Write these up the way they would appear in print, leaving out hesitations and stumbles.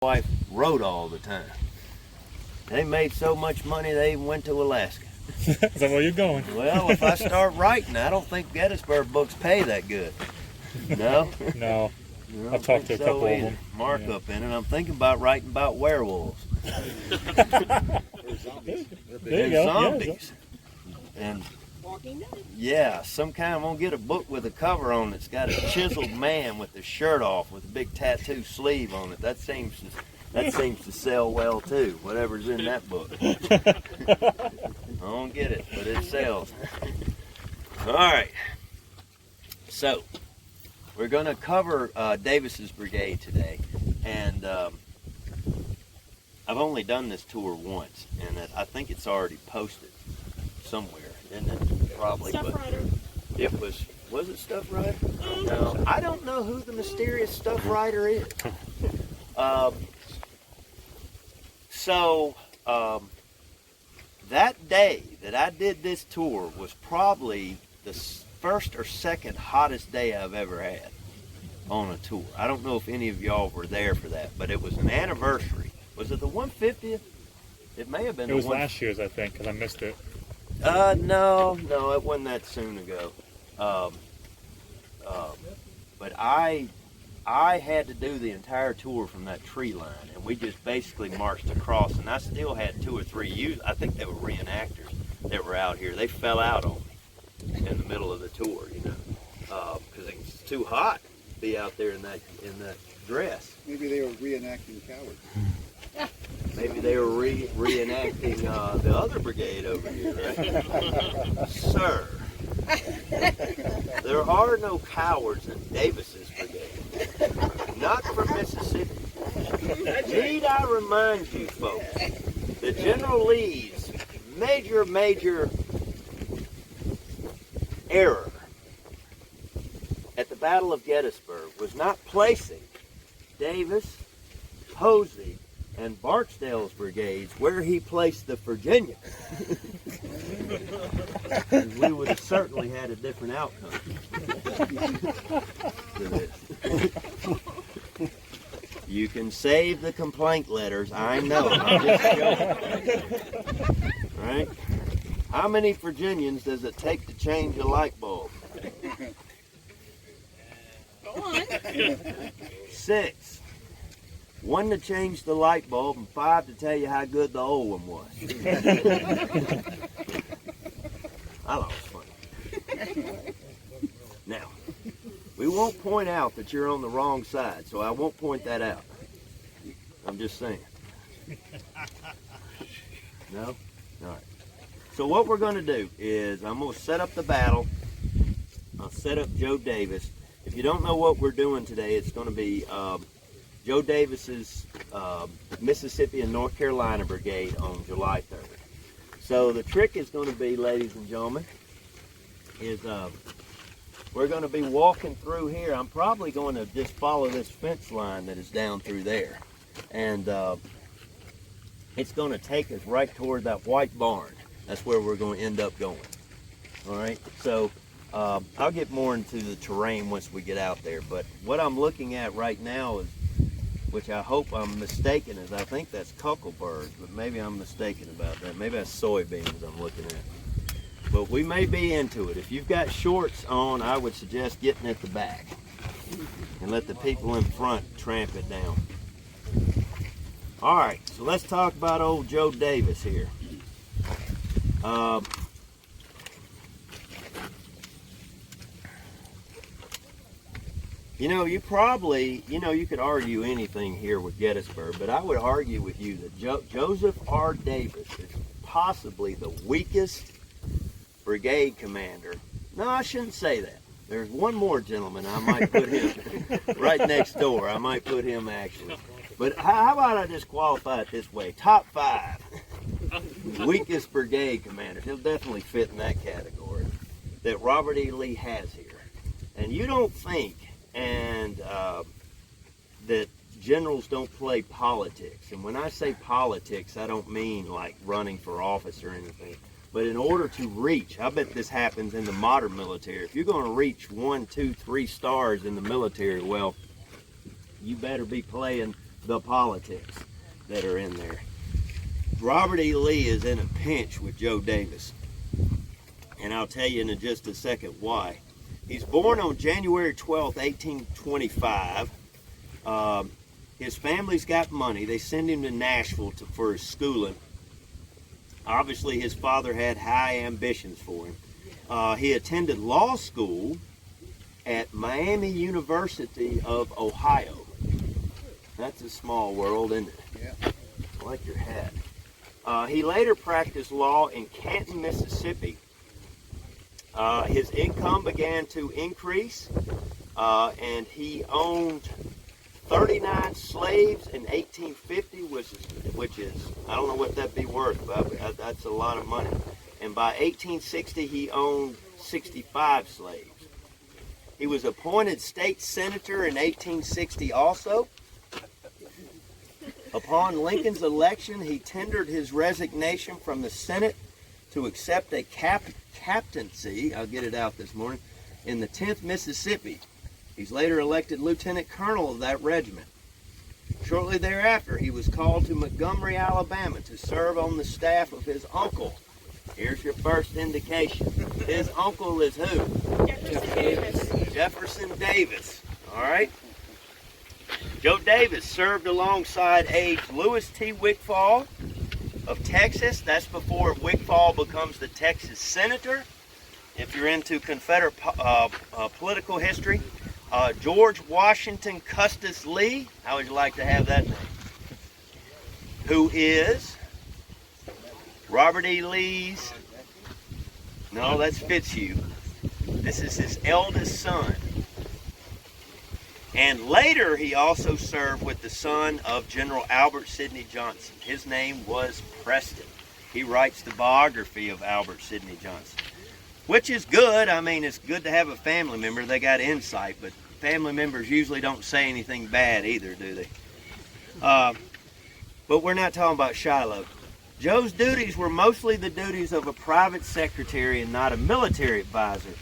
wife rode all the time. They made so much money they even went to Alaska. Is that where you're going? Well, if I start writing, I don't think Gettysburg books pay that good. No? No. I've talked to a couple of them. Markup in it. I'm thinking about writing about werewolves. There you go. Zombies. And yeah, some kind of, I'm gonna get a book with a cover on that's got a chiseled man with the shirt off with a big tattoo sleeve on it. That seems to sell well too, whatever's in that book. I don't get it, but it sells. All right, so we're gonna cover Davis's Brigade today, and I've only done this tour once, and I think it's already posted somewhere, isn't it? Probably. Stuff Rider. It was it Stuff Rider? No, I don't know who the mysterious Stuff Rider is. That day that I did this tour was probably the first or second hottest day I've ever had on a tour. I don't know if any of y'all were there for that, but it was an anniversary. Was it the 150th? It may have been. It was last year's, I think, because I missed it. No, it wasn't that soon ago. But I had to do the entire tour from that tree line, and we just basically marched across, and I still had 2 or 3 youth. I think they were reenactors that were out here. They fell out on me in the middle of the tour, you know, because it's too hot to be out there in that dress. Maybe they were reenacting cowards. Maybe they were reenacting the other brigade over here, right? Sir, there are no cowards in Davis's brigade. Not from Mississippi. Need I remind you folks that General Lee's major error at the Battle of Gettysburg was not placing Davis, Posey, and Barksdale's brigades where he placed the Virginia. We would have certainly had a different outcome to this. You can save the complaint letters, I know. I'm just joking. Right? How many Virginians does it take to change a light bulb? Go on. 6. 1 to change the light bulb, and 5 to tell you how good the old one was. I thought it was funny. Now, we won't point out that you're on the wrong side, so I won't point that out. I'm just saying. No? All right. So what we're going to do is I'm going to set up the battle. I'll set up Joe Davis. If you don't know what we're doing today, it's going to be Joe Davis's Mississippi and North Carolina Brigade on July 3rd. So the trick is going to be, ladies and gentlemen, is we're going to be walking through here. I'm probably going to just follow this fence line that is down through there. And it's going to take us right toward that white barn. That's where we're going to end up going. All right? So I'll get more into the terrain once we get out there. But what I'm looking at right now is, which I hope I'm mistaken, is I think that's cucklebirds, but maybe I'm mistaken about that. Maybe that's soybeans I'm looking at. But we may be into it. If you've got shorts on, I would suggest getting at the back and let the people in front tramp it down. All right, so let's talk about old Joe Davis here. You know, you could argue anything here with Gettysburg, but I would argue with you that Joseph R. Davis is possibly the weakest brigade commander. No, I shouldn't say that. There's one more gentleman I might put him right next door. I might put him actually. But how about I just qualify it this way? Top 5 weakest brigade commanders. He'll definitely fit in that category that Robert E. Lee has here. And you don't think that generals don't play politics. And when I say politics, I don't mean like running for office or anything. But in order to reach, I bet this happens in the modern military. If you're going to reach 1, 2, 3 stars in the military, well, you better be playing the politics that are in there. Robert E. Lee is in a pinch with Joe Davis, and I'll tell you in just a second why. He's born on January 12th, 1825. His family's got money. They send him to Nashville for his schooling. Obviously, his father had high ambitions for him. He attended law school at Miami University of Ohio. That's a small world, isn't it? Yeah. I like your hat. He later practiced law in Canton, Mississippi. His income began to increase, and he owned 39 slaves in 1850, which is, I don't know what that'd be worth, but that's a lot of money. And by 1860, he owned 65 slaves. He was appointed state senator in 1860 also. Upon Lincoln's election, he tendered his resignation from the Senate to accept a captaincy, I'll get it out this morning, in the 10th Mississippi. He's later elected lieutenant colonel of that regiment. Shortly thereafter, he was called to Montgomery, Alabama to serve on the staff of his uncle. Here's your first indication. His uncle is who? Jefferson Davis. All right? Joe Davis served alongside Lewis T. Wigfall of Texas. That's before Wigfall becomes the Texas senator. If you're into Confederate political history, George Washington Custis Lee, how would you like to have that name? Who is Robert E. Lee's, no, that's Fitzhugh. This is his eldest son. And later he also served with the son of General Albert Sidney Johnson. His name was Preston. He writes the biography of Albert Sidney Johnson, which is good. I mean, it's good to have a family member. They got insight, but family members usually don't say anything bad either, do they? But we're not talking about Shiloh. Joe's duties were mostly the duties of a private secretary and not a military advisor.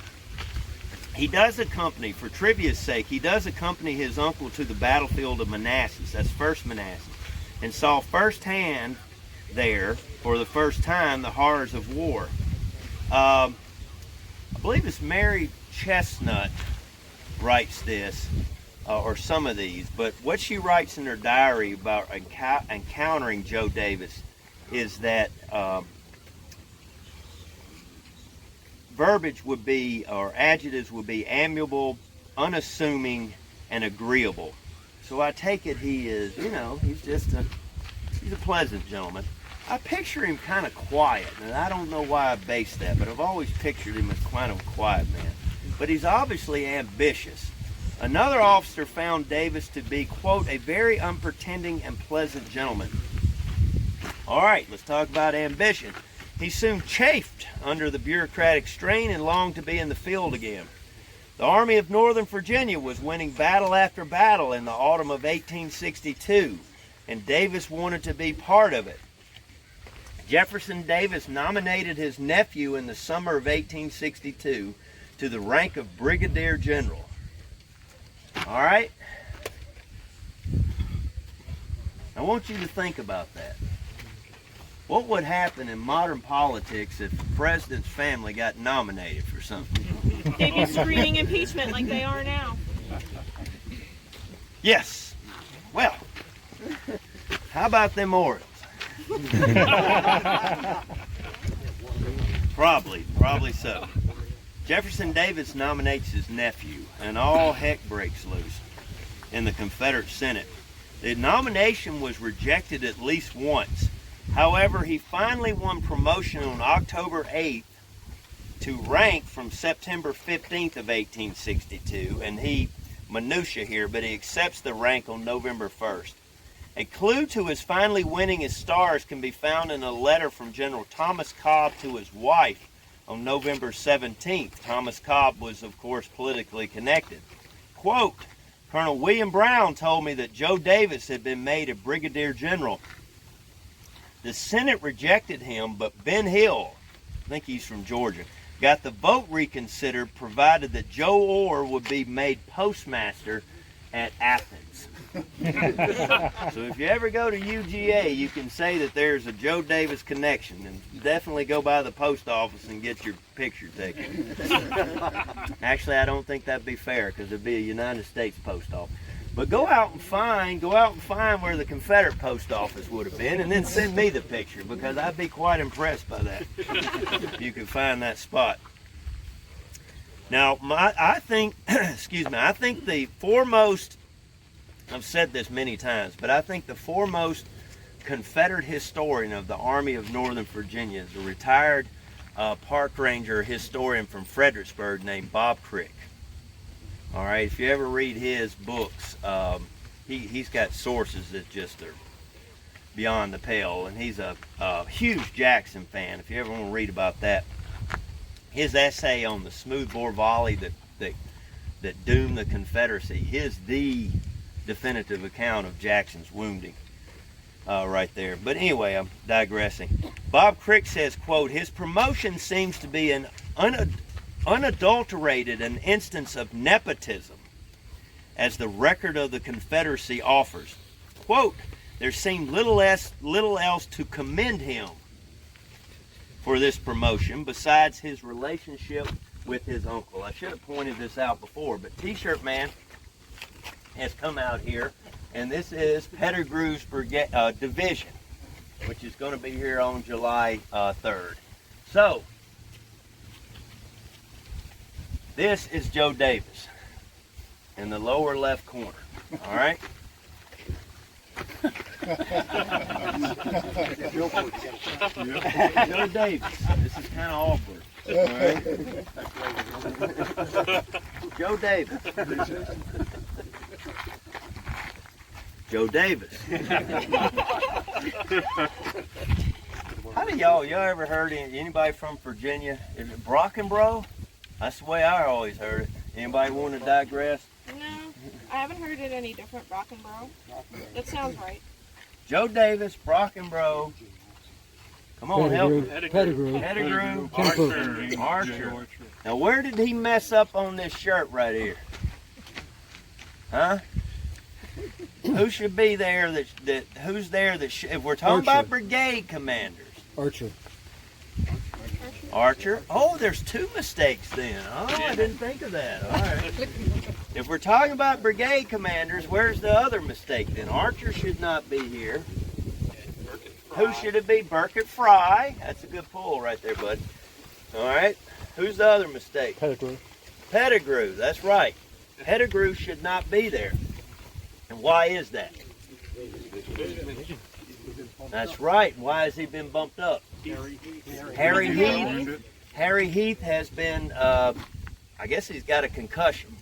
He does accompany, for trivia's sake, he does accompany his uncle to the battlefield of Manassas, that's First Manassas, and saw firsthand there, for the first time, the horrors of war. I believe it's Mary Chestnut writes this, or some of these, but what she writes in her diary about encountering Joe Davis is that verbiage would be, or adjectives would be, amiable, unassuming, and agreeable. So I take it he is, you know, he's a pleasant gentleman. I picture him kind of quiet, and I don't know why I base that, but I've always pictured him as kind of a quiet man. But he's obviously ambitious. Another officer found Davis to be, quote, a very unpretending and pleasant gentleman. All right, let's talk about ambition. He soon chafed under the bureaucratic strain and longed to be in the field again. The Army of Northern Virginia was winning battle after battle in the autumn of 1862, and Davis wanted to be part of it. Jefferson Davis nominated his nephew in the summer of 1862 to the rank of Brigadier General. All right? I want you to think about that. What would happen in modern politics if the president's family got nominated for something? They'd be screening impeachment like they are now. Yes. Well, how about them Orioles? Probably so. Jefferson Davis nominates his nephew, and all heck breaks loose in the Confederate Senate. The nomination was rejected at least once. However, he finally won promotion on October 8th to rank from September 15th of 1862, and minutia here, but he accepts the rank on November 1st. A clue to his finally winning his stars can be found in a letter from General Thomas Cobb to his wife on November 17th. Thomas Cobb was, of course, politically connected. Quote, Colonel William Brown told me that Joe Davis had been made a brigadier general. The Senate rejected him, but Ben Hill, I think he's from Georgia, got the vote reconsidered, provided that Joe Orr would be made postmaster at Athens. So if you ever go to UGA, you can say that there's a Joe Davis connection, and definitely go by the post office and get your picture taken. Actually, I don't think that'd be fair, because it'd be a United States post office. But go out and find where the Confederate post office would have been, and then send me the picture, because I'd be quite impressed by that. If you could find that spot. Now, I think, excuse me, I think the foremost, I've said this many times, but I think the foremost Confederate historian of the Army of Northern Virginia is a retired park ranger historian from Fredericksburg named Bob Crick. All right, if you ever read his books, he's got sources that just are beyond the pale, and he's a huge Jackson fan. If you ever want to read about that, his essay on the smoothbore volley that doomed the Confederacy is the definitive account of Jackson's wounding right there. But anyway, I'm digressing. Bob Crick says, quote, "His promotion seems to be an unadulterated an instance of nepotism, as the record of the Confederacy offers. Quote, there seemed little else to commend him for this promotion besides his relationship with his uncle." I should have pointed this out before, but T-Shirt Man has come out here, and this is Pettigrew's Brigade, division, which is going to be here on July 3rd. So, this is Joe Davis in the lower left corner, all right? Joe Davis, this is kind of awkward, all right? Joe Davis. Joe Davis. How do y'all ever heard anybody from Virginia? Is it Brockenbrough? That's the way I always heard it. Anybody want to digress? No, I haven't heard it any different. Brockenborough. That sounds right. Joe Davis, Brockenbrough. Come on, help me. Pettigrew. Archer. Now, where did he mess up on this shirt right here? Huh? Who should be there? Who's there? If we're talking about brigade commanders. Archer. Oh, there's two mistakes then. Oh, I didn't think of that. All right. If we're talking about brigade commanders, where's the other mistake then? Archer should not be here. Who should it be? Burkett Fry. That's a good pull right there, bud. All right. Who's the other mistake? Pettigrew. That's right. Pettigrew should not be there. And why is that? That's right. Why has he been bumped up? Harry Heath. Harry Heath has been, I guess he's got a concussion.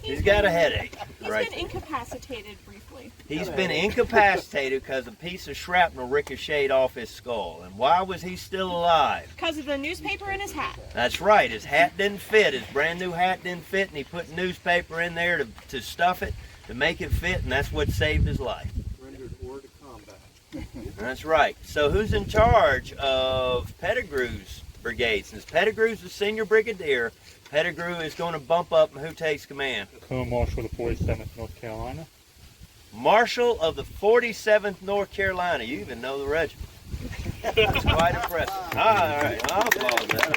He's got a headache. He's been incapacitated briefly. He's been incapacitated because a piece of shrapnel ricocheted off his skull. And why was he still alive? Because of the newspaper in his hat. That's right. His hat didn't fit. His brand new hat didn't fit, and he put newspaper in there to stuff it, to make it fit, and that's what saved his life. Rendered hors de combat. That's right. So who's in charge of Pettigrew's brigade? Since Pettigrew's the senior brigadier, Pettigrew is going to bump up, and who takes command? Marshal of the 47th North Carolina. Marshal of the 47th North Carolina. You even know the regiment. That's quite impressive. All right. I'll applaud that.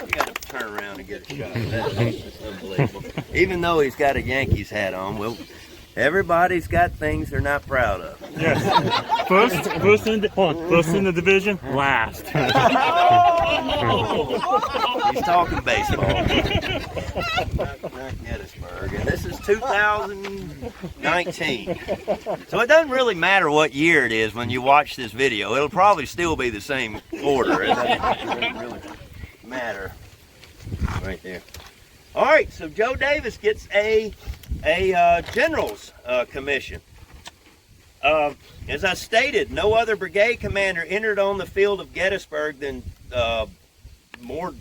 You got to turn around and get a shot of that. That's unbelievable. Even though he's got a Yankees hat on, well, everybody's got things they're not proud of. Yes. First in the division, last. He's talking baseball. Not Gettysburg. And this is 2019. So it doesn't really matter what year it is when you watch this video. It'll probably still be the same order. It doesn't really matter. Right there. All right, so Joe Davis gets a general's commission. As I stated, no other brigade commander entered on the field of Gettysburg than more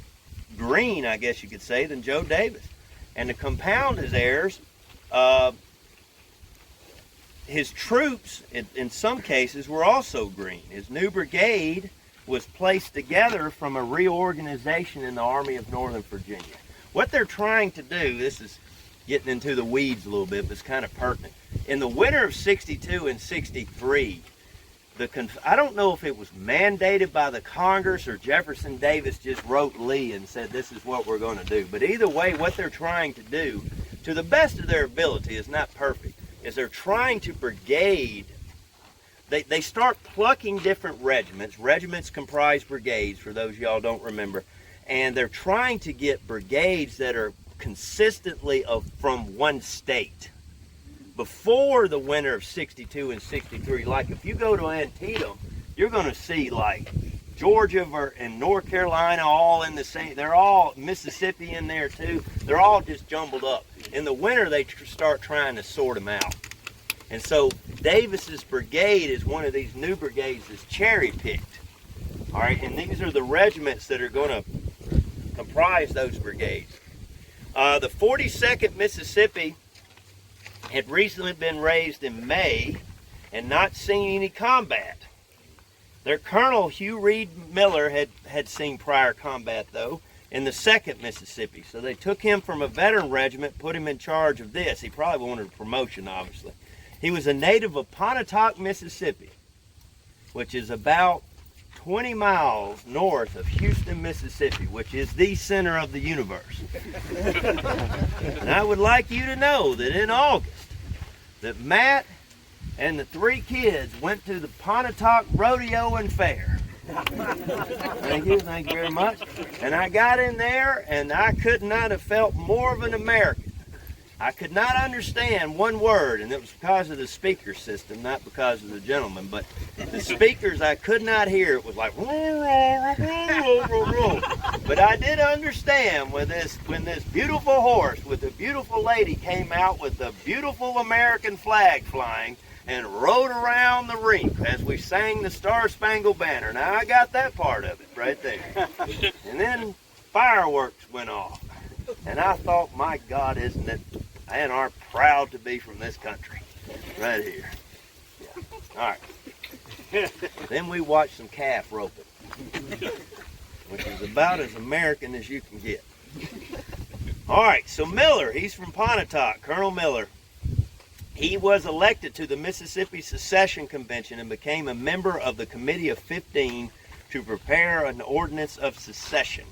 green, I guess you could say, than Joe Davis. And to compound his errors, his troops, in some cases, were also green. His new brigade was placed together from a reorganization in the Army of Northern Virginia. What they're trying to do, this is getting into the weeds a little bit, but it's kind of pertinent. In the winter of 62 and 63, I don't know if it was mandated by the Congress or Jefferson Davis just wrote Lee and said this is what we're going to do. But either way, what they're trying to do, to the best of their ability, is not perfect, is they're trying to brigade. They start plucking different regiments. Regiments comprise brigades, for those y'all don't remember. And they're trying to get brigades that are consistently from one state. Before the winter of 62 and 63, like if you go to Antietam, you're going to see like Georgia and North Carolina all in the same, they're all, Mississippi in there too, they're all just jumbled up. In the winter, they start trying to sort them out. And so Davis's brigade is one of these new brigades that's cherry-picked. All right, and these are the regiments that are going to comprise those brigades. The 42nd Mississippi had recently been raised in May and not seen any combat. Their colonel, Hugh Reed Miller, had seen prior combat, though, in the 2nd Mississippi. So they took him from a veteran regiment, put him in charge of this. He probably wanted a promotion, obviously. He was a native of Pontotoc, Mississippi, which is about 20 miles north of Houston, Mississippi, which is the center of the universe. And I would like you to know that in August, that Matt and the 3 kids went to the Pontotoc Rodeo and Fair. Thank you very much. And I got in there, and I could not have felt more of an American. I could not understand one word, and it was because of the speaker system, not because of the gentleman, but the speakers I could not hear. It was like, but I did understand when this beautiful horse with a beautiful lady came out with a beautiful American flag flying and rode around the rink as we sang the Star-Spangled Banner. Now, I got that part of it right there. And then fireworks went off. And I thought, my God, isn't it, and are proud to be from this country. Right here. Yeah. All right. Then we watched some calf roping, which is about as American as you can get. All right, so Miller, he's from Pontotoc, Colonel Miller. He was elected to the Mississippi Secession Convention and became a member of the Committee of 15 to prepare an ordinance of secession.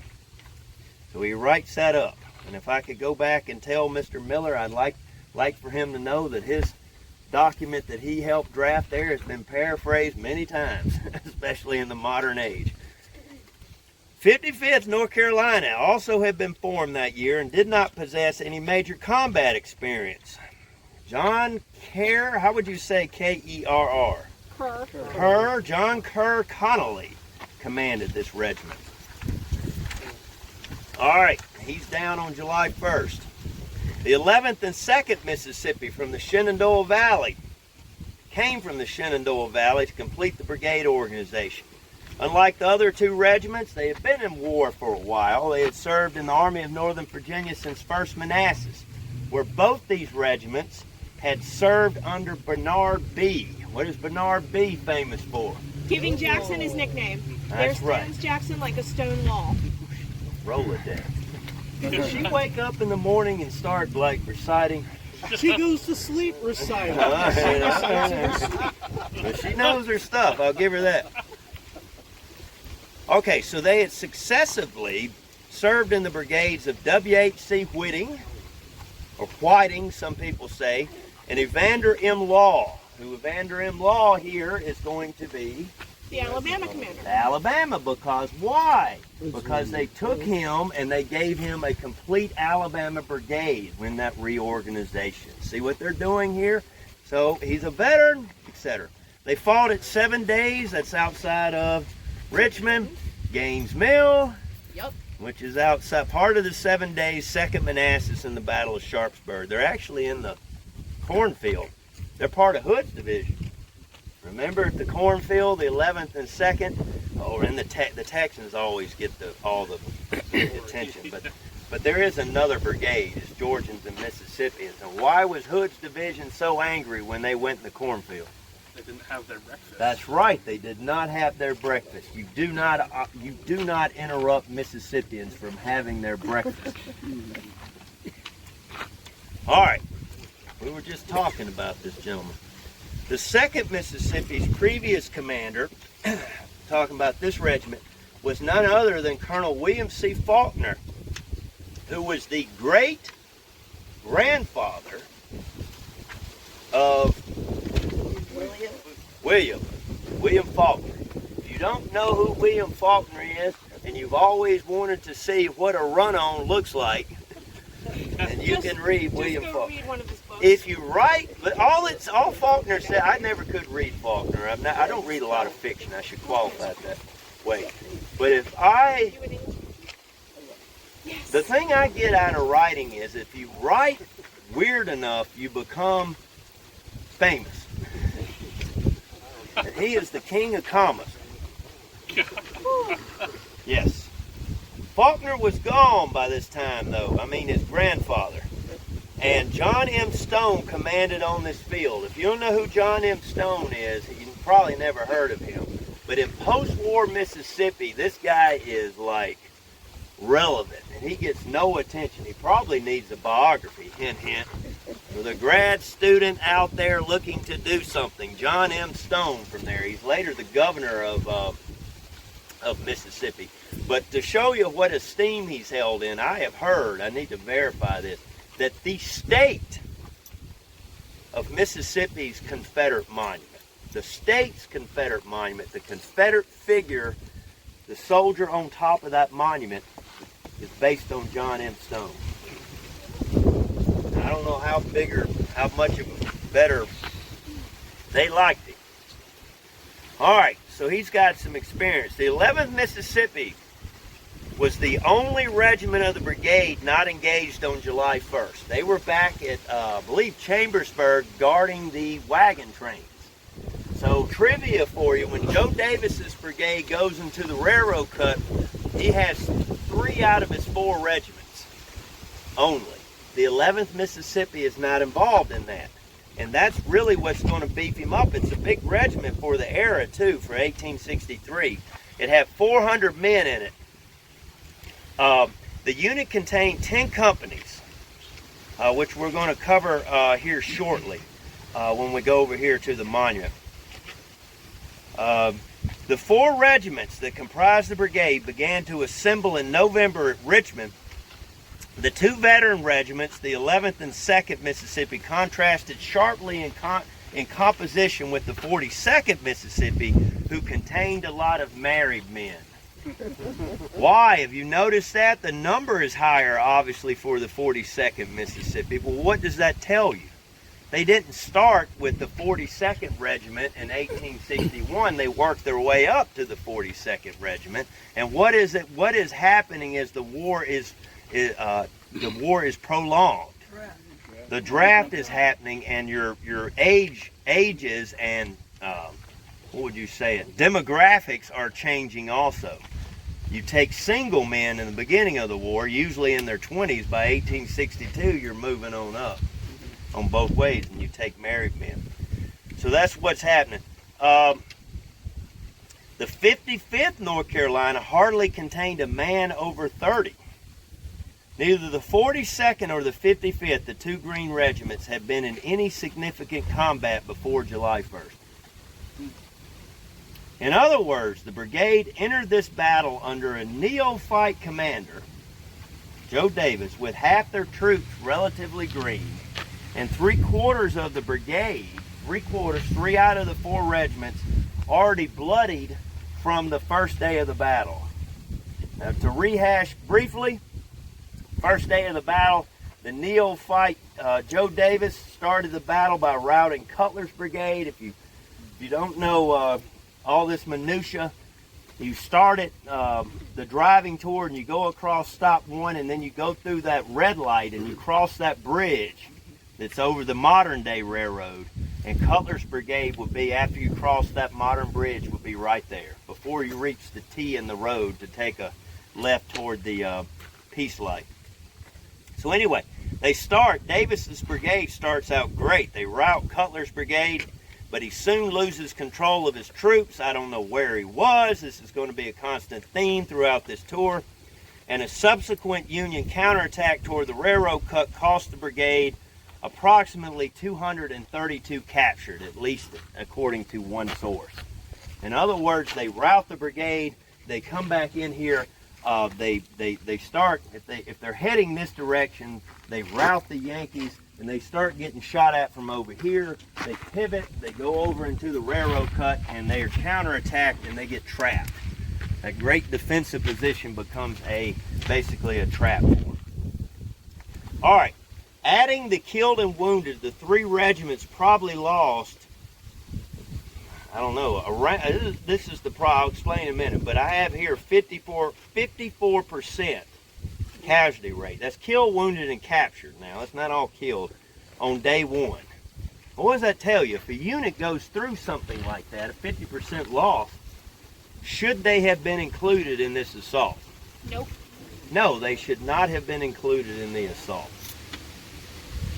So he writes that up. And if I could go back and tell Mr. Miller, I'd like for him to know that his document that he helped draft there has been paraphrased many times, especially in the modern age. 55th North Carolina also had been formed that year and did not possess any major combat experience. John Kerr, how would you say K-E-R-R? Kerr, John Kerr Connolly commanded this regiment. All right, he's down on July 1st. The 11th and 2nd Mississippi from the Shenandoah Valley came from the Shenandoah Valley to complete the brigade organization. Unlike the other 2 regiments, they had been in war for a while. They had served in the Army of Northern Virginia since 1st Manassas, where both these regiments had served under Bernard B. What is Bernard B. famous for? Giving Jackson his nickname. That's there stands right. Jackson like a stone wall. Roll it down. Did she wake up in the morning and start like reciting? She goes to sleep reciting. But she knows her stuff. I'll give her that. Okay, so they had successively served in the brigades of W.H.C. Whiting, or Whiting, some people say, and Evander M. Law, who Evander M. Law here is going to be The Alabama commander. Alabama, because why? Because they took him and they gave him a complete Alabama brigade when that reorganization. See what they're doing here? So he's a veteran, etc. They fought at 7 days. That's outside of Richmond, Gaines Mill, which is outside part of the 7 days, 2nd Manassas in the Battle of Sharpsburg. They're actually in the cornfield. They're part of Hood's division. Remember at the cornfield, the 11th and 2nd, and the Texans always get all the attention. But there is another brigade, it's Georgians and Mississippians. And why was Hood's division so angry when they went in the cornfield? They didn't have their breakfast. That's right. They did not have their breakfast. You do not interrupt Mississippians from having their breakfast. All right, we were just talking about this gentleman. The 2nd Mississippi's previous commander, talking about this regiment, was none other than Colonel William C. Faulkner, who was the great-grandfather of William Faulkner. If you don't know who William Faulkner is, and you've always wanted to see what a run-on looks like, and you can read William Faulkner. Read one of his books. If you write, all Faulkner said, I never could read Faulkner. I don't read a lot of fiction. I should qualify it that way. But if the thing I get out of writing is if you write weird enough, you become famous. And he is the king of commas. Yes. Faulkner was gone by this time, though. I mean, his grandfather. And John M. Stone commanded on this field. If you don't know who John M. Stone is, you've probably never heard of him. But in post-war Mississippi, this guy is like relevant, and he gets no attention. He probably needs a biography, hint, hint. For the grad student out there looking to do something, John M. Stone from there. He's later the governor of Mississippi. But to show you what esteem he's held in, I have heard, I need to verify this, that the state of Mississippi's Confederate monument, the state's Confederate monument, the Confederate figure, the soldier on top of that monument, is based on John M. Stone. I don't know how much of a better they liked him. All right, so he's got some experience. The 11th Mississippi was the only regiment of the brigade not engaged on July 1st. They were back at, I believe, Chambersburg guarding the wagon trains. So trivia for you, when Joe Davis's brigade goes into the railroad cut, he has 3 out of his 4 regiments only. The 11th Mississippi is not involved in that. And that's really what's going to beef him up. It's a big regiment for the era, too, for 1863. It had 400 men in it. The unit contained 10 companies, which we're going to cover here shortly when we go over here to the monument. The 4 regiments that comprised the brigade began to assemble in November at Richmond. The 2 veteran regiments, the 11th and 2nd Mississippi, contrasted sharply in composition with the 42nd Mississippi, who contained a lot of married men. Why? Have you noticed that? The number is higher, obviously, for the 42nd Mississippi. Well, what does that tell you? They didn't start with the 42nd Regiment in 1861. They worked their way up to the 42nd Regiment. And what is happening is the war is prolonged. The draft is happening, and your ages and what would you say it? Demographics are changing also. You take single men in the beginning of the war, usually in their 20s. By 1862, you're moving on up on both ways, and you take married men. So that's what's happening. The 55th North Carolina hardly contained a man over 30. Neither the 42nd or the 55th, the 2 Green regiments, had been in any significant combat before July 1st. In other words, the brigade entered this battle under a neophyte commander, Joe Davis, with half their troops relatively green, and 3/4 of the brigade, 3 out of the 4 regiments, already bloodied from the first day of the battle. Now, to rehash briefly, first day of the battle, the neophyte Joe Davis started the battle by routing Cutler's brigade. If you don't know all this minutia, you start at the driving tour and you go across stop 1, and then you go through that red light and you cross that bridge that's over the modern day railroad, and Cutler's brigade would be, after you cross that modern bridge, would be right there before you reach the T in the road to take a left toward the peace light. So anyway, Davis's brigade starts out great. They rout Cutler's brigade, but he soon loses control of his troops. I don't know where he was. This is going to be a constant theme throughout this tour. And a subsequent Union counterattack toward the railroad cut cost the brigade approximately 232 captured, at least according to one source. In other words, they rout the brigade, they come back in here, they start, if they're heading this direction, they rout the Yankees, and they start getting shot at from over here. They pivot, they go over into the railroad cut, and they are counterattacked, and they get trapped. That great defensive position becomes basically a trap for them. All right, adding the killed and wounded, the 3 regiments probably lost, I don't know, this is the I'll explain in a minute, but I have here 54% casualty rate. That's killed, wounded, and captured. Now, that's not all killed on day 1. Well, what does that tell you? If a unit goes through something like that, a 50% loss, should they have been included in this assault? Nope. No, they should not have been included in the assault.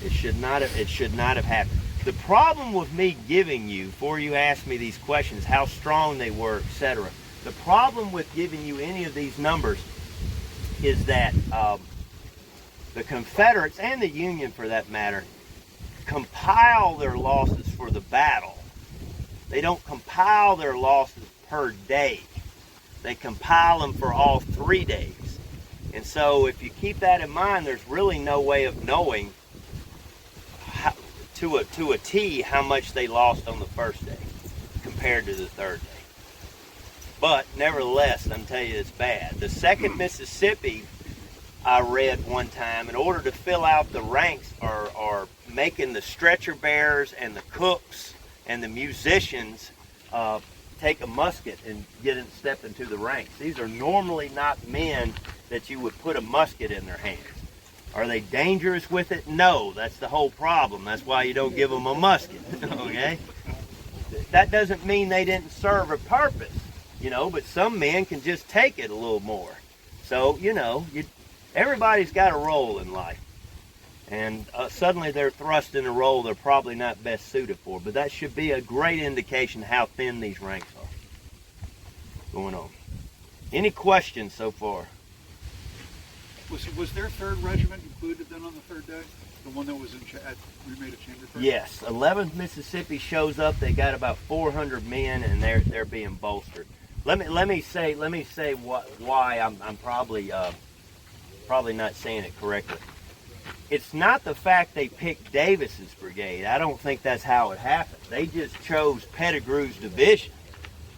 It should not have happened. The problem with me giving you, before you ask me these questions, how strong they were, etc., the problem with giving you any of these numbers is that the Confederates, and the Union for that matter, compile their losses for the battle. They don't compile their losses per day. They compile them for all 3 days. And so if you keep that in mind, there's really no way of knowing to a T how much they lost on the first day compared to the 3rd day. But nevertheless, I'm telling you, it's bad. The 2nd Mississippi, I read one time, in order to fill out the ranks, are making the stretcher bearers and the cooks and the musicians take a musket and step into the ranks. These are normally not men that you would put a musket in their hands. Are they dangerous with it? No, that's the whole problem. That's why you don't give them a musket, okay? That doesn't mean they didn't serve a purpose, but some men can just take it a little more. So, everybody's got a role in life. And suddenly they're thrust in a role they're probably not best suited for. But that should be a great indication how thin these ranks are going on. Any questions so far? Was their 3rd regiment included then on the 3rd day? The one that was we made a chamber? Yes. 11th Mississippi shows up. They got about 400 men, and they're being bolstered. Let me say why I'm probably not saying it correctly. It's not the fact they picked Davis's brigade. I don't think that's how it happened. They just chose Pettigrew's division,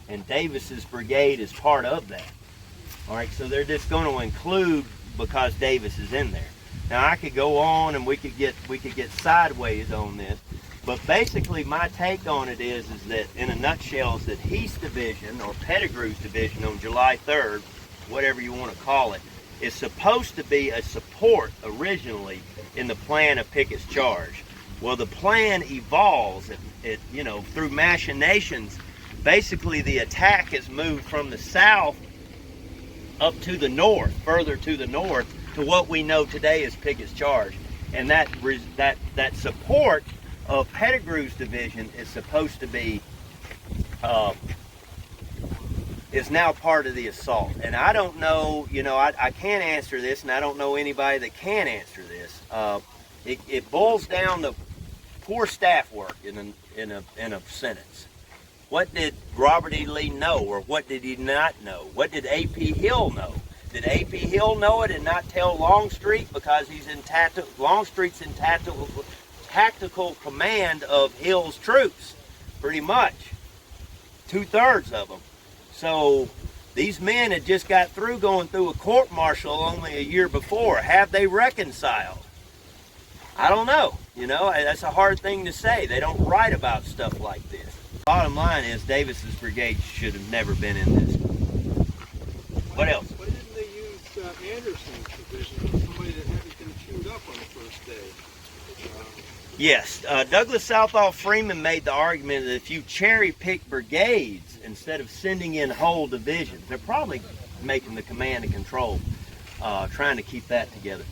and Davis's brigade is part of that. All right, so they're just going to include because Davis is in there. Now I could go on and we could get sideways on this, but basically my take on it is that in a nutshell is that Heath's division, or Pettigrew's division, on July 3rd, whatever you want to call it, is supposed to be a support originally in the plan of Pickett's charge. Well, the plan evolves, through machinations. Basically, the attack has moved from the south up to the north, further to the north, to what we know today as Pickett's charge. And that support of Pettigrew's division is supposed to be is now part of the assault. And I don't know, I can't answer this, and I don't know anybody that can answer this. It boils down to poor staff work in a sentence. What did Robert E. Lee know, or what did he not know? What did A.P. Hill know? Did A.P. Hill know it and not tell Longstreet because Longstreet's in tactical command of Hill's troops, pretty much, 2/3 of them. So these men had just got through going through a court-martial only a year before. Have they reconciled? I don't know. That's a hard thing to say. They don't write about stuff like this. Bottom line is Davis's brigade should have never been in this. What else? Why didn't they use Anderson's division, somebody that hadn't been chewed up on the first day? Yes, Douglas Southall Freeman made the argument that if you cherry-pick brigades instead of sending in whole divisions, they're probably making the command and control, trying to keep that together.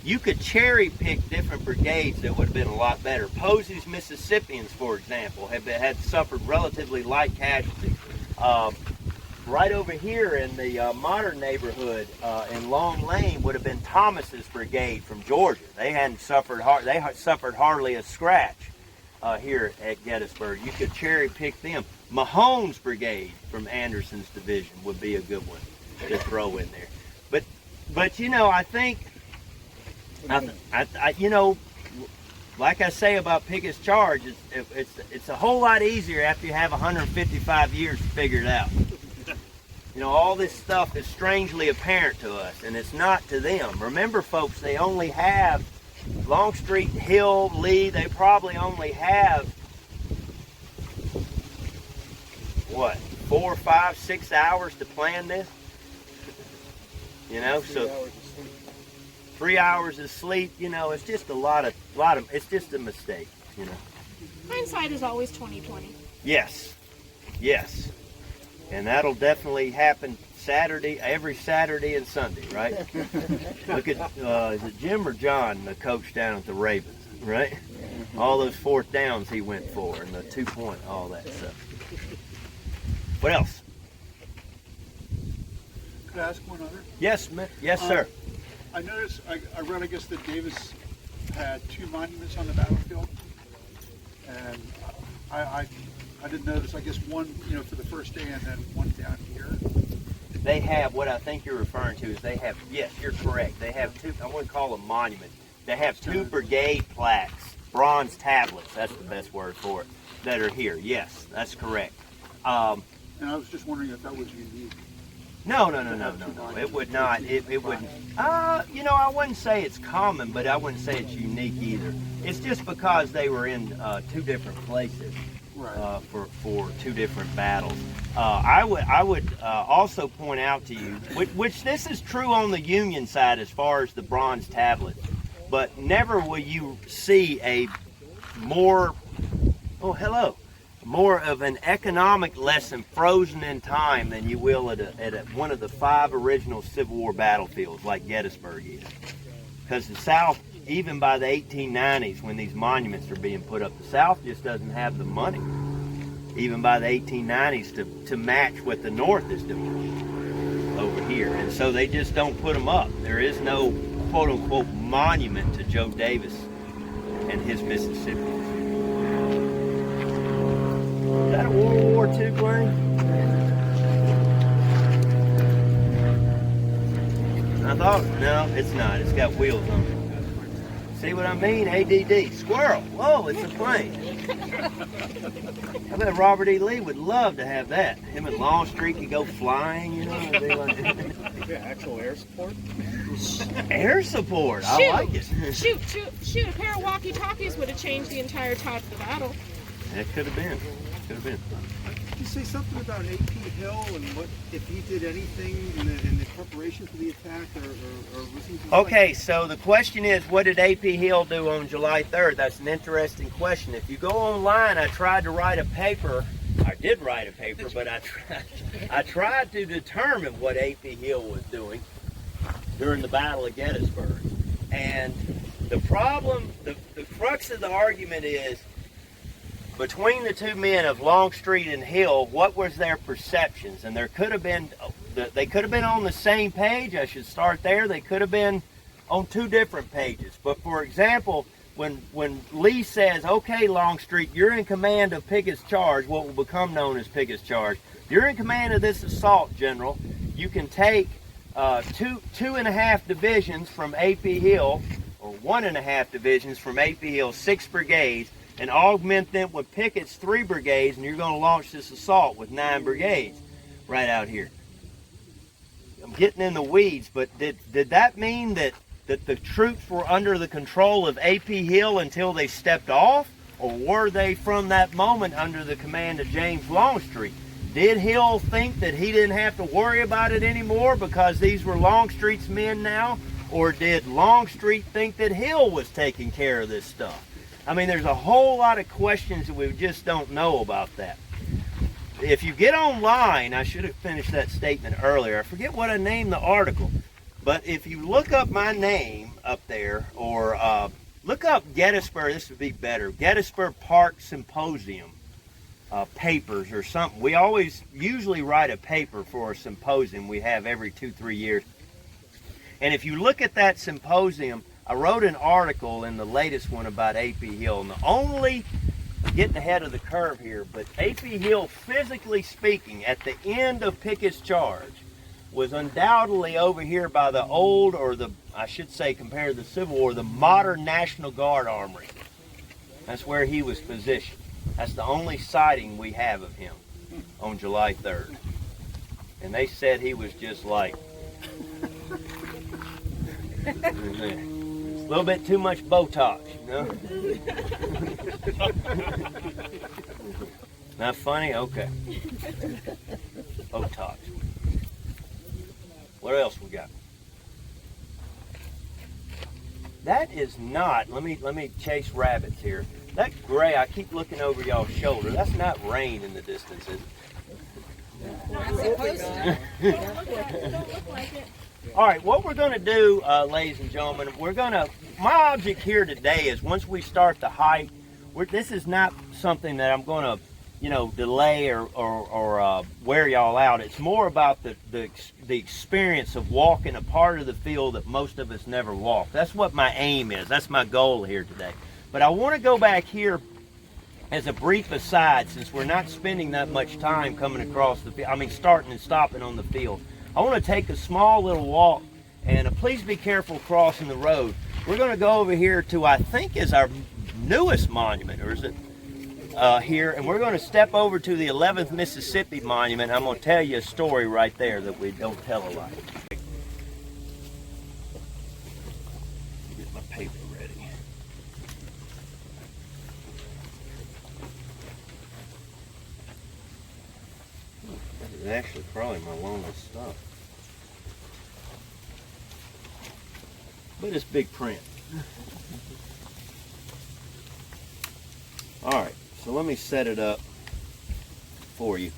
You could cherry-pick different brigades that would have been a lot better. Posey's Mississippians, for example, had suffered relatively light casualties. right over here in the modern neighborhood in Long Lane would have been Thomas's Brigade from Georgia. They hadn't suffered suffered hardly a scratch here at Gettysburg. You could cherry pick them. Mahone's Brigade from Anderson's division would be a good one to throw in there. But you know, I think you know, like I say about Pickett's Charge, it's a whole lot easier after you have 155 years figured out. You know, all this stuff is strangely apparent to us, and it's not to them. Remember, folks, they only have Longstreet, Hill, Lee, they probably only have, what, 4, 5, 6 hours to plan this? You know, so 3 hours of sleep, you know, it's just a lot of, it's just a mistake, you know. Hindsight is always 20/20. Yes, yes. And that'll definitely happen every Saturday and Sunday, right? Look at, is it Jim or John, the coach down at the Ravens, right? All those fourth downs he went for, and the 2-point, all that stuff. What else? Could I ask one other? Yes, yes, sir. I noticed, I read, I guess, that Davis had 2 monuments on the battlefield, and I didn't notice, I guess, one, you know, for the first day and then one down here. They have, what I think you're referring to is they have, yes, you're correct. They have 2, I wouldn't call them monuments. They have 2 brigade plaques, bronze tablets, that's the best word for it, that are here. Yes, that's correct. And I was just wondering if that was unique. No. It would not. It wouldn't. You know, I wouldn't say it's common, but I wouldn't say it's unique either. It's just because they were in 2 different places. Right. For 2 different battles. I would also point out to you, which this is true on the Union side as far as the bronze tablet, but never will you see a more of an economic lesson frozen in time than you will at one of the 5 original Civil War battlefields like Gettysburg is. Because the South, even by the 1890s when these monuments are being put up, the South just doesn't have the money, even by the 1890s, to match what the North is doing over here. And so they just don't put them up. There is no quote-unquote monument to Joe Davis and his Mississippi. Is that a World War II plane? I thought, no, it's not. It's got wheels on it. See what I mean? ADD. Squirrel. Whoa, it's a plane. I bet Robert E. Lee would love to have that. Him and Longstreet could go flying, you know. Actual air support? Air support. I like it. Shoot. A pair of walkie-talkies would have changed the entire tide of the battle. That could have been. Could you say something about A.P. Hill and what, if he did anything in the preparation for the attack, or was he? Okay, so the question is, what did A.P. Hill do on July 3rd? That's an interesting question. If you go online, I tried to write a paper. I did write a paper, but I tried to determine what A.P. Hill was doing during the Battle of Gettysburg. And the problem, the crux of the argument is, between the 2 men of Longstreet and Hill, what was their perceptions? And there could have been, they could have been on the same page. I should start there. They could have been on 2 different pages. But for example, when Lee says, okay, Longstreet, you're in command of Pickett's Charge, what will become known as Pickett's Charge. You're in command of this assault, General. You can take 2.5 divisions from A.P. Hill, or 1.5 divisions from A.P. Hill's 6 brigades, and augment them with Pickett's 3 brigades, and you're going to launch this assault with 9 brigades right out here. I'm getting in the weeds, but did that mean that the troops were under the control of A.P. Hill until they stepped off, or were they from that moment under the command of James Longstreet? Did Hill think that he didn't have to worry about it anymore because these were Longstreet's men now, or did Longstreet think that Hill was taking care of this stuff? I mean, there's a whole lot of questions that we just don't know about that. If you get online, I should have finished that statement earlier. I forget what I named the article. But if you look up my name up there, or look up Gettysburg, this would be better, Gettysburg Park Symposium. papers or something. We always usually write a paper for a symposium we have every 2-3 years. And if you look at that symposium, I wrote an article in the latest one about A.P. Hill. And the only, getting ahead of the curve here, but A.P. Hill, physically speaking, at the end of Pickett's charge, was undoubtedly over here by the old, or the, I should say, compared to the Civil War, the modern National Guard Armory. That's where he was positioned. That's the only sighting we have of him on July 3rd. And they said he was just like, a little bit too much Botox, you know? Not funny? Okay. Botox. What else we got? That is not, let me chase rabbits here. That gray, I keep looking over y'all's shoulder. That's not rain in the distance, is it? Not supposed to. Don't look like it. All right, what we're going to do, ladies and gentlemen, my object here today is once we start the hike, this is not something that I'm going to, delay or wear y'all out. It's more about the experience of walking a part of the field that most of us never walk. That's what my aim is. That's my goal here today. But I want to go back here as a brief aside, since we're not spending that much time coming across the field, starting and stopping on the field. I want to take a small little walk, and please be careful crossing the road. We're going to go over here to, I think, is our newest monument, or is it here? And we're going to step over to the 11th Mississippi Monument. I'm going to tell you a story right there that we don't tell a lot. Get my paper ready. This is actually probably my longest stuff. But it's big print. All right, so let me set it up for you.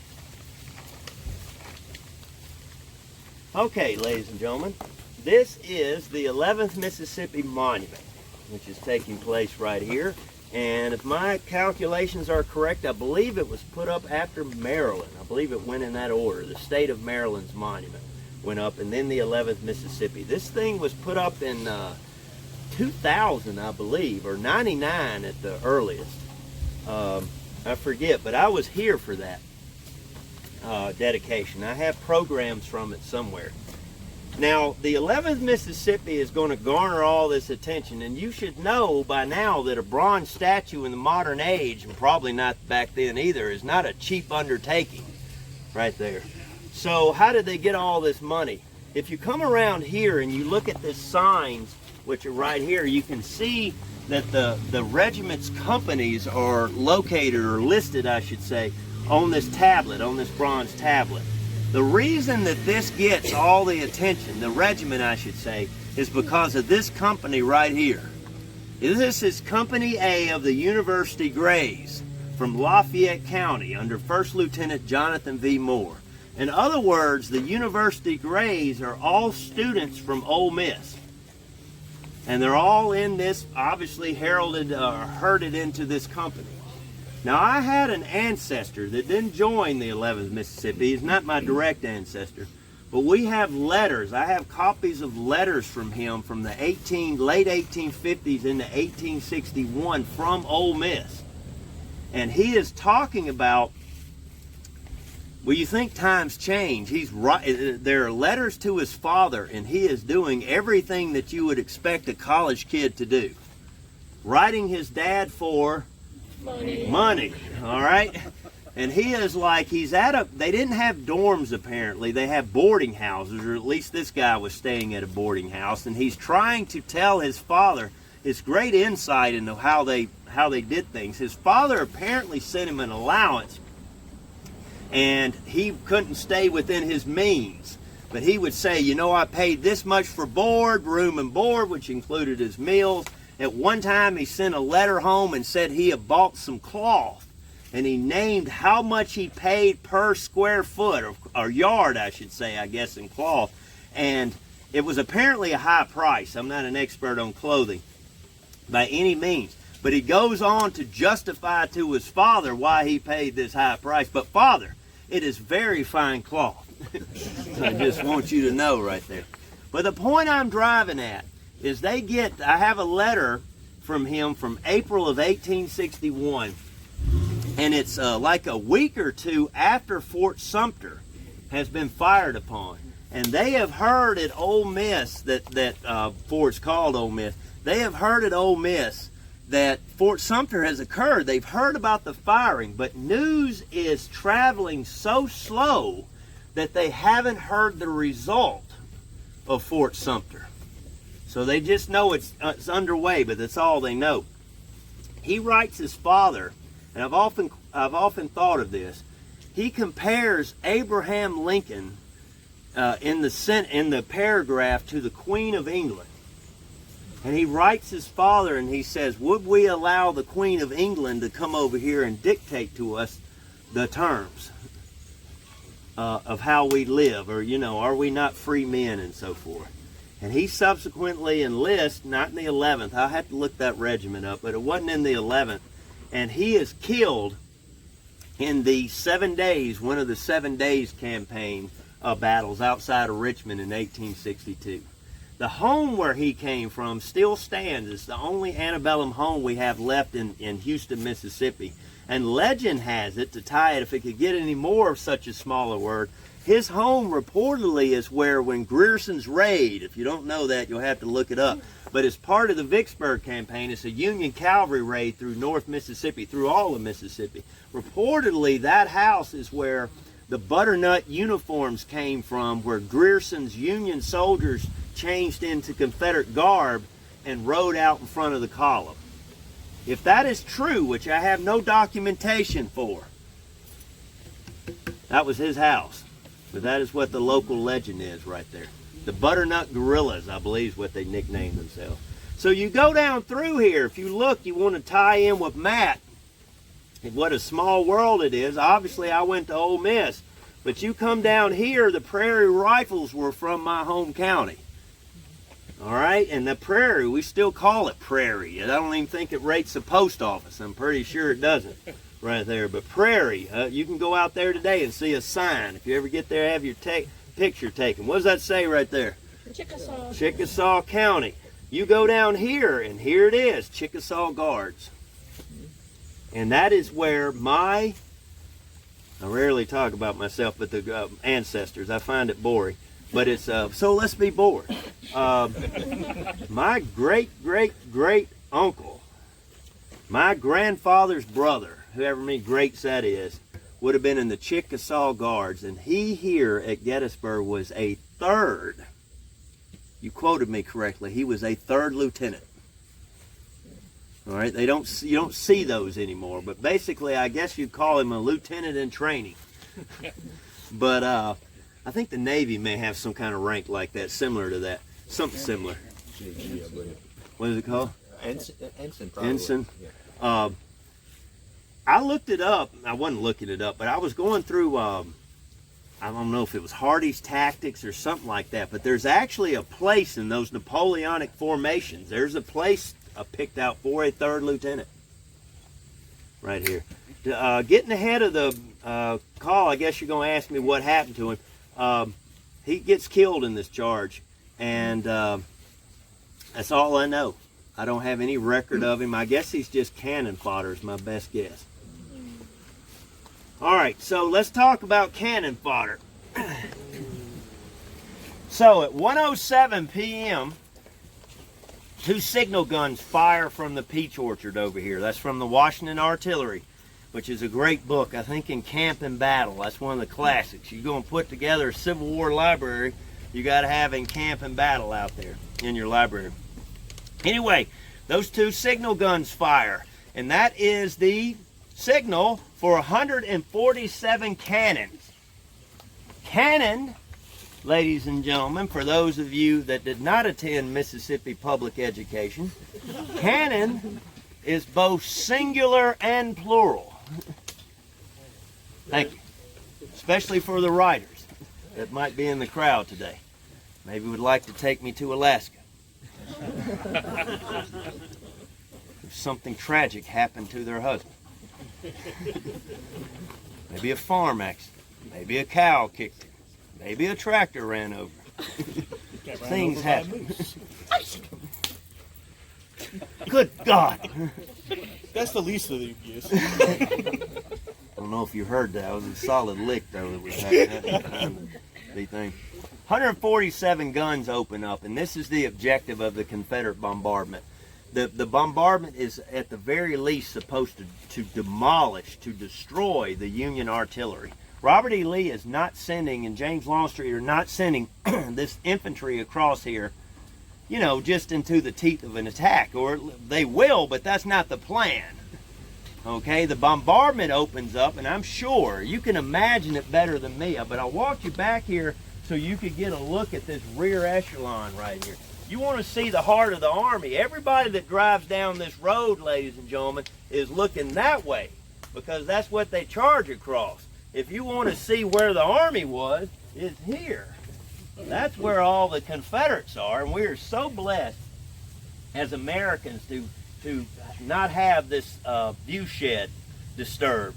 Okay, ladies and gentlemen, this is the 11th Mississippi Monument, which is taking place right here. And if my calculations are correct, I believe it was put up after Maryland. I believe it went in that order. The state of Maryland's monument went up, and then the 11th Mississippi. This thing was put up in 2000, I believe, or 99 at the earliest. I forget, but I was here for that dedication. I have programs from it somewhere. Now, the 11th Mississippi is going to garner all this attention, and you should know by now that a bronze statue in the modern age, and probably not back then either, is not a cheap undertaking right there. So how did they get all this money? If you come around here and you look at the signs, which are right here, you can see that the regiment's companies are located, or listed, I should say, on this tablet, on this bronze tablet. The reason that this gets all the attention, the regiment I should say, is because of this company right here. This is Company A of the University Greys from Lafayette County under First Lieutenant Jonathan V. Moore. In other words, the University Greys are all students from Ole Miss. And they're all in this, obviously heralded or herded into this company. Now, I had an ancestor that didn't join the 11th Mississippi. He's not my direct ancestor. But we have letters. I have copies of letters from him from the late 1850s into 1861 from Ole Miss. And he is talking about, well, you think times change. There are letters to his father, and he is doing everything that you would expect a college kid to do. Writing his dad for money, all right? And he is like, they didn't have dorms apparently. They have boarding houses, or at least this guy was staying at a boarding house, and he's trying to tell his father his great insight into how they did things. His father apparently sent him an allowance, and he couldn't stay within his means. But he would say, I paid this much for board, room and board, which included his meals. At one time, he sent a letter home and said he had bought some cloth. And he named how much he paid per square foot, or yard, I should say, I guess, in cloth. And it was apparently a high price. I'm not an expert on clothing by any means. But he goes on to justify to his father why he paid this high price. But Father, it is very fine cloth. I just want you to know right there. But the point I'm driving at is I have a letter from him from April of 1861, and it's like a week or two after Fort Sumter has been fired upon. And they have heard at Ole Miss that Fort's called Ole Miss. They have heard at Ole Miss that Fort Sumter has occurred. They've heard about the firing, but news is traveling so slow that they haven't heard the result of Fort Sumter. So they just know it's underway, but that's all they know. He writes his father, and I've often thought of this. He compares Abraham Lincoln in the paragraph to the Queen of England. And he writes his father and he says, would we allow the Queen of England to come over here and dictate to us the terms of how we live? Or, are we not free men and so forth? And he subsequently enlists, not in the 11th, I'll have to look that regiment up, but it wasn't in the 11th. And he is killed in the 7 days, one of the 7 days campaign battles outside of Richmond in 1862. The home where he came from still stands. It's the only antebellum home we have left in Houston, Mississippi. And legend has it, to tie it, if it could get any more of such a smaller word, his home reportedly is where when Grierson's raid, if you don't know that, you'll have to look it up, but as part of the Vicksburg campaign, it's a Union cavalry raid through North Mississippi, through all of Mississippi. Reportedly, that house is where the butternut uniforms came from, where Grierson's Union soldiers changed into Confederate garb and rode out in front of the column. If that is true, which I have no documentation for, that was his house. But that is what the local legend is right there. The butternut guerrillas, I believe, is what they nicknamed themselves. So you go down through here. If you look, you want to tie in with Matt and what a small world it is. Obviously, I went to Ole Miss. But you come down here, the Prairie Rifles were from my home county. All right, and the Prairie, we still call it Prairie. I don't even think it rates the post office. I'm pretty sure it doesn't right there. But Prairie, you can go out there today and see a sign. If you ever get there, have your picture taken. What does that say right there? Chickasaw. Chickasaw County. You go down here, and here it is, Chickasaw Guards. And that is where I rarely talk about myself, but the ancestors, I find it boring. But it's, so let's be bored. My great uncle, my grandfather's brother, whoever many greats that is, would have been in the Chickasaw Guards, and he here at Gettysburg was a third. You quoted me correctly. He was a third lieutenant. All right, you don't see those anymore, but basically, I guess you'd call him a lieutenant in training. But I think the Navy may have some kind of rank like that, similar to that, something similar. What is it called? Ensign. Probably. Ensign. Yeah. I looked it up. I wasn't looking it up, but I was going through. I don't know if it was Hardy's Tactics or something like that, but there's actually a place in those Napoleonic formations. There's a place picked out for a third lieutenant. Right here. Getting ahead of the call, I guess you're going to ask me what happened to him. He gets killed in this charge, and that's all I know. I don't have any record of him. I guess he's just cannon fodder is my best guess. All right, so let's talk about cannon fodder. So at 1:07 p.m., 2 signal guns fire from the Peach Orchard over here. That's from the Washington Artillery, which is a great book, I think, in Camp and Battle. That's one of the classics. You're going to put together a Civil War library, you got to have In Camp and Battle out there in your library. Anyway, those 2 signal guns fire, and that is the signal for 147 cannons. Cannon, ladies and gentlemen, for those of you that did not attend Mississippi public education, cannon is both singular and plural. Thank you. Especially for the writers that might be in the crowd today. Maybe would like to take me to Alaska. something tragic happened to their husband. Maybe a farm accident. Maybe a cow kicked him. Maybe a tractor ran over. Things happen. Good God. That's the least of the abuse. I don't know if you heard that. It was a solid lick, though, that was happening behind the thing. 147 guns open up, and this is the objective of the Confederate bombardment. The bombardment is, at the very least, supposed to demolish, to destroy the Union artillery. Robert E. Lee is not sending, and James Longstreet are not sending this infantry across here, you know, just into the teeth of an attack. Or they will, but that's not the plan. Okay, the bombardment opens up, and I'm sure you can imagine it better than me, but I walked you back here so you could get a look at this rear echelon right here. You want to see the heart of the Army. Everybody that drives down this road, ladies and gentlemen, is looking that way, because that's what they charge across. If you want to see where the Army was, it's here. That's where all the Confederates are, and we are so blessed as Americans to not have this view shed disturbed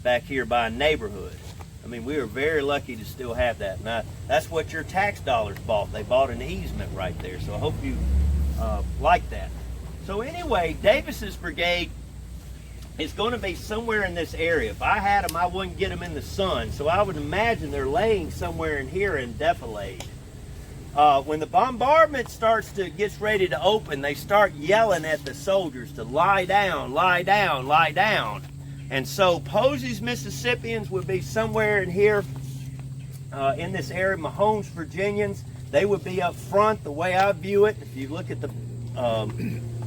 back here by a neighborhood. I mean, we are very lucky to still have that. And that's what your tax dollars bought. They bought an easement right there, so I hope you like that. So anyway, Davis's brigade is going to be somewhere in this area. If I had them, I wouldn't get them in the sun. So I would imagine they're laying somewhere in here in defilade. When the bombardment gets ready to open, they start yelling at the soldiers to lie down, lie down, lie down. And so Posey's Mississippians would be somewhere in here in this area. Mahone's Virginians, they would be up front the way I view it. If you look at the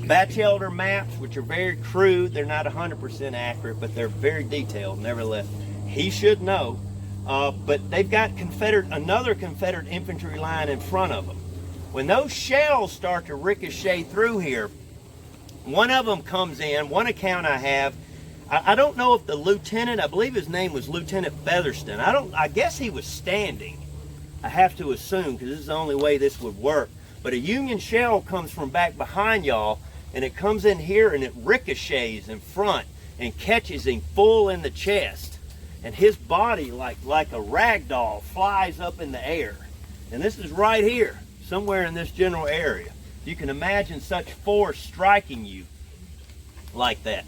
Batchelder maps, which are very crude, they're not 100% accurate, but they're very detailed, nevertheless. He should know. But they've got another Confederate infantry line in front of them. When those shells start to ricochet through here, one of them comes in, one account I have, I don't know if the lieutenant, I believe his name was Lieutenant Featherston. I guess he was standing. I have to assume, because this is the only way this would work. But a Union shell comes from back behind y'all, and it comes in here and it ricochets in front and catches him full in the chest. And his body, like a rag doll, flies up in the air. And this is right here, somewhere in this general area. You can imagine such force striking you like that.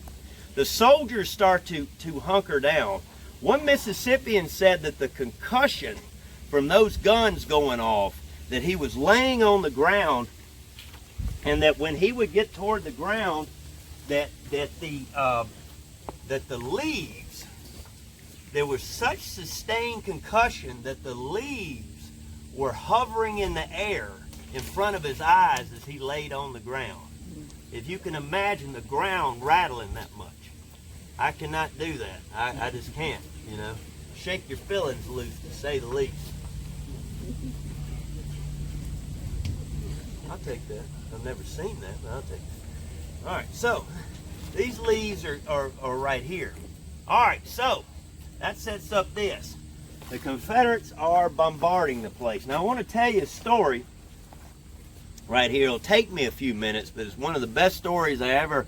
The soldiers start to hunker down. One Mississippian said that the concussion from those guns going off, that he was laying on the ground, and that when he would get toward the ground, that the leaves, there was such sustained concussion that the leaves were hovering in the air in front of his eyes as he laid on the ground. If you can imagine the ground rattling that much. I cannot do that. I just can't, you know. Shake your feelings loose, to say the least. I'll take that. I've never seen that, but I'll take that. All right, so these leaves are right here. All right, so that sets up this. The Confederates are bombarding the place. Now, I want to tell you a story right here. It'll take me a few minutes, but it's one of the best stories I ever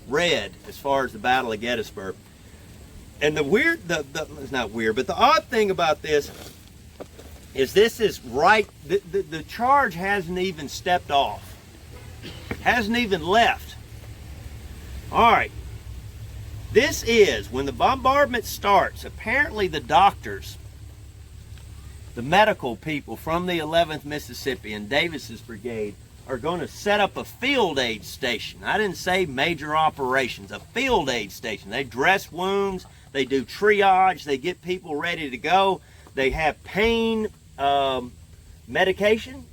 read as far as the Battle of Gettysburg. And it's not weird, but the odd thing about this is right, the charge hasn't even stepped off. Hasn't even left. All right. This is, when the bombardment starts, apparently the doctors, the medical people from the 11th Mississippi and Davis's brigade are going to set up a field aid station. I didn't say major operations, a field aid station. They dress wounds, they do triage, they get people ready to go. They have pain medication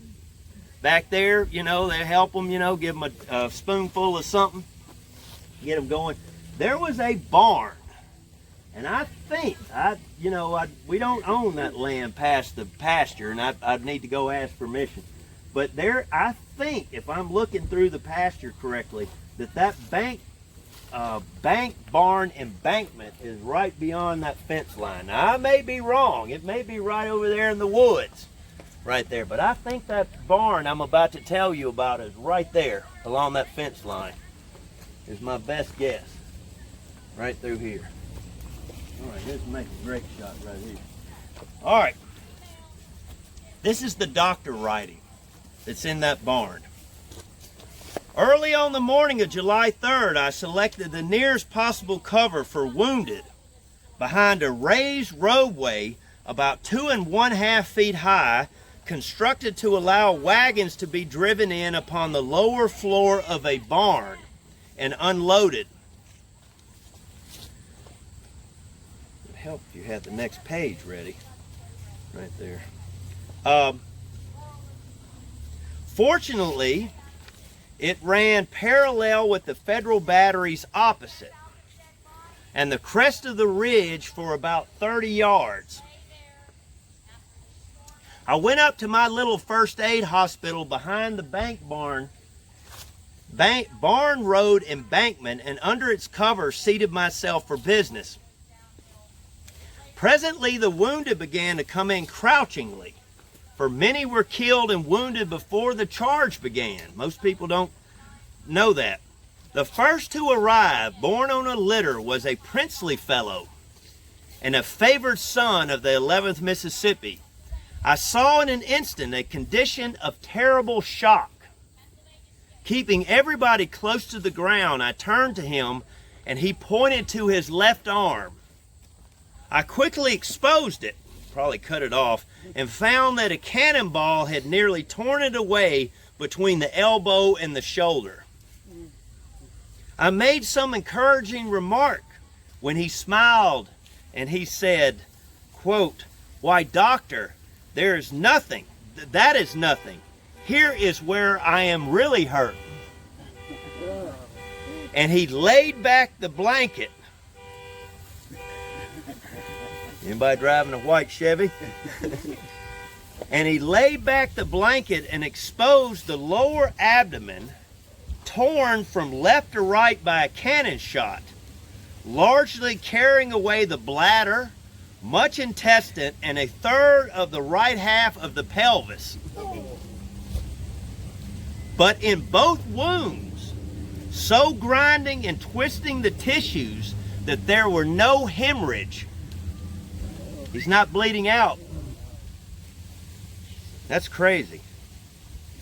back there, you know, they help them, you know, give them a spoonful of something, get them going. There was a barn, and I think, we don't own that land past the pasture, and I'd need to go ask permission. But there, I think, if I'm looking through the pasture correctly, that bank barn embankment is right beyond that fence line. Now, I may be wrong. It may be right over there in the woods. right there. But I think that barn I'm about to tell you about is right there along that fence line. Is my best guess. Right through here. All right, let's make a great shot right here. All right. This is the doctor writing that's in that barn. Early on the morning of July 3rd, I selected the nearest possible cover for wounded behind a raised roadway about 2½ feet high, constructed to allow wagons to be driven in upon the lower floor of a barn and unloaded. It would help if you had the next page ready. Right there. Fortunately, it ran parallel with the Federal batteries opposite and the crest of the ridge for about 30 yards. I went up to my little first aid hospital behind the barn road embankment, and under its cover seated myself for business. Presently the wounded began to come in crouchingly, for many were killed and wounded before the charge began. Most people don't know that. The first to arrive, borne on a litter, was a princely fellow and a favored son of the 11th Mississippi. I saw in an instant a condition of terrible shock. Keeping everybody close to the ground, I turned to him and he pointed to his left arm. I quickly exposed it, probably cut it off, and found that a cannonball had nearly torn it away between the elbow and the shoulder. I made some encouraging remark when he smiled and he said, quote, "Why, doctor, there is nothing. That is nothing. Here is where I am really hurt." And he laid back the blanket. Anybody driving a white Chevy? And he laid back the blanket and exposed the lower abdomen, torn from left to right by a cannon shot, largely carrying away the bladder, much intestine, and a third of the right half of the pelvis. But in both wounds, so grinding and twisting the tissues that there were no hemorrhage. He's not bleeding out. That's crazy.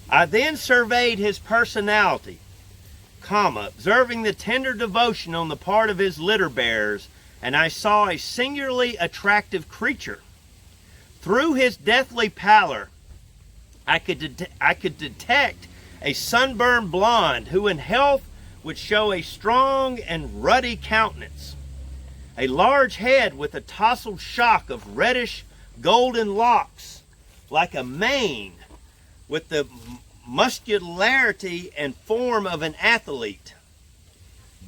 I then surveyed his personality, observing the tender devotion on the part of his litter bearers, and I saw a singularly attractive creature. Through his deathly pallor, I could detect a sunburned blonde who in health would show a strong and ruddy countenance, a large head with a tousled shock of reddish golden locks, like a mane, with the muscularity and form of an athlete.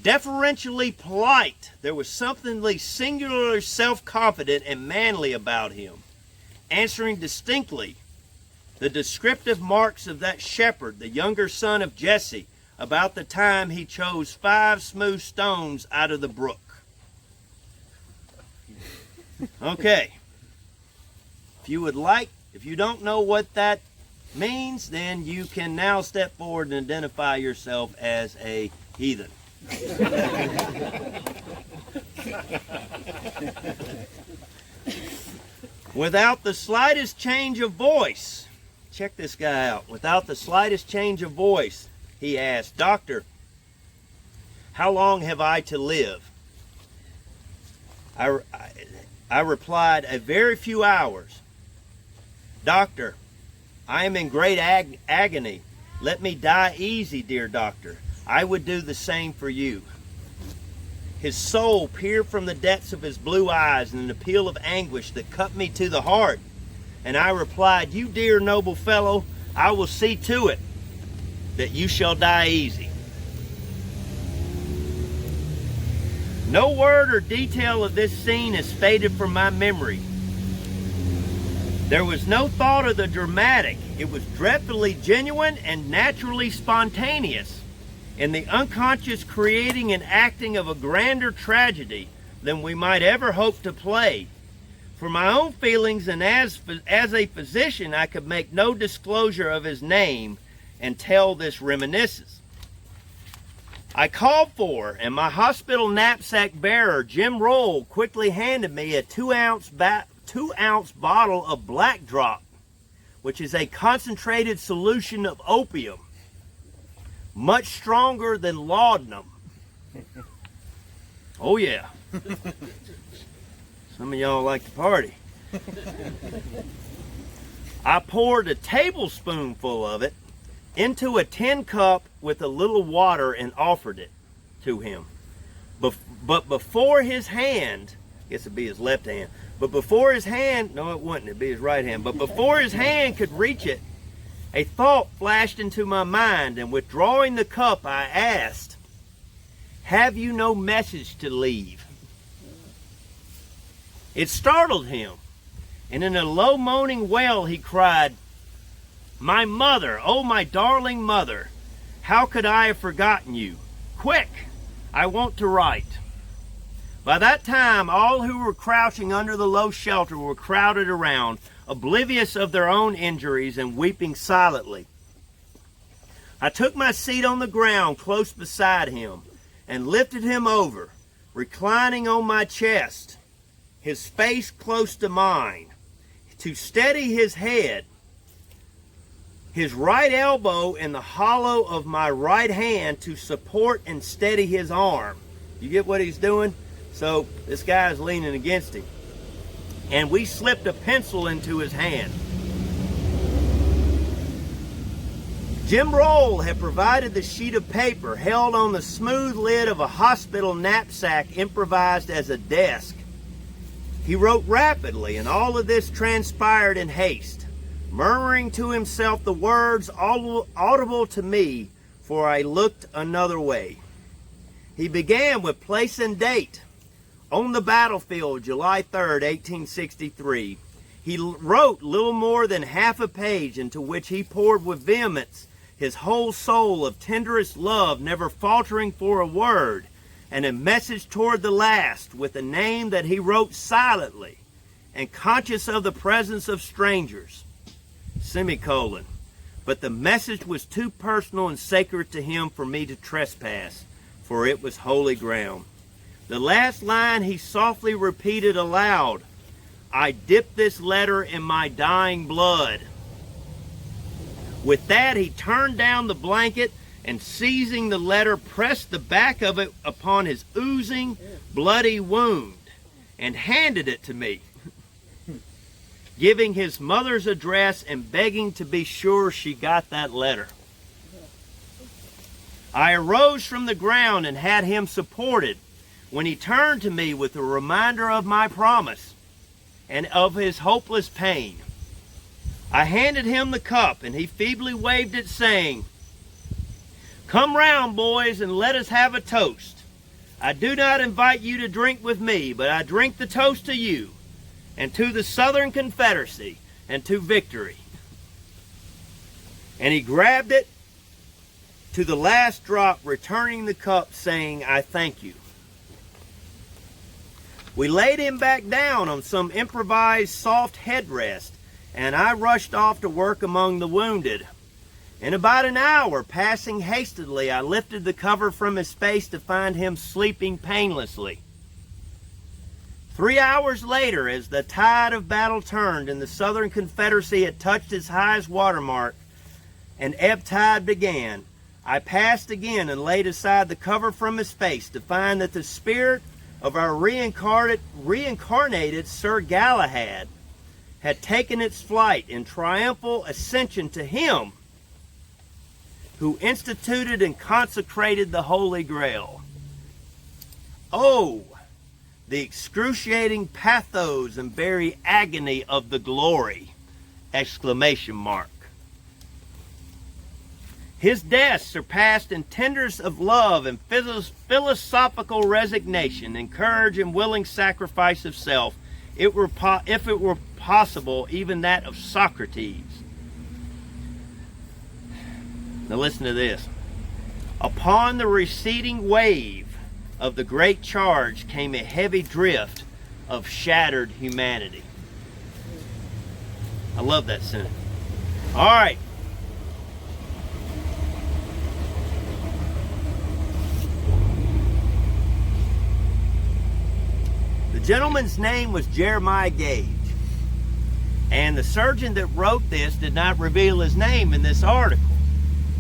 Deferentially polite, there was something singularly self-confident and manly about him, answering distinctly the descriptive marks of that shepherd, the younger son of Jesse, about the time he chose 5 smooth stones out of the brook. Okay. If you don't know what that means, then you can now step forward and identify yourself as a heathen. Without the slightest change of voice, check this guy out. Without the slightest change of voice, he asked, "Doctor, how long have I to live?" I replied, "A very few hours." "Doctor, I am in great agony. Let me die easy, dear doctor. I would do the same for you." His soul peered from the depths of his blue eyes in an appeal of anguish that cut me to the heart. And I replied, "You dear noble fellow, I will see to it that you shall die easy." No word or detail of this scene has faded from my memory. There was no thought of the dramatic. It was dreadfully genuine and naturally spontaneous, in the unconscious creating and acting of a grander tragedy than we might ever hope to play. For my own feelings and as a physician, I could make no disclosure of his name until this reminiscence. I called for, and my hospital knapsack bearer, Jim Roll, quickly handed me a 2-ounce bottle of Black Drop, which is a concentrated solution of opium, much stronger than laudanum. Oh yeah. Some of y'all like to party. I poured a tablespoonful of it into a tin cup with a little water and offered it to him. But before his hand, I guess it'd be his left hand, but before his hand, no it wouldn't, it'd be his right hand, but before his hand could reach it, a thought flashed into my mind, and withdrawing the cup, I asked, "Have you no message to leave?" It startled him, and in a low moaning wail he cried, "My mother, oh my darling mother, how could I have forgotten you? Quick, I want to write." By that time, all who were crouching under the low shelter were crowded around, oblivious of their own injuries and weeping silently. I took my seat on the ground close beside him and lifted him over, reclining on my chest, his face close to mine, to steady his head, his right elbow in the hollow of my right hand to support and steady his arm. You get what he's doing? So this guy's leaning against him. And we slipped a pencil into his hand. Jim Roll had provided the sheet of paper held on the smooth lid of a hospital knapsack improvised as a desk. He wrote rapidly, and all of this transpired in haste, murmuring to himself the words audible to me, for I looked another way. He began with place and date. On the battlefield, July 3rd, 1863. He wrote little more than half a page, into which he poured with vehemence his whole soul of tenderest love, never faltering for a word, and a message toward the last, with a name that he wrote silently and conscious of the presence of strangers, semicolon. But the message was too personal and sacred to him for me to trespass, for it was holy ground. The last line he softly repeated aloud, "I dip this letter in my dying blood." With that, he turned down the blanket and, seizing the letter, pressed the back of it upon his oozing, bloody wound and handed it to me, giving his mother's address and begging to be sure she got that letter. I arose from the ground and had him supported, when he turned to me with a reminder of my promise and of his hopeless pain. I handed him the cup, and he feebly waved it, saying, "Come round, boys, and let us have a toast. I do not invite you to drink with me, but I drink the toast to you, and to the Southern Confederacy, and to victory." And he grabbed it to the last drop, returning the cup, saying, "I thank you." We laid him back down on some improvised soft headrest, and I rushed off to work among the wounded. In about an hour, passing hastily, I lifted the cover from his face to find him sleeping painlessly. 3 hours later, as the tide of battle turned and the Southern Confederacy had touched its highest watermark and ebb tide began, I passed again and laid aside the cover from his face to find that the spirit of our reincarnated Sir Galahad had taken its flight in triumphal ascension to him who instituted and consecrated the Holy Grail. Oh, the excruciating pathos and very agony of the glory! Exclamation mark. His death surpassed in tenderness of love and philosophical resignation and courage and willing sacrifice of self, if it were possible, even that of Socrates. Now listen to this. Upon the receding wave of the great charge came a heavy drift of shattered humanity. I love that sentence. All right. The gentleman's name was Jeremiah Gage. And the surgeon that wrote this did not reveal his name in this article.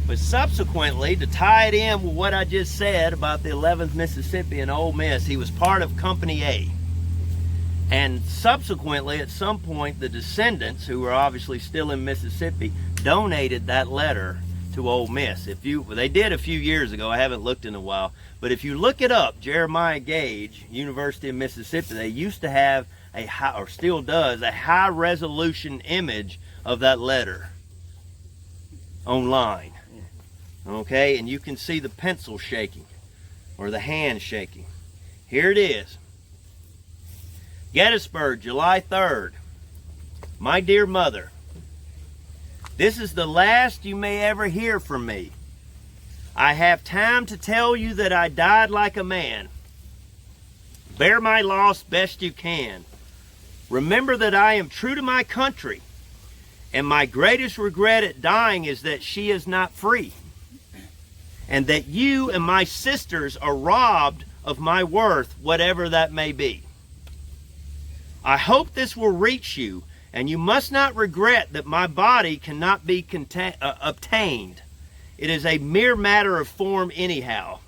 But subsequently, to tie it in with what I just said about the 11th Mississippi and Ole Miss, he was part of Company A. And subsequently, at some point, the descendants, who were obviously still in Mississippi, donated that letter to Ole Miss. They did a few years ago. I haven't looked in a while. But if you look it up, Jeremiah Gage, University of Mississippi, they used to have a high, or still does, a high-resolution image of that letter online. Okay, and you can see the pencil shaking, or the hand shaking. Here it is. Gettysburg, July 3rd. My dear mother, this is the last you may ever hear from me. I have time to tell you that I died like a man. Bear my loss best you can. Remember that I am true to my country, and my greatest regret at dying is that she is not free, and that you and my sisters are robbed of my worth, whatever that may be. I hope this will reach you, and you must not regret that my body cannot be obtained. It is a mere matter of form anyhow.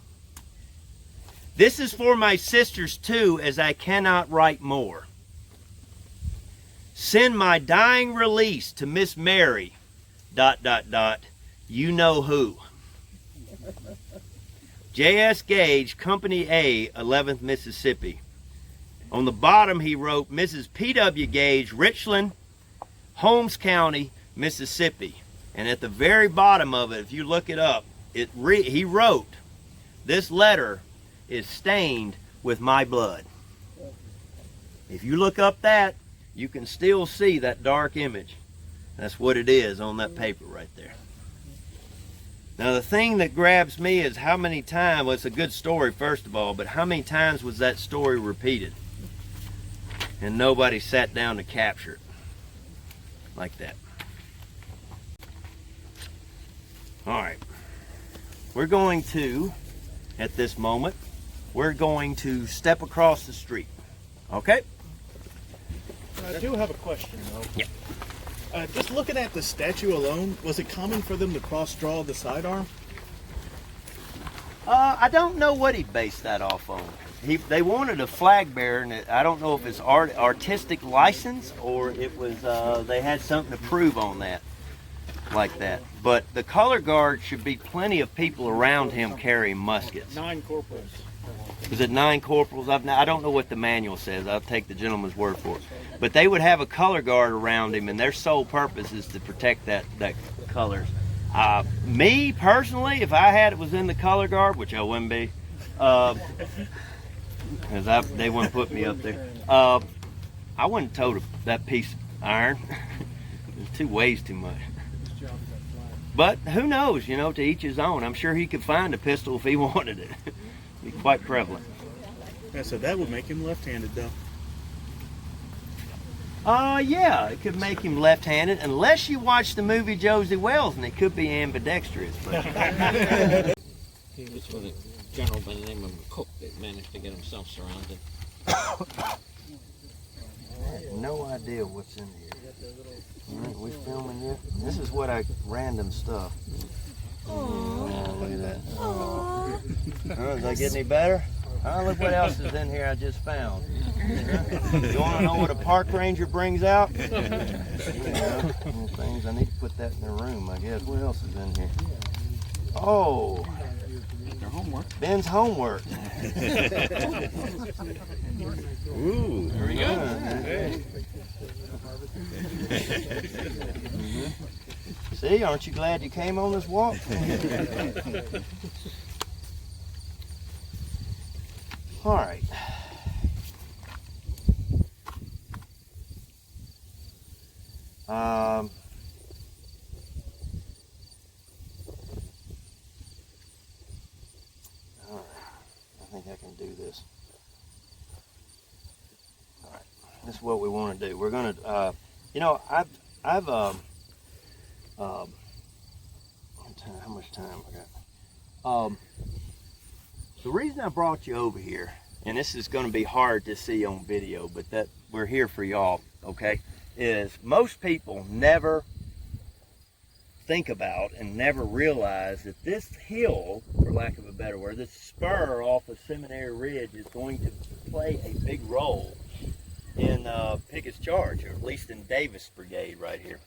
This is for my sisters too, as I cannot write more. Send my dying release to Miss Mary, ... you know who. J.S. Gage, Company A, 11th Mississippi. On the bottom he wrote, Mrs. P.W. Gage, Richland, Holmes County, Mississippi. And at the very bottom of it, if you look it up, he wrote, this letter is stained with my blood. If you look up that, you can still see that dark image. That's what it is on that paper right there. Now the thing that grabs me is how many times, well, it's a good story first of all, but how many times was that story repeated? And nobody sat down to capture it like that. All right. We're going to, at this moment, we're going to step across the street. Okay? I do have a question, though. Yeah. Just looking at the statue alone, was it common for them to cross-draw the sidearm? I don't know what he based that off on. They wanted a flag bearer, and I don't know if it's artistic license or it was they had something to prove on that, like that. But the color guard should be plenty of people around him carrying muskets. 9 corporals. Was it 9 corporals? I don't know what the manual says. I'll take the gentleman's word for it. But they would have a color guard around him, and their sole purpose is to protect that colors. Me personally, if I had it was in the color guard, which I wouldn't be, because they wouldn't put me up there, I wouldn't tote that piece of iron. It weighs too much. But who knows, to each his own. I'm sure he could find a pistol if he wanted it. It'd be quite prevalent. Yeah, so that would make him left-handed, though. Yeah, it could make him left-handed, unless you watch the movie Josie Wells, and it could be ambidextrous. But He was with a general by the name of Cook that managed to get himself surrounded. I have no idea what's in here. All right, we filming yet? This is random stuff. Oh, look at that. Oh, does that get any better? Look what else is in here I just found. You want to know what a park ranger brings out? Things. I need to put that in the room, I guess. What else is in here? Oh, Ben's homework. Ooh, there we go. See, aren't you glad you came on this walk? All right. All right. I think I can do this. All right. This is what we want to do. We're going to, I've how much time I got? The reason I brought you over here, and this is going to be hard to see on video, but that we're here for y'all, okay, is most people never think about and never realize that this hill, for lack of a better word, this spur off of Seminary Ridge is going to play a big role in Pickett's charge, or at least in Davis Brigade right here.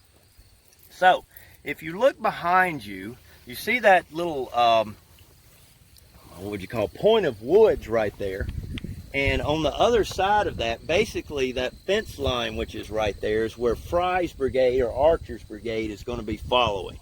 So, if you look behind you, you see that little, what would you call, point of woods right there. And on the other side of that, basically that fence line which is right there is where Fry's Brigade or Archer's Brigade is going to be following.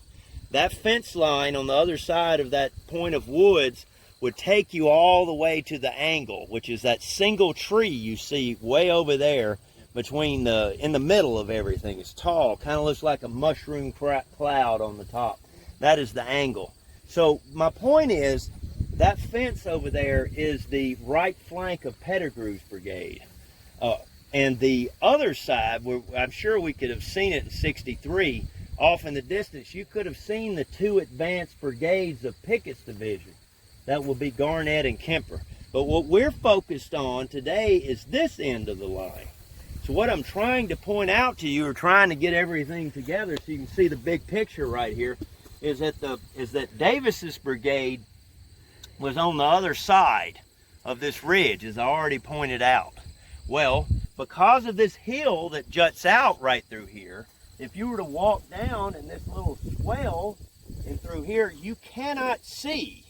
That fence line on the other side of that point of woods would take you all the way to the angle, which is that single tree you see way over there between in the middle of everything. It's tall, kind of looks like a mushroom cloud on the top. That is the angle. So my point is, that fence over there is the right flank of Pettigrew's brigade. And the other side, where I'm sure we could have seen it in 63, off in the distance, you could have seen the two advanced brigades of Pickett's division. That will be Garnett and Kemper. But what we're focused on today is this end of the line. So what I'm trying to point out to you, or trying to get everything together so you can see the big picture right here, is that Davis's brigade was on the other side of this ridge, as I already pointed out. Well, because of this hill that juts out right through here, if you were to walk down in this little swell and through here, you cannot see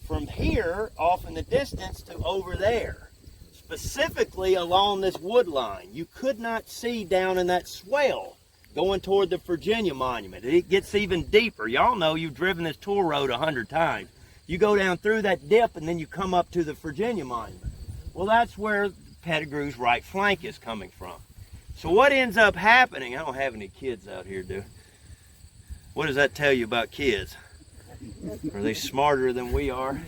from here off in the distance to over there, specifically along this wood line. You could not see down in that swell going toward the Virginia Monument. It gets even deeper. Y'all know, you've driven this tour road 100 times. You go down through that dip and then you come up to the Virginia Monument. Well, that's where Pettigrew's right flank is coming from. So what ends up happening, I don't have any kids out here, do I? What does that tell you about kids? Are they smarter than we are?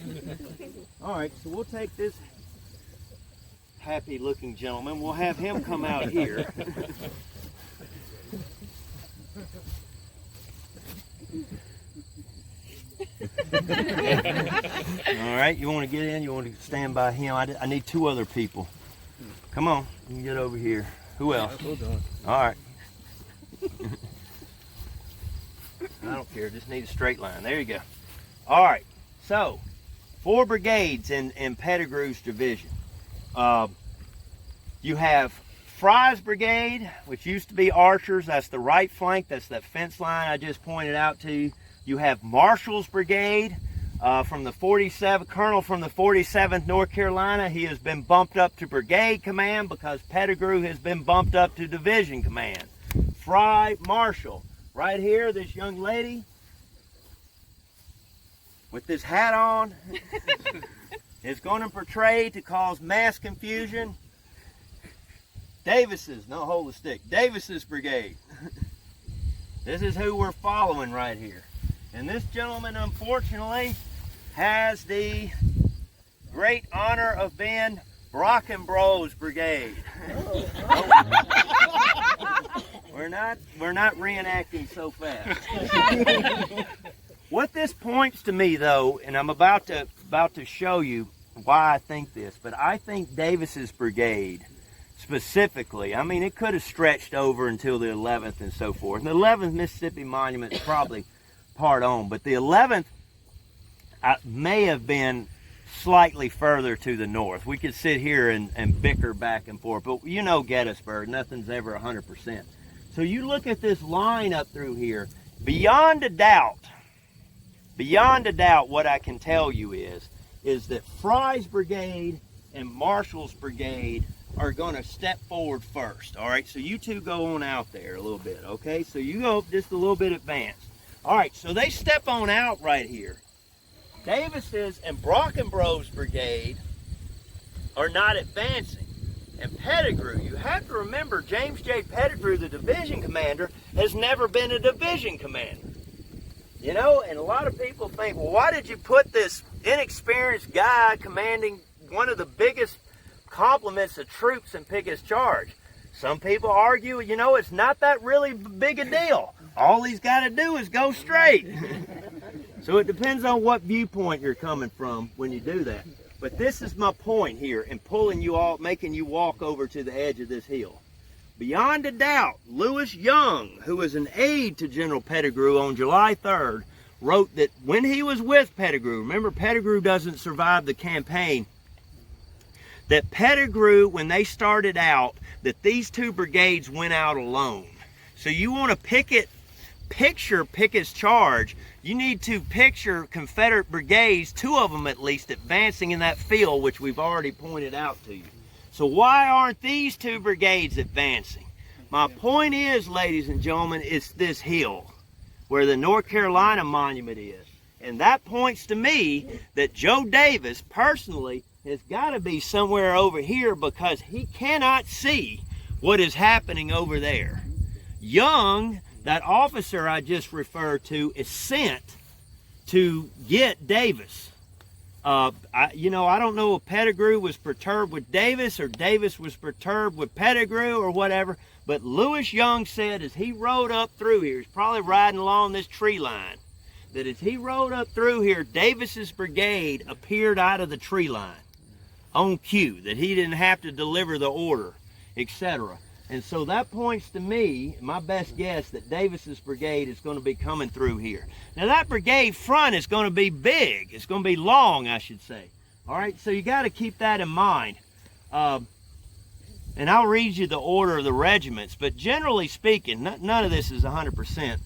All right, so we'll take this happy looking gentleman, we'll have him come out here. All right, you want to get in? You want to stand by him? I need two other people. Come on, you can get over here. Who else? All right. I don't care, just need a straight line. There you go. All right, so 4 brigades in Pettigrew's division. You have Fry's brigade, which used to be Archer's. That's the right flank. That's that fence line I just pointed out to you. You have Marshall's brigade from the 47th, colonel from the 47th North Carolina. He has been bumped up to brigade command because Pettigrew has been bumped up to division command. Fry, Marshall. Right here, this young lady with this hat on is going to portray to cause mass confusion. Davis's, no, hold the stick, Davis's brigade. This is who we're following right here. And this gentleman, unfortunately, has the great honor of being Brockenbrough's brigade. We're not reenacting so fast. What this points to me, though, and I'm about to show you why I think this, but I think Davis's brigade specifically, I mean, it could have stretched over until the 11th and so forth. And the 11th Mississippi Monument is probably part on, but the 11th may have been slightly further to the north. We could sit here and bicker back and forth, but you know Gettysburg, nothing's ever 100%. So you look at this line up through here, beyond a doubt, what I can tell you is that Fry's brigade and Marshall's brigade are going to step forward first. All right, so you two go on out there a little bit, okay? So you go just a little bit advanced. All right, so they step on out right here. Davis's and Brockenbrough's brigade are not advancing. And Pettigrew, you have to remember, James J. Pettigrew, the division commander, has never been a division commander. You know, and a lot of people think, well, why did you put this inexperienced guy commanding one of the biggest complements of troops in Pickett's charge? Some people argue, you know, it's not that really big a deal. All he's got to do is go straight. So it depends on what viewpoint you're coming from when you do that. But this is my point here in pulling you all, making you walk over to the edge of this hill. Beyond a doubt, Lewis Young, who was an aide to General Pettigrew on July 3rd, wrote that when he was with Pettigrew, remember Pettigrew doesn't survive the campaign, that Pettigrew, when they started out, that these two brigades went out alone. So you want to picture Pickett's charge, you need to picture Confederate brigades, 2 of them at least, advancing in that field, which we've already pointed out to you. So why aren't these 2 brigades advancing? My point is, ladies and gentlemen, it's this hill where the North Carolina monument is. And that points to me that Joe Davis, personally, has got to be somewhere over here because he cannot see what is happening over there. Young, that officer I just referred to, is sent to get Davis. I don't know if Pettigrew was perturbed with Davis or Davis was perturbed with Pettigrew or whatever, but Lewis Young said as he rode up through here, he's probably riding along this tree line, that as he rode up through here, Davis's brigade appeared out of the tree line on cue, that he didn't have to deliver the order, etc. And so that points to me, my best guess, that Davis's brigade is going to be coming through here. Now that brigade front is going to be big. It's going to be long, I should say. All right, so you got to keep that in mind. And I'll read you the order of the regiments, but generally speaking, none of this is 100%.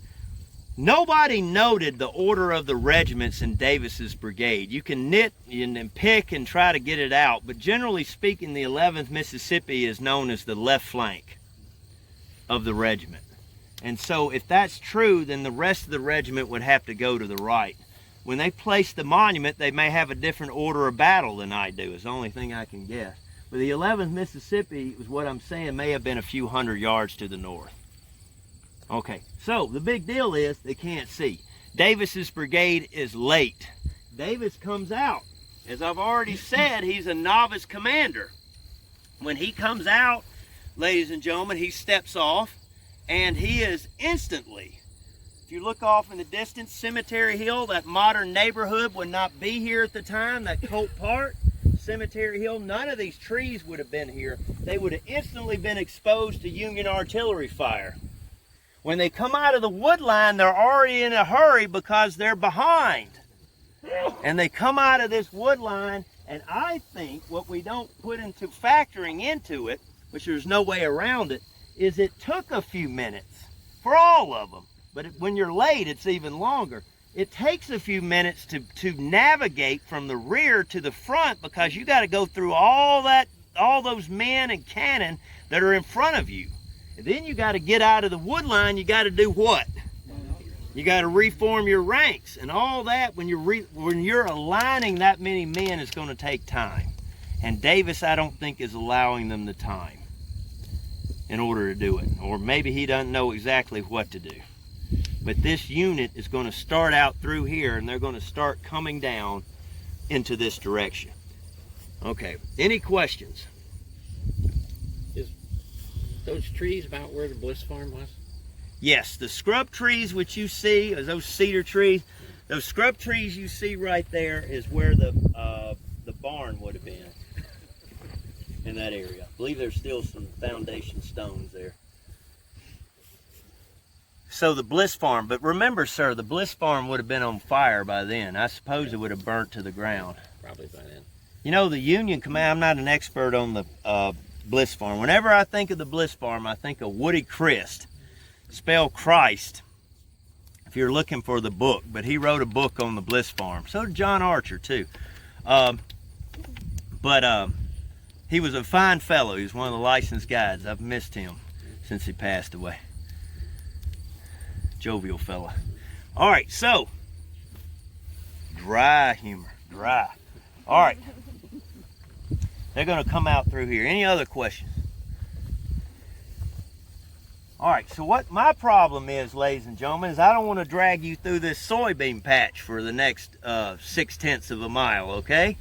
Nobody noted the order of the regiments in Davis's brigade. You can nit and pick and try to get it out, but generally speaking, the 11th Mississippi is known as the left flank of the regiment. And so if that's true, then the rest of the regiment would have to go to the right. When they place the monument, they may have a different order of battle than I do, is the only thing I can guess. But the 11th Mississippi, is what I'm saying, may have been a few hundred yards to the north. Okay, so the big deal is they can't see. Davis's brigade is late. Davis comes out. As I've already said, he's a novice commander. When he comes out, ladies and gentlemen, he steps off and he is instantly, if you look off in the distance, Cemetery Hill, that modern neighborhood would not be here at the time, that Colt Park, Cemetery Hill, none of these trees would have been here. They would have instantly been exposed to Union artillery fire. When they come out of the wood line, they're already in a hurry because they're behind. And they come out of this wood line, and I think what we don't put into factoring into it, which there's no way around it, is it took a few minutes for all of them. But when you're late, it's even longer. It takes a few minutes to navigate from the rear to the front because you got to go through all those men and cannon that are in front of you. And then you got to get out of the wood line. You got to do what? You got to reform your ranks, and all that. When you're aligning that many men, it's going to take time. And Davis, I don't think, is allowing them the time in order to do it, or maybe he doesn't know exactly what to do. But this unit is going to start out through here, and they're going to start coming down into this direction. Okay. Any questions? Those trees about where the Bliss farm was? Yes, the scrub trees which you see, those cedar trees, those scrub trees you see right there is where the barn would have been in that area. I believe there's still some foundation stones there. So the Bliss farm, but remember, sir, the Bliss farm would have been on fire by then. I suppose it would have burnt to the ground. Probably by then. You know, the Union command, I'm not an expert on the Bliss farm. Whenever I think of the Bliss farm, I think of Woody Christ. Spell Christ if you're looking for the book, but he wrote a book on the Bliss farm. So did John Archer too. He was a fine fellow. He was one of the licensed guides. I've missed him since he passed away. Jovial fella. All right, so dry humor, dry. All right. They're going to come out through here. Any other questions? All right, so what my problem is, ladies and gentlemen, is I don't want to drag you through this soybean patch for the next 0.6 of a mile, okay?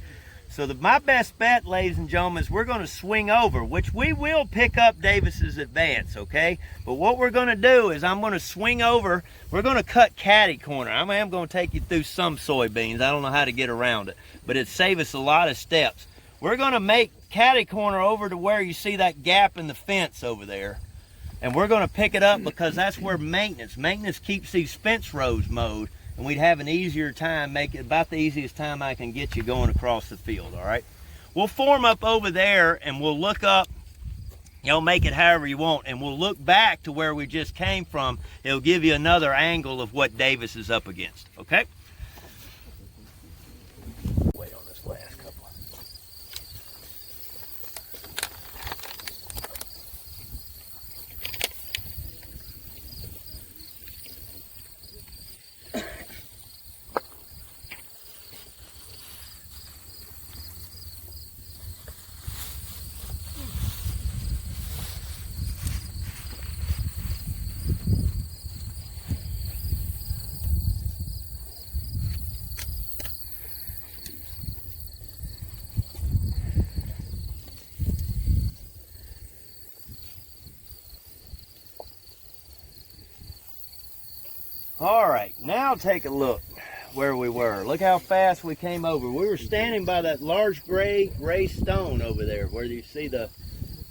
So my best bet, ladies and gentlemen, is we're going to swing over, which we will pick up Davis's advance, okay? But what we're going to do is I'm going to swing over. We're going to cut catty corner. I am going to take you through some soybeans. I don't know how to get around it, but it'd save us a lot of steps. We're going to make catty corner over to where you see that gap in the fence over there. And we're going to pick it up because that's where maintenance keeps these fence rows mowed. And we'd have an easier time, make it about the easiest time I can get you going across the field, all right? We'll form up over there and we'll look up, make it however you want, and we'll look back to where we just came from. It'll give you another angle of what Davis is up against, okay? Wait on this last couple. All right, now take a look where we were. Look how fast we came over. We were standing by that large gray stone over there where you see the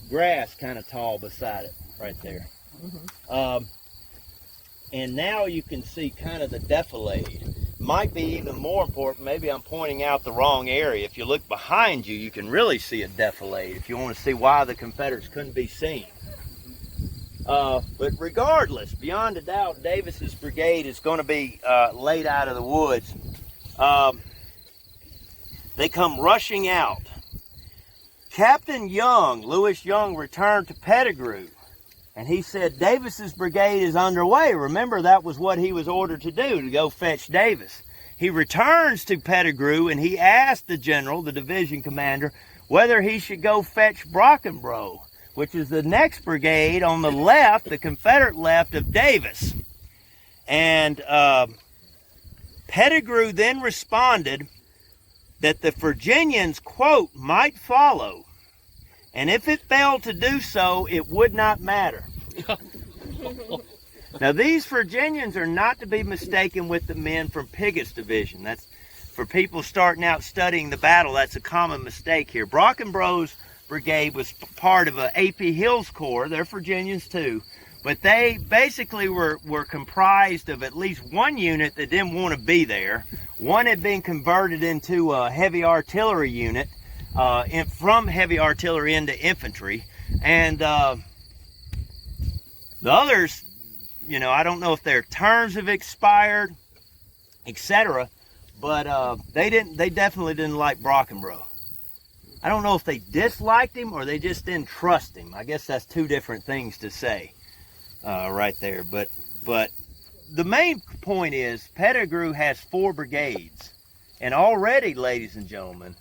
grass kind of tall beside it right there. And now you can see kind of the defilade. Might be even more important, maybe I'm pointing out the wrong area. If you look behind you, you can really see a defilade if you want to see why the Confederates couldn't be seen. But regardless, beyond a doubt, Davis's brigade is going to be laid out of the woods. They come rushing out. Captain Young, Lewis Young, returned to Pettigrew, and he said Davis's brigade is underway. Remember, that was what he was ordered to do, to go fetch Davis. He returns to Pettigrew, and he asked the general, the division commander, whether he should go fetch Brockenbrough, which is the next brigade on the left, the Confederate left of Davis. And Pettigrew then responded that the Virginians, quote, might follow, and if it failed to do so, it would not matter. Now, these Virginians are not to be mistaken with the men from Pigot's division. That's, for people starting out studying the battle, that's a common mistake here. Brockenbrough's brigade was part of a A.P. Hill's Corps. They're Virginians too, but they basically were comprised of at least one unit that didn't want to be there. One had been converted into a heavy artillery unit, from heavy artillery into infantry, and the others, I don't know if their terms have expired, etc., but they definitely didn't like Brockenbrough. I don't know if they disliked him or they just didn't trust him. I guess that's two different things to say right there. But the main point is Pettigrew has 4 brigades. And already, ladies and gentlemen,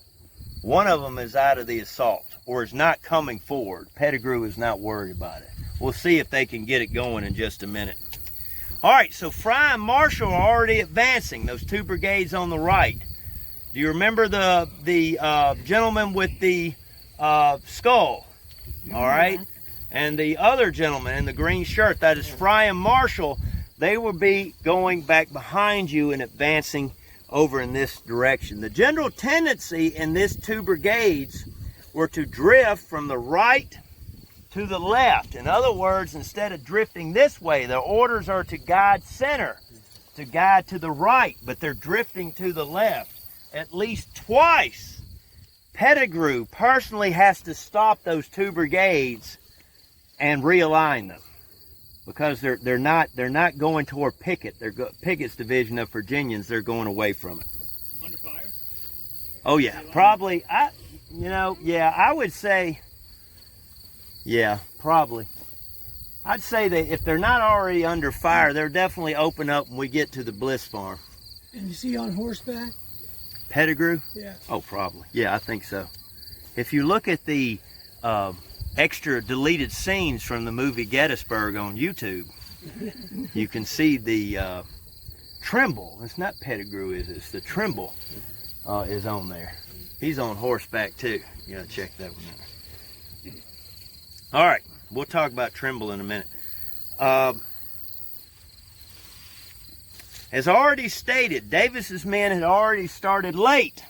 one of them is out of the assault or is not coming forward. Pettigrew is not worried about it. We'll see if they can get it going in just a minute. All right, so Fry and Marshall are already advancing, those 2 brigades on the right. Do you remember the gentleman with the skull? All right. And the other gentleman in the green shirt, that is Fry and Marshall. They will be going back behind you and advancing over in this direction. The general tendency in these 2 brigades were to drift from the right to the left. In other words, instead of drifting this way, their orders are to guide center, to guide to the right, but they're drifting to the left. At least twice, Pettigrew personally has to stop those 2 brigades and realign them because they're not going toward Pickett. Pickett's division of Virginians. They're going away from it. Under fire? Oh yeah, probably. I would say. Yeah, probably. I'd say that if they're not already under fire, they're definitely open up when we get to the Bliss farm. And you see on horseback? Pettigrew? Yeah. Oh, probably. Yeah, I think so. If you look at the extra deleted scenes from the movie Gettysburg on YouTube, you can see the Trimble. It's not Pettigrew, is it? It's the Trimble is on there. He's on horseback too. You gotta check that one out. All right, we'll talk about Trimble in a minute. As already stated, Davis's men had already started late.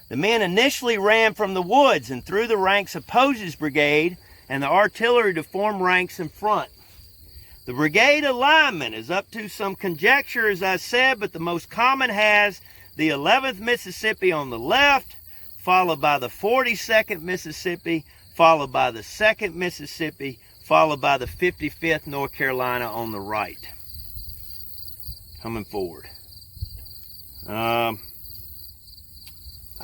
The men initially ran from the woods and through the ranks of Pose's brigade and the artillery to form ranks in front. The brigade alignment is up to some conjecture, as I said, but the most common has the 11th Mississippi on the left, followed by the 42nd Mississippi, followed by the 2nd Mississippi, followed by the 55th North Carolina on the right. Coming forward. I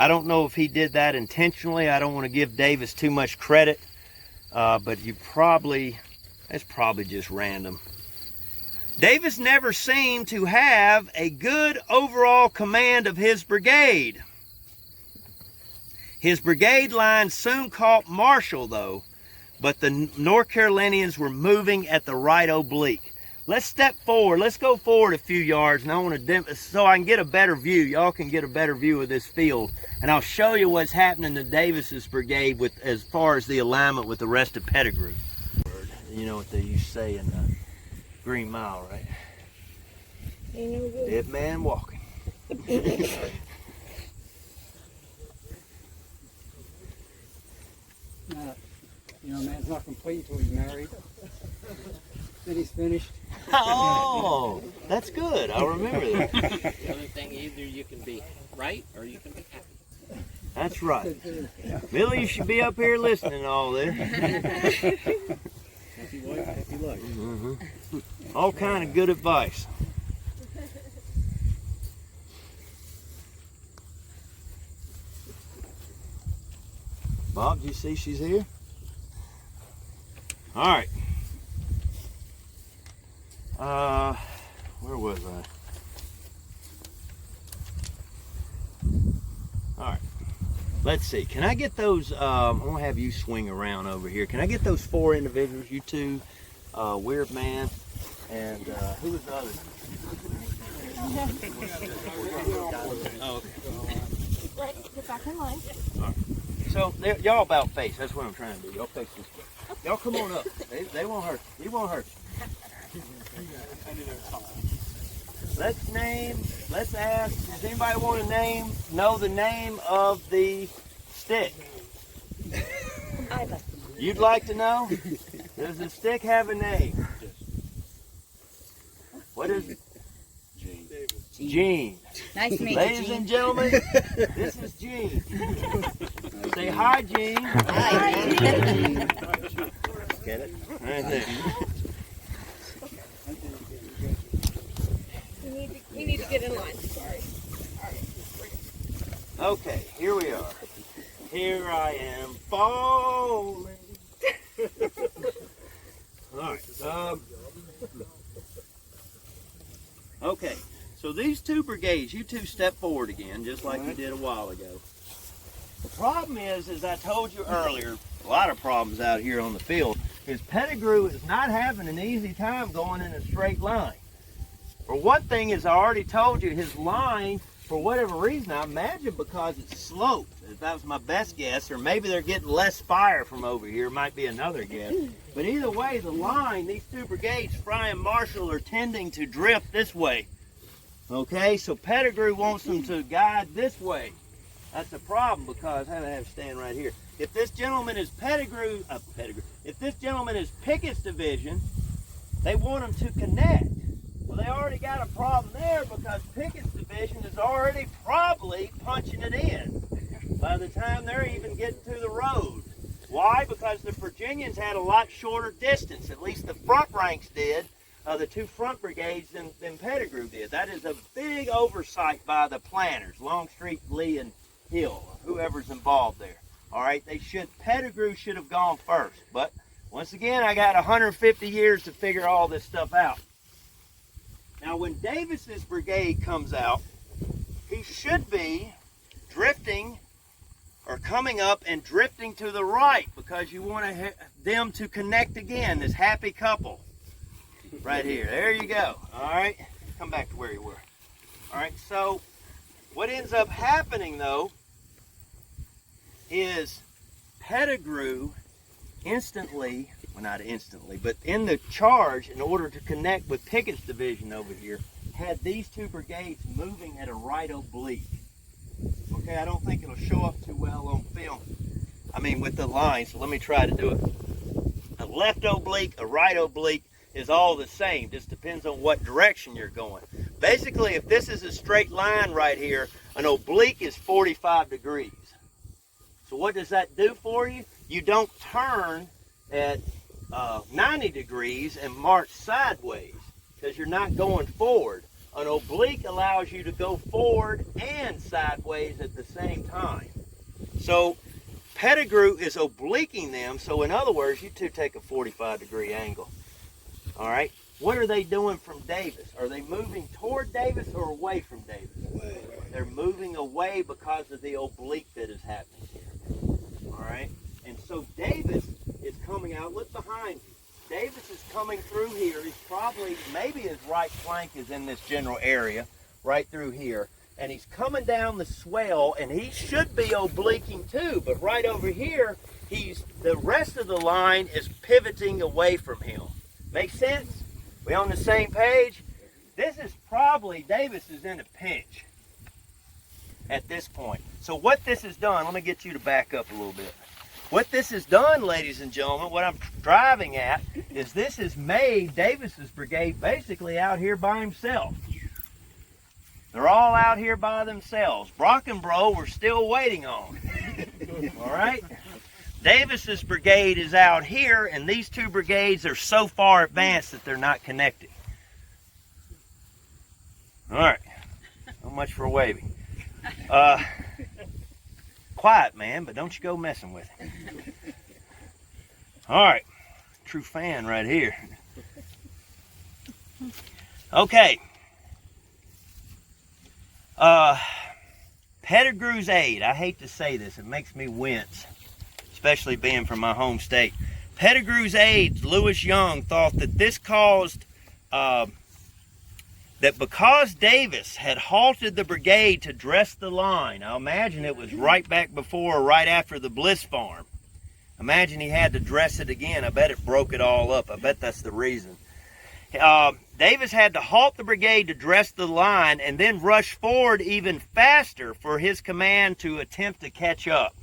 don't know if he did that intentionally. I don't want to give Davis too much credit, but that's probably just random. Davis never seemed to have a good overall command of his brigade. His brigade line soon caught Marshall, though, but the North Carolinians were moving at the right oblique. Let's step forward. Let's go forward a few yards, and I want to so I can get a better view. Y'all can get a better view of this field, and I'll show you what's happening to Davis's brigade with as far as the alignment with the rest of Pettigrew. You know what they used to say in the Green Mile, right? Dead man walking. You know, a man's not complete until he's married. Then he's finished. Oh, that's good. I'll remember that. The only thing, either you can be right or you can be happy. That's right. Billy, you should be up here listening to all this. Happy wife, happy life. Mm-hmm. All kind of good advice. Bob, do you see she's here? All right. Where was I? All right. Let's see. Can I get those? I'm gonna have you swing around over here. Can I get those 4 individuals? You two, Weird Man, and who was the other? Oh, okay. Right, get back in line. All right. So y'all about face. That's what I'm trying to do. Y'all face this way. Y'all come on up. They won't hurt you. He won't hurt you. Let's ask, does anybody want to know the name of the stick? You'd like to know? Does the stick have a name? What is it? Gene. Nice to meet you, Ladies Gene. and gentlemen, this is Gene. Say hi, Gene. Hi, Gene. Get it? Right there. We need to get in line. Sorry. Okay, here we are. Here I am falling. All right. Okay, so these 2 brigades, you 2 step forward again, just like you did a while ago. The problem is, as I told you earlier, a lot of problems out here on the field, is Pettigrew is not having an easy time going in a straight line. For one thing, as I already told you, his line, for whatever reason, I imagine because it's sloped. If that was my best guess, or maybe they're getting less fire from over here, might be another guess. But either way, the line, these 2 brigades, Fry and Marshall, are tending to drift this way. Okay, so Pettigrew wants them to guide this way. That's a problem because I have to stand right here. If this gentleman is if this gentleman is Pickett's division, they want him to connect. Well, they already got a problem there because Pickett's division is already probably punching it in by the time they're even getting to the road. Why? Because the Virginians had a lot shorter distance, at least the front ranks did, the 2 front brigades than Pettigrew did. That is a big oversight by the planners, Longstreet, Lee, and Hill, whoever's involved there. All right, Pettigrew should have gone first. But once again, I got 150 years to figure all this stuff out. Now, when Davis's brigade comes out, he should be drifting or coming up and drifting to the right because you want them to connect again, this happy couple right here. There you go. All right, come back to where you were. All right, so what ends up happening, though, is Pettigrew instantly, well not instantly, but in the charge in order to connect with Pickett's division over here, had these two brigades moving at a right oblique. Okay, I don't think it'll show up too well on film. I mean with the line, so let me try to do it. A left oblique, a right oblique is all the same, just depends on what direction you're going. Basically, if this is a straight line right here, an oblique is 45 degrees. So what does that do for you? You don't turn at 90 degrees and march sideways because you're not going forward. An oblique allows you to go forward and sideways at the same time. So Pettigrew is obliquing them, so in other words, you two take a 45-degree angle. All right, what are they doing from Davis? Are they moving toward Davis or away from Davis? Away. They're moving away because of the oblique that is happening here. All right, and so Davis is coming out. Look behind you. Davis is coming through here. He's probably, maybe his right flank is in this general area, right through here. And he's coming down the swell, and he should be obliquing too, but right over here, the rest of the line is pivoting away from him. Make sense? We on the same page? This is probably, Davis is in a pinch at this point. So what this has done, let me get you to back up a little bit. What this has done, ladies and gentlemen, what I'm driving at, is this has made Davis's brigade basically out here by himself. They're all out here by themselves. Brockenbrough we're still waiting on. All right? Davis's brigade is out here, and these two brigades are so far advanced that they're not connected. All right. Not much for waving. Quiet, man, but don't you go messing with it. All right. True fan right here. Okay. Pettigrew's aide. I hate to say this. It makes me wince, especially being from my home state. Pettigrew's aide, Lewis Young, thought that this caused, that because Davis had halted the brigade to dress the line, I imagine it was right back before or right after the Bliss Farm. Imagine he had to dress it again. I bet it broke it all up. I bet that's the reason. Davis had to halt the brigade to dress the line and then rush forward even faster for his command to attempt to catch up.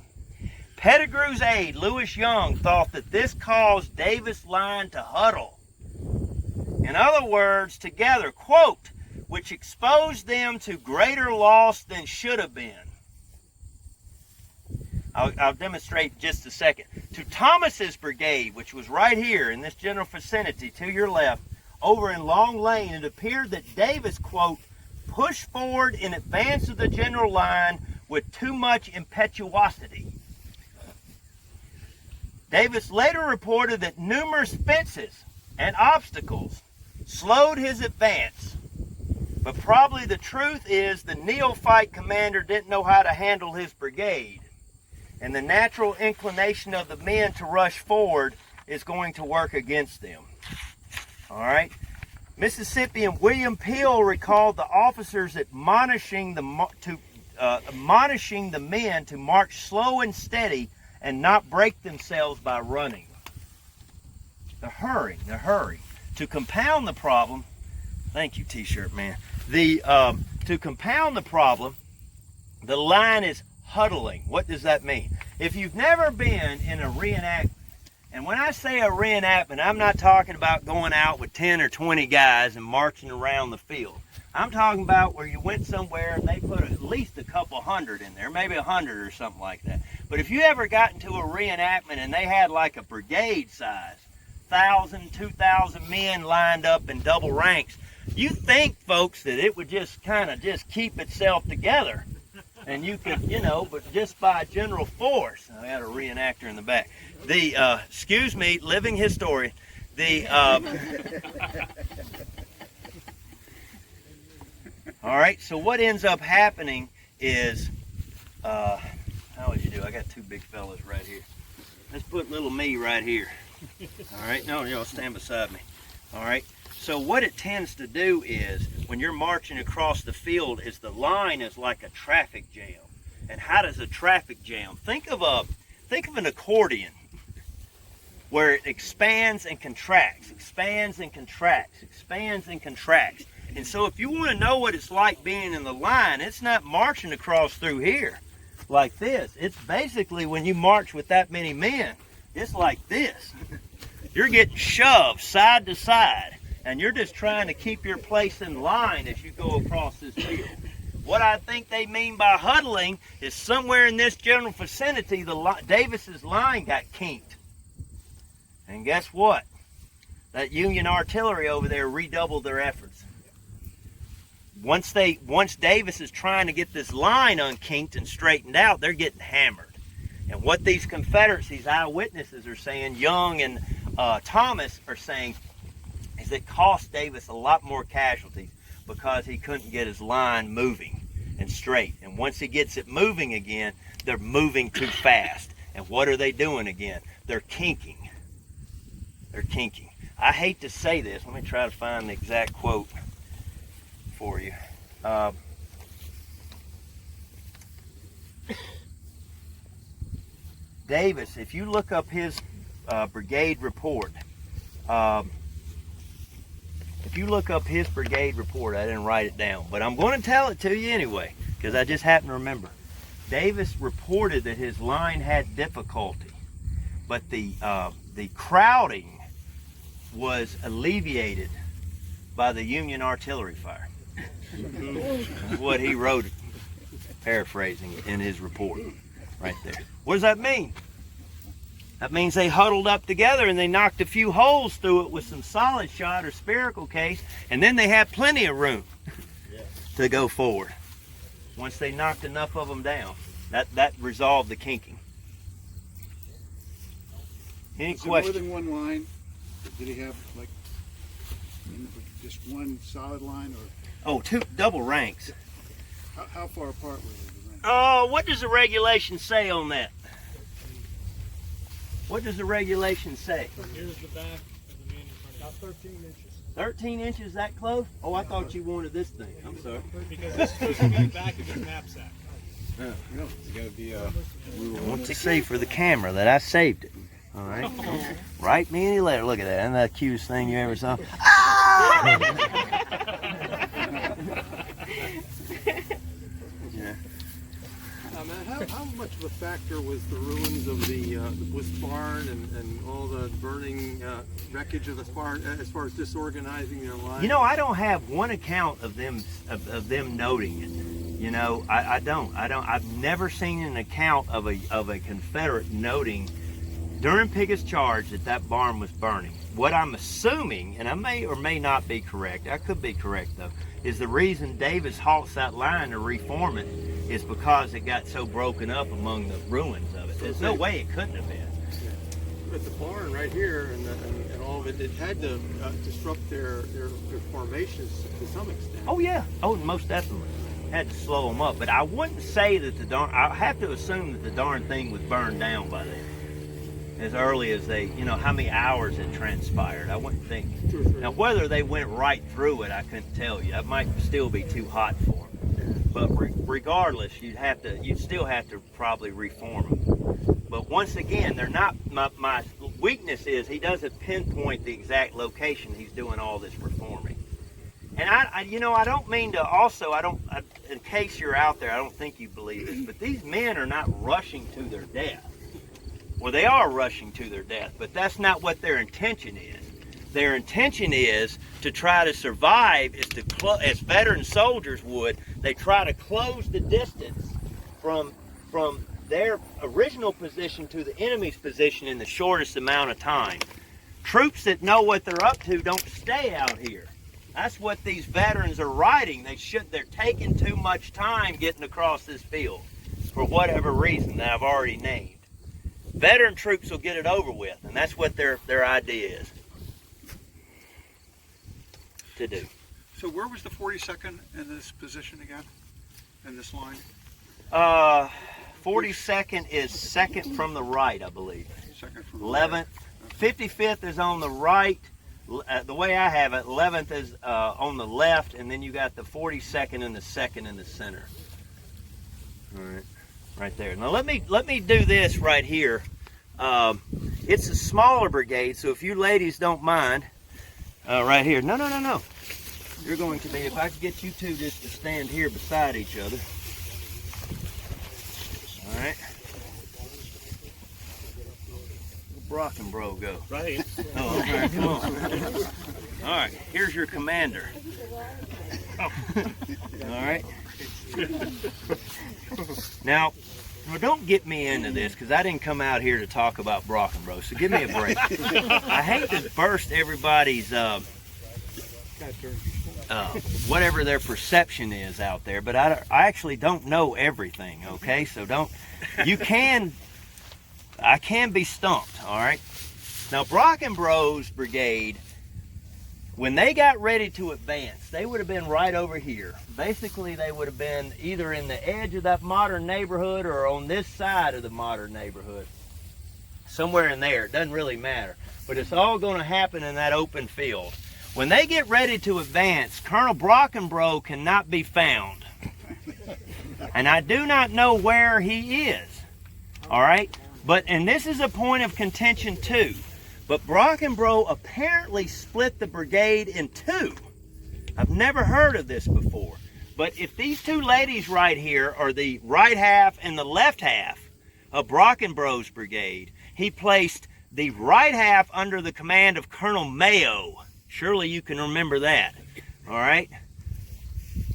Pettigrew's aide, Lewis Young, thought that this caused Davis' line to huddle. In other words, together, quote, which exposed them to greater loss than should have been. I'll demonstrate in just a second. To Thomas's brigade, which was right here in this general vicinity to your left, over in Long Lane, it appeared that Davis, quote, pushed forward in advance of the general line with too much impetuosity. Davis later reported that numerous fences and obstacles slowed his advance. But probably the truth is the neophyte commander didn't know how to handle his brigade. And the natural inclination of the men to rush forward is going to work against them. All right. Mississippian William Peel recalled the officers admonishing the men to march slow and steady and not break themselves by running. The hurry. To compound the problem, thank you, T-shirt man. To compound the problem, the line is huddling. What does that mean? If you've never been in a reenactment, and when I say a reenactment, I'm not talking about going out with 10 or 20 guys and marching around the field. I'm talking about where you went somewhere and they put at least a couple hundred in there, maybe 100 or something like that. But if you ever got into a reenactment and they had like a brigade size, 1,000, 2,000 men lined up in double ranks, you think, folks, that it would just kind of just keep itself together. And you could, but just by general force. I had a reenactor in the back. Excuse me, living historian. All right, so what ends up happening is, how would you do? I got two big fellas right here. Let's put little me right here. All right, no, stand beside me. All right, so what it tends to do is, when you're marching across the field, is the line is like a traffic jam. And how does a traffic jam? Think of an accordion where it expands and contracts, expands and contracts, expands and contracts. And so if you want to know what it's like being in the line, it's not marching across through here like this. It's basically when you march with that many men, it's like this. You're getting shoved side to side, and you're just trying to keep your place in line as you go across this field. What I think they mean by huddling is somewhere in this general vicinity, Davis's line got kinked. And guess what? That Union artillery over there redoubled their efforts. Once Davis is trying to get this line unkinked and straightened out, they're getting hammered. And what these Confederates, these eyewitnesses are saying, Young and Thomas are saying, is it cost Davis a lot more casualties because he couldn't get his line moving and straight. And once he gets it moving again, they're moving too fast. And what are they doing again? They're kinking. They're kinking. I hate to say this. Let me try to find the exact quote for you. Davis, if you look up his brigade report, if you look up his brigade report, I didn't write it down, but I'm going to tell it to you anyway, because I just happen to remember. Davis reported that his line had difficulty, but the crowding was alleviated by the Union artillery fire. That's what he wrote, paraphrasing it in his report right there. What does that mean? That means they huddled up together and they knocked a few holes through it with some solid shot or spherical case, and then they had plenty of room to go forward. Once they knocked enough of them down, that resolved the kinking. Any questions? More than one line? Did he have like just one solid line, or? Oh, two double ranks. How far apart were they? Oh, what does the regulation say on that? What does the regulation say? Here's the back of the man in front of you. About 13 inches. 13 inches, that close? Oh, I thought you wanted this thing. I'm sorry. Because this is supposed to be the back of his knapsack. Yeah. It's got to be I want to see for the camera that I saved it. All right. Write me any letter. Look at that. Isn't that the cutest thing you ever saw? Yeah. Man, how much of a factor was the ruins of the Bliss barn and all the burning wreckage of the barn as far as disorganizing their lives? You know, I don't have one account of them noting it. You know, I don't. I've never seen an account of a Confederate noting during Pickett's charge that barn was burning. What I'm assuming, and I may or may not be correct, I could be correct though, is the reason Davis halts that line to reform it is because it got so broken up among the ruins of it. There's no way it couldn't have been. But the barn right here and all of it, it had to disrupt their formations to some extent. Oh yeah, oh most definitely. Had to slow them up, but I wouldn't say that I have to assume that the darn thing was burned down by then. As early as they, you know, how many hours it transpired. I wouldn't think. Now, whether they went right through it, I couldn't tell you. That might still be too hot for them. But regardless, you'd still have to probably reform them. But once again, they're not. My weakness is he doesn't pinpoint the exact location he's doing all this reforming. And I don't mean to. Also, in case you're out there, I don't think you believe this, but these men are not rushing to their death. Well, they are rushing to their death, but that's not what their intention is. Their intention is to try to survive, as veteran soldiers would. They try to close the distance from their original position to the enemy's position in the shortest amount of time. Troops that know what they're up to don't stay out here. That's what these veterans are writing. They're taking too much time getting across this field for whatever reason that I've already named. Veteran troops will get it over with, and that's what their idea is to do. So where was the 42nd in this position again, in this line? 42nd is second from the right, I believe. Second from the 11th, right. 55th is on the right. The way I have it, 11th is on the left, and then you got the 42nd and the 2nd in the center. All right. right there. Now let me do this right here. It's a smaller brigade, so if you ladies don't mind, right here. No. You're going to be, if I could get you two just to stand here beside each other. All right. Where'd Brock and Bro go? Right. Oh, okay, come on. All right, here's your commander. All right. Now, don't get me into this because I didn't come out here to talk about Brock and Bro, so give me a break. I hate to burst everybody's whatever their perception is out there, but I actually don't know everything, okay? So I can be stumped, all right? Now, Brock and Bro's brigade, when they got ready to advance, they would have been right over here. Basically, they would have been either in the edge of that modern neighborhood or on this side of the modern neighborhood. Somewhere in there, it doesn't really matter. But it's all going to happen in that open field. When they get ready to advance, Colonel Brockenbrough cannot be found. And I do not know where he is. All right? And this is a point of contention too. But Brockenbrough apparently split the brigade in two. I've never heard of this before. But if these two ladies right here are the right half and the left half of Brockenbrough's brigade, he placed the right half under the command of Colonel Mayo. Surely you can remember that. All right?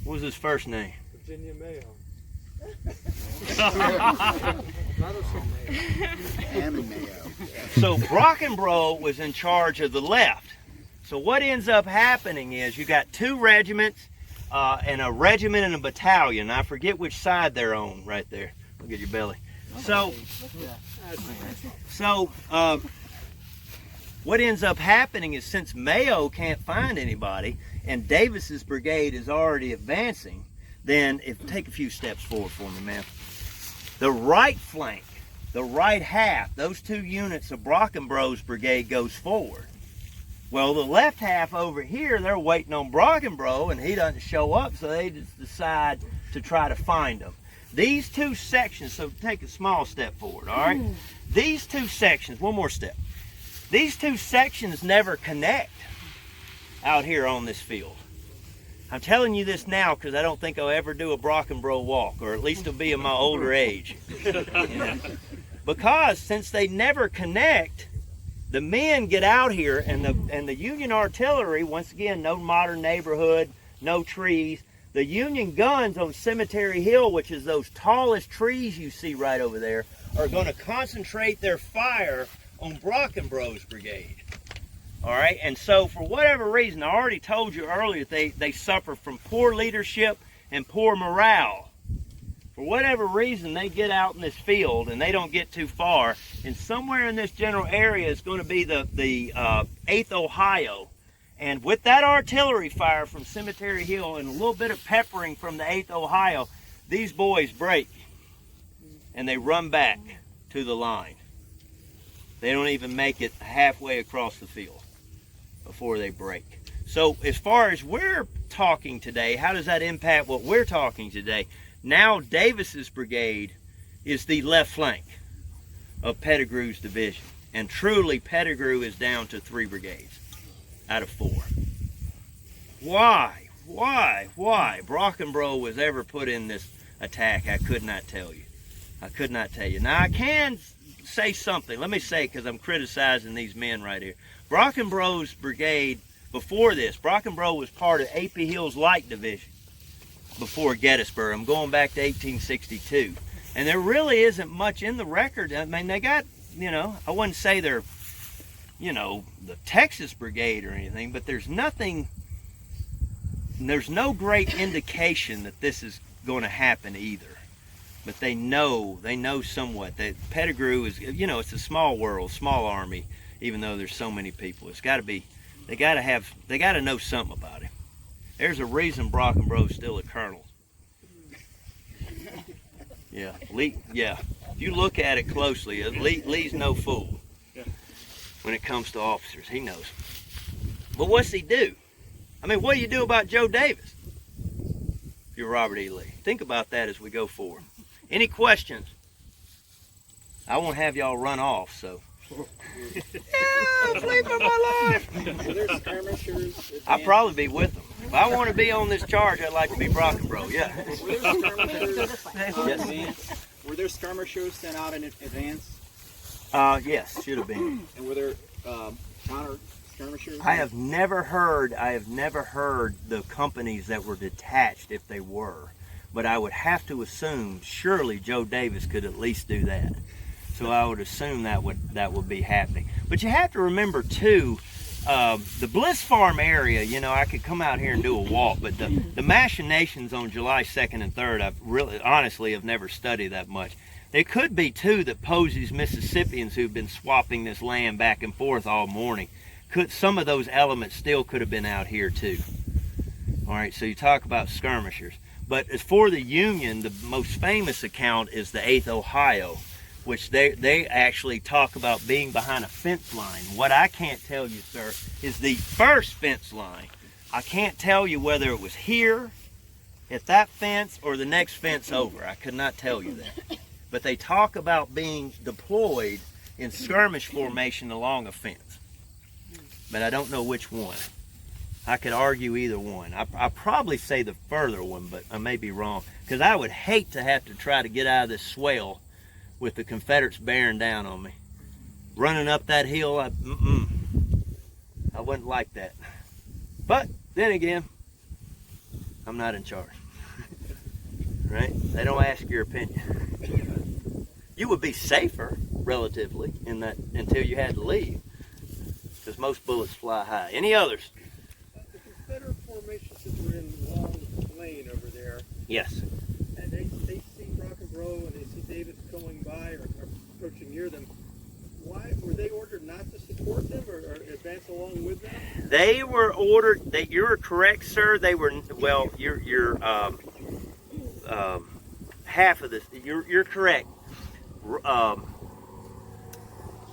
What was his first name? Virginia Mayo. So Brockenbrough was in charge of the left. So what ends up happening is you got two regiments and a regiment and a battalion. I forget which side they're on right there. Look at your belly. So what ends up happening is since Mayo can't find anybody and Davis's brigade is already advancing, then take a few steps forward for me, man. The right flank, the right half, those two units of Brockenbrough's brigade goes forward. Well, the left half over here, they're waiting on Brockenbrough and he doesn't show up, so they just decide to try to find him. These two sections, so take a small step forward, all right? These two sections, one more step. These two sections never connect out here on this field. I'm telling you this now because I don't think I'll ever do a Brockenbrough walk, or at least it'll be in my older age. Because since they never connect, the men get out here and the Union artillery, once again, no modern neighborhood, no trees. The Union guns on Cemetery Hill, which is those tallest trees you see right over there, are going to concentrate their fire on Brockenbrough's brigade. All right, and so for whatever reason, I already told you earlier, they suffer from poor leadership and poor morale. For whatever reason, they get out in this field and they don't get too far. And somewhere in this general area is going to be the 8th Ohio. And with that artillery fire from Cemetery Hill and a little bit of peppering from the 8th Ohio, these boys break and they run back to the line. They don't even make it halfway across the field before they break. So as far as we're talking today, how does that impact what we're talking today? Now Davis's brigade is the left flank of Pettigrew's division. And truly Pettigrew is down to 3 brigades out of 4. Why Brockenbrough was ever put in this attack, I could not tell you. I could not tell you. Now I can say something. Let me say, because I'm criticizing these men right here. Brockenbrough's brigade, before this, Brockenbrough was part of A.P. Hill's Light Division before Gettysburg. I'm going back to 1862. And there really isn't much in the record. I mean, they got, I wouldn't say they're, the Texas Brigade or anything, but there's nothing, there's no great indication that this is going to happen either. But they know somewhat that Pettigrew is, it's a small world, small army, even though there's so many people. It's got to be, they got to know something about him. There's a reason Brockenbrough's still a colonel. Yeah, Lee, yeah. If you look at it closely, Lee's no fool when it comes to officers. He knows. But what's he do? I mean, what do you do about Joe Davis if you're Robert E. Lee? Think about that as we go forward. Any questions? I won't have y'all run off, so. Yeah, sleep of my life. Were there skirmishers? I'll probably be with them. If I want to be on this charge, I'd like to be Brockenbrough, yeah. Were there skirmishers? Yes. Were there skirmishers sent out in advance? Yes, should have been. And were there counter skirmishers? I have never heard the companies that were detached if they were. But I would have to assume surely Joe Davis could at least do that. So I would assume that would be happening. But you have to remember too, the Bliss Farm area, you know, I could come out here and do a walk, but the machinations on July 2nd and 3rd, I've really, honestly, have never studied that much. It could be too that Posey's Mississippians who've been swapping this land back and forth all morning, some of those elements still could have been out here too. All right, so you talk about skirmishers. But as for the Union, the most famous account is the 8th Ohio, which they actually talk about being behind a fence line. What I can't tell you, sir, is the first fence line. I can't tell you whether it was here, at that fence, or the next fence over. I could not tell you that. But they talk about being deployed in skirmish formation along a fence. But I don't know which one. I could argue either one. I probably say the further one, but I may be wrong. Because I would hate to have to try to get out of this swell with the Confederates bearing down on me. Running up that hill, I wouldn't like that. But then again, I'm not in charge. Right? They don't ask your opinion. You would be safer, relatively, in that until you had to leave. Because most bullets fly high. Any others? The Confederate formations that were in Long Lane over there. Yes. And they see Brockenbrough and they see Davis going by or approaching near them. Why were they ordered not to support them or advance along with them? They were ordered. You're correct, sir. They were. Well, you're half of this. You're correct.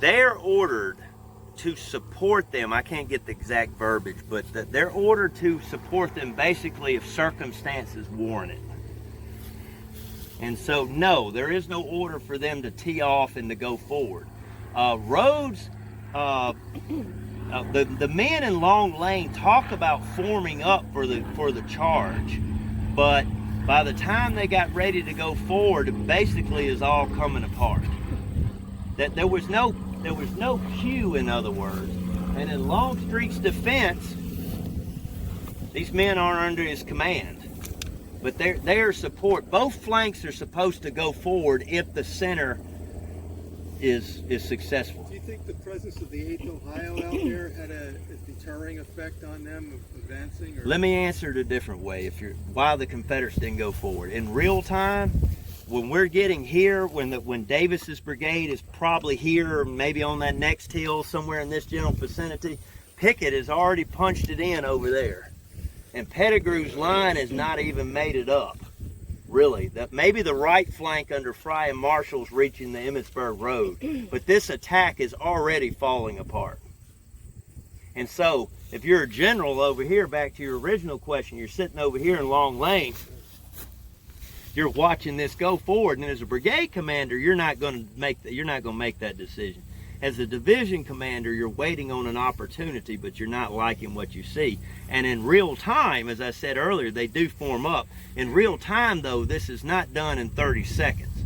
They're ordered to support them. I can't get the exact verbiage, but they're ordered to support them basically if circumstances warrant it. And so, no, there is no order for them to tee off and to go forward. Rhodes, the men in Long Lane talk about forming up for the charge, but by the time they got ready to go forward, it basically is all coming apart. That there was no cue, in other words. And in Longstreet's defense, these men aren't under his command. But they're support. Both flanks are supposed to go forward if the center is successful. Do you think the presence of the 8th Ohio out there had a deterring effect on them advancing? Or? Let me answer it a different way. Why the Confederates didn't go forward. In real time, when we're getting here, when Davis's brigade is probably here, or maybe on that next hill somewhere in this general vicinity, Pickett has already punched it in over there. And Pettigrew's line has not even made it up, really. Maybe the right flank under Fry and Marshall's reaching the Emmitsburg Road, but this attack is already falling apart. And so, if you're a general over here, back to your original question, you're sitting over here in Long Lane, you're watching this go forward, and as a brigade commander, you're not going to make that decision. As a division commander, you're waiting on an opportunity, but you're not liking what you see. And in real time, as I said earlier, they do form up. In real time, though, this is not done in 30 seconds.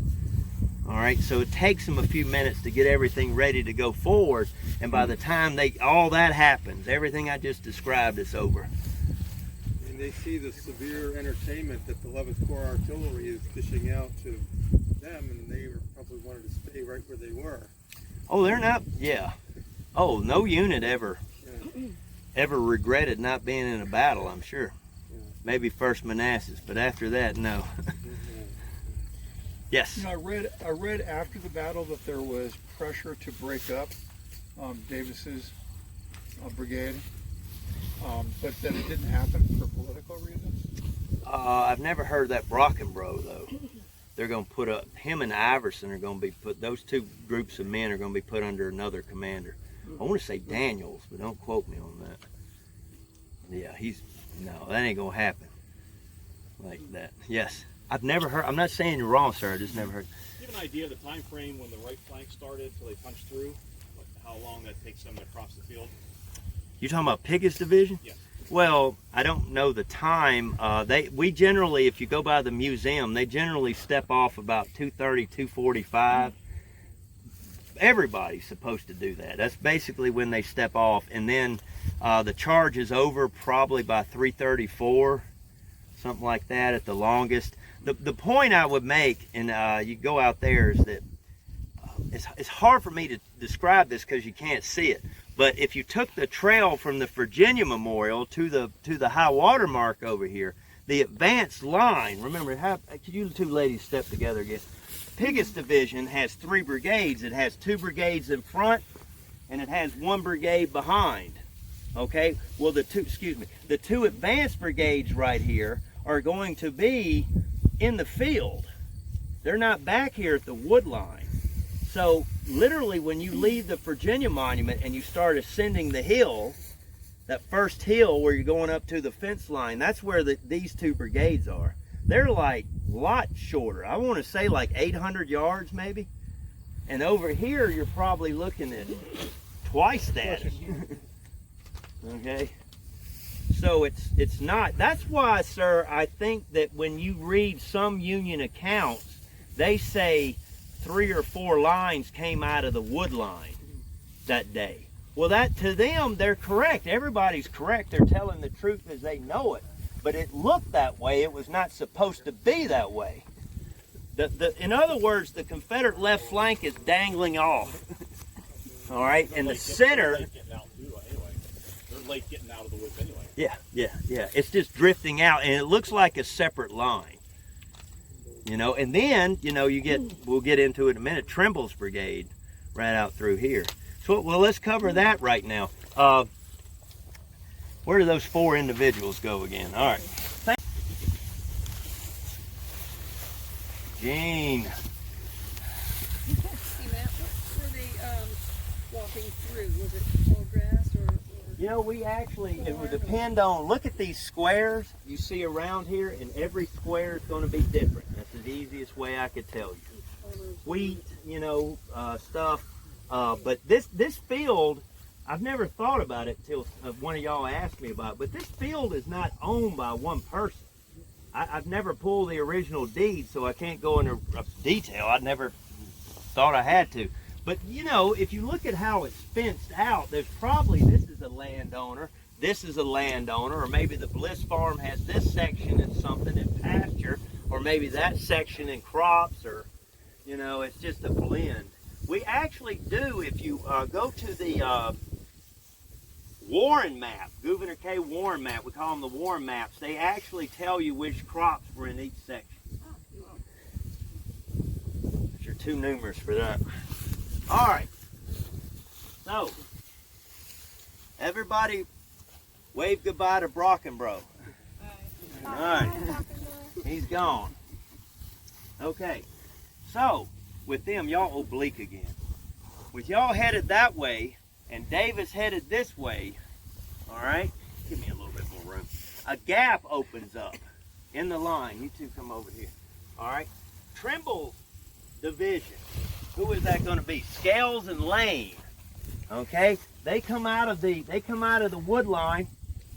All right, so it takes them a few minutes to get everything ready to go forward, and by the time all that happens, everything I just described is over. And they see the severe entertainment that the 11th Corps Artillery is dishing out to them, and they probably wanted to stay right where they were. Oh, they're not, yeah. Oh, no unit ever regretted not being in a battle, I'm sure. Yeah. Maybe first Manassas, but after that, no. Yes. You know, I read after the battle that there was pressure to break up Davis's brigade, but that it didn't happen for political reasons. I've never heard that Brockenbrough, though. They're going to put him and Iverson are going to be those two groups of men are going to be put under another commander. I want to say Daniels, but don't quote me on that. Yeah, no, that ain't going to happen like that. Yes. I've never heard. I'm not saying you're wrong, sir. I just never heard. Do you have an idea of the time frame when the right flank started till they punched through? Like how long that takes them to cross the field? You talking about Pickett's division? Yeah. Well, I don't know the time. We generally, if you go by the museum, they generally step off about 2:30, 2:45. Everybody's supposed to do that. That's basically when they step off, and then the charge is over probably by 3:34, something like that at the longest. The point I would make, and you go out there, is that it's hard for me to describe this because you can't see it. But if you took the trail from the Virginia Memorial to the high water mark over here, the advanced line, remember, could you two ladies step together again? Pickett's division has 3 brigades. It has 2 brigades in front, and it has 1 brigade behind. Okay, well the two advanced brigades right here are going to be in the field. They're not back here at the wood line. So literally when you leave the Virginia Monument and you start ascending the hill, that first hill where you're going up to the fence line, that's where these 2 brigades are. They're like a lot shorter. I want to say like 800 yards maybe. And over here you're probably looking at twice that. Okay, so it's not. That's why, sir, I think that when you read some Union accounts, they say 3 or 4 lines came out of the wood line that day. Well, that to them, they're correct. Everybody's correct. They're telling the truth as they know it. But it looked that way. It was not supposed to be that way. In other words, the Confederate left flank is dangling off. All right, and the center. They're late getting out of the woods anyway. Yeah. It's just drifting out, and it looks like a separate line. You know, and then, you know, we'll get into it in a minute, Trimble's brigade right out through here. So, well, let's cover that right now. Where do those 4 individuals go again? All right. Gene. Hey, Matt, what were they walking through? Was it all grass or? You know, it would depend on, look at these squares you see around here, and every square is going to be different. That's the easiest way I could tell you. Wheat, you know, stuff. But this field, I've never thought about it until one of y'all asked me about it, but this field is not owned by one person. I've never pulled the original deed, so I can't go into detail. I never thought I had to. But, you know, if you look at how it's fenced out, there's probably, this is a landowner, this is a landowner, or maybe the Bliss Farm has this section in something in pasture, or maybe that section in crops, or, you know, it's just a blend. We actually do, if you go to the Warren map, Gouverneur K. Warren map, we call them the Warren maps, they actually tell you which crops were in each section. But you're too numerous for that. All right, so everybody wave goodbye to Brockenbrough. All right, he's gone. Okay, so with them, y'all oblique again. With y'all headed that way and Davis headed this way, all right, give me a little bit more room. A gap opens up in the line. You two come over here. All right, Trimble's division. Who is that going to be? Scales and Lane. Okay, they come out of the wood line.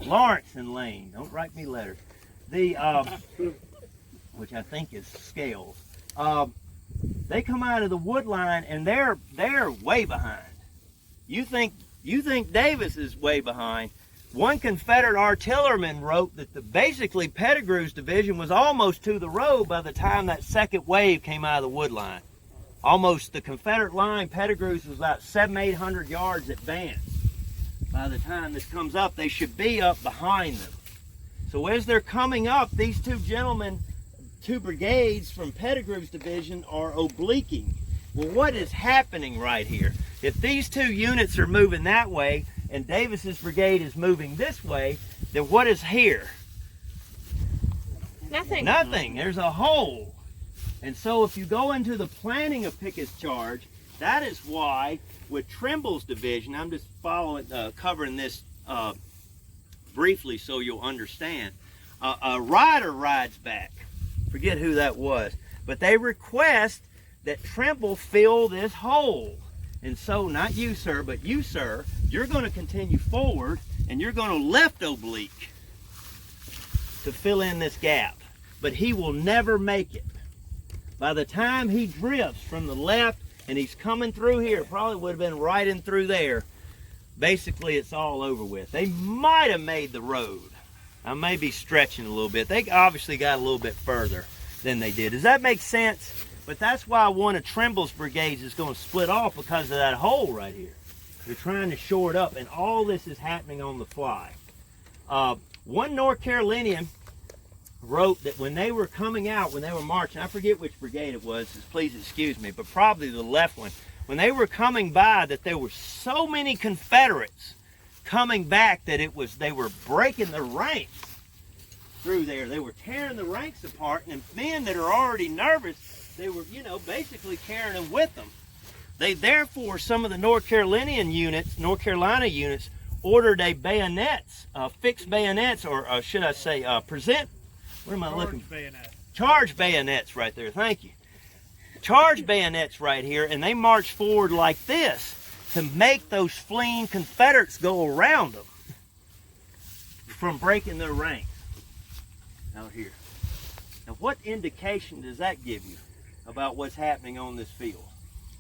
Lawrence and Lane. Don't write me letters. Which I think is Scales. They come out of the wood line and they're way behind. You think Davis is way behind? One Confederate artilleryman wrote that basically Pettigrew's division was almost to the road by the time that second wave came out of the wood line. Almost the Confederate line, Pettigrew's was about 700-800 yards advanced. By the time this comes up, they should be up behind them. So as they're coming up, these 2 gentlemen, 2 brigades from Pettigrew's division are obliquing. Well, what is happening right here? If these 2 units are moving that way and Davis's brigade is moving this way, then what is here? Nothing. Nothing. There's a hole. And so if you go into the planning of Pickett's charge, that is why with Trimble's division, I'm just covering this briefly so you'll understand. A rider rides back Forget who that was. But they request that Trimble fill this hole. And so, not you, sir, but you, sir, you're going to continue forward and you're going to left oblique to fill in this gap. But he will never make it. By the time he drifts from the left and he's coming through here, it probably would have been right in through there. Basically, it's all over with. They might have made the road. I may be stretching a little bit. They obviously got a little bit further than they did. Does that make sense? But that's why one of Trimble's brigades is going to split off, because of that hole right here. They're trying to shore it up, and all this is happening on the fly. One North Carolinian wrote that when they were coming out, when they were marching, I forget which brigade it was, so please excuse me, but probably the left one. When they were coming by, that there were so many Confederates coming back that they were breaking the ranks through there. They were tearing the ranks apart, and men that are already nervous, they were, basically carrying them with them. They therefore, some of the North Carolina units, ordered a bayonets, fixed bayonets, or should I say, charge bayonets right there. Thank you. Charge bayonets right here, and they marched forward like this to make those fleeing Confederates go around them from breaking their ranks out here. Now, what indication does that give you about what's happening on this field?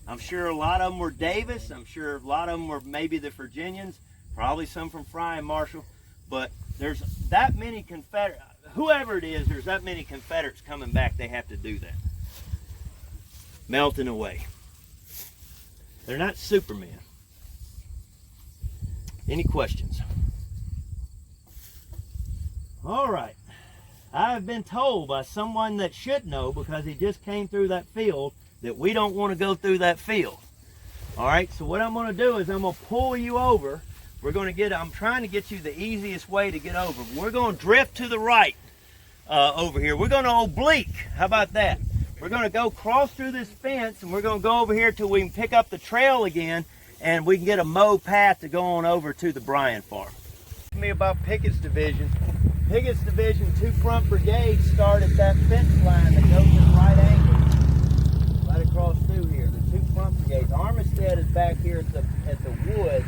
I'm sure a lot of them were Davis. I'm sure a lot of them were maybe the Virginians, probably some from Fry and Marshall, but there's that many Confederates, whoever it is, there's that many Confederates coming back, they have to do that. Melting away. They're not Superman. Any questions? All right. I've been told by someone that should know, because he just came through that field, that we don't want to go through that field. All right, so what I'm going to do is I'm going to pull you over. I'm trying to get you the easiest way to get over. We're going to drift to the right over here. We're going to oblique. How about that? We're going to go cross through this fence, and we're going to go over here till we can pick up the trail again, and we can get a mowed path to go on over to the Bryan farm. Tell me about Pickett's division. Pickett's division, 2 front brigades start at that fence line that goes at right angle, right across through here. The 2 front brigades. Armistead is back here at the woods,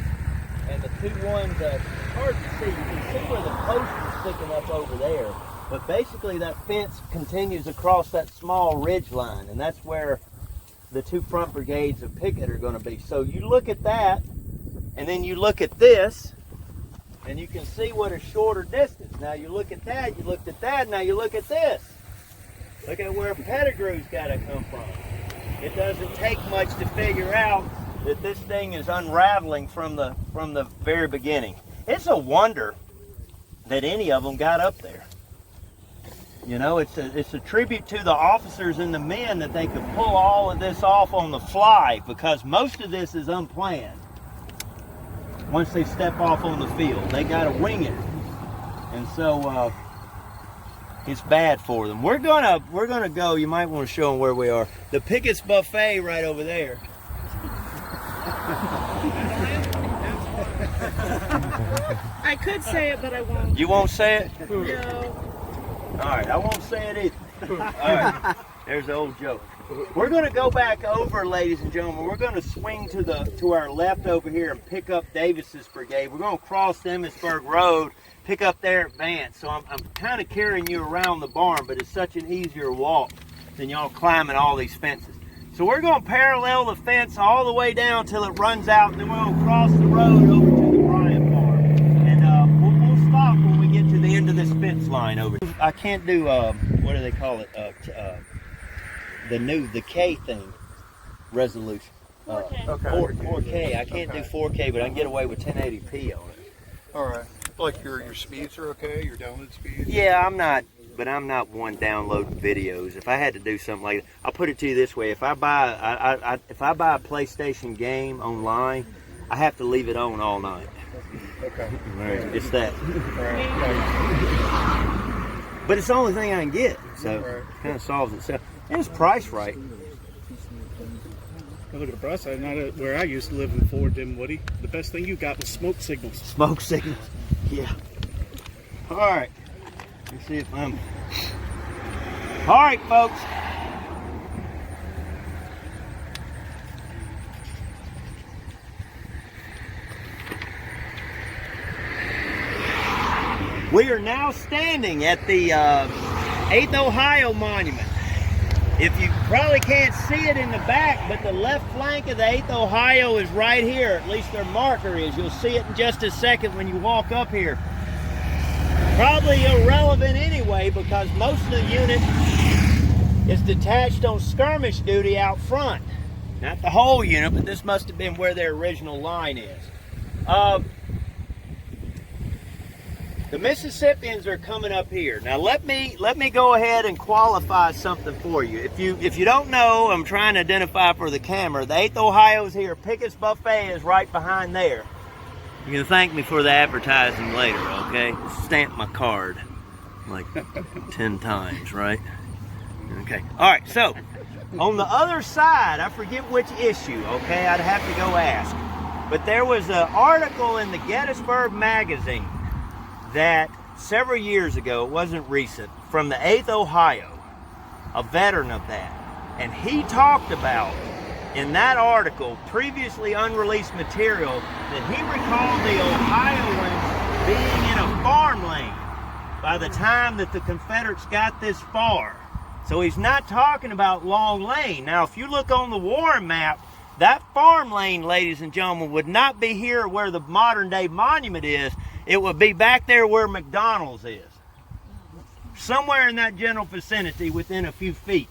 and the 2 ones, it's hard to see. You can see where the post is sticking up over there. But basically that fence continues across that small ridge line, and that's where the 2 front brigades of Pickett are going to be. So you look at that, and then you look at this, and you can see what a shorter distance. Now you look at that, you looked at that, now you look at this. Look at where Pettigrew's got to come from. It doesn't take much to figure out that this thing is unraveling from the very beginning. It's a wonder that any of them got up there. It's a tribute to the officers and the men that they could pull all of this off on the fly, because most of this is unplanned. Once they step off on the field, they got to wing it, and so it's bad for them. We're gonna go. You might want to show them where we are. The Pickett's Buffet right over there. I could say it, but I won't. You won't say it? No. All right, I won't say it either. All right, there's the old joke. We're going to go back over, ladies and gentlemen. We're going to swing to our left over here and pick up Davis's brigade. We're going to cross Emmitsburg Road, pick up there at Vance. So I'm kind of carrying you around the barn, but it's such an easier walk than y'all climbing all these fences. So we're going to parallel the fence all the way down till it runs out, and then we're going to cross the road over to the Bryan farm. And we'll stop when we get to the end of this fence line over here. I can't do, what do they call it? The K thing, resolution. 4K. I can't do 4K, but I can get away with 1080p on it. All right. Like your speeds are okay, your download speeds? Yeah, I'm not one downloading videos. If I had to do something like that, I'll put it to you this way: if I buy a PlayStation game online, I have to leave it on all night. Okay. It's that. But it's the only thing I can get, so it kind of solves itself. And it's priced right. Look at the price. Where I used to live in Fort Dinwiddie, the best thing you got was smoke signals. Smoke signals, yeah. All right. Let's see if I'm All right, folks. We are now standing at the 8th Ohio Monument. If you probably can't see it in the back, but the left flank of the 8th Ohio is right here. At least their marker is. You'll see it in just a second when you walk up here. Probably irrelevant anyway, because most of the unit is detached on skirmish duty out front. Not the whole unit, but this must have been where their original line is. The Mississippians are coming up here. Now let me go ahead and qualify something for you. If you don't know, I'm trying to identify for the camera. The 8th Ohio is here. Pickett's Buffet is right behind there. You can thank me for the advertising later, okay? Stamp my card like 10 times, right? Okay. All right, so on the other side, I forget which issue, okay? I'd have to go ask. But there was an article in the Gettysburg magazine that several years ago, it wasn't recent, from the 8th Ohio, a veteran of that. And he talked about, in that article, previously unreleased material, that he recalled the Ohioans being in a farm lane by the time that the Confederates got this far. So he's not talking about Long Lane. Now, if you look on the Warren map, that farm lane, ladies and gentlemen, would not be here where the modern-day monument is. It would be back there where McDonald's is. Somewhere in that general vicinity within a few feet.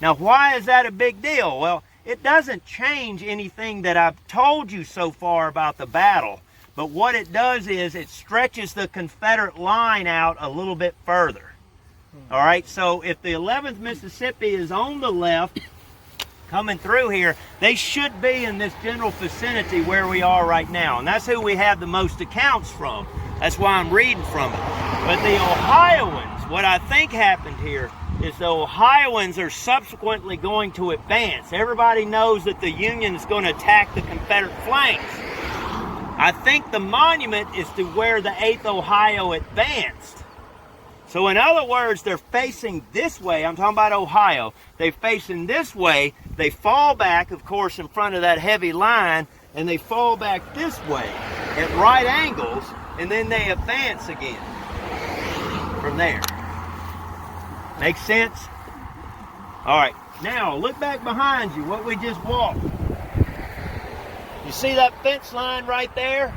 Now, why is that a big deal? Well, it doesn't change anything that I've told you so far about the battle. But what it does is it stretches the Confederate line out a little bit further. All right, so if the 11th Mississippi is on the left, coming through here, they should be in this general vicinity where we are right now. And that's who we have the most accounts from. That's why I'm reading from it. But the Ohioans, what I think happened here is the Ohioans are subsequently going to advance. Everybody knows that the Union is going to attack the Confederate flanks. I think the monument is to where the 8th Ohio advanced. So in other words, they're facing this way. I'm talking about Ohio. They're facing this way. They fall back, of course, in front of that heavy line, and they fall back this way at right angles, and then they advance again from there. Make sense? All right. Now, look back behind you, what we just walked. You see that fence line right there?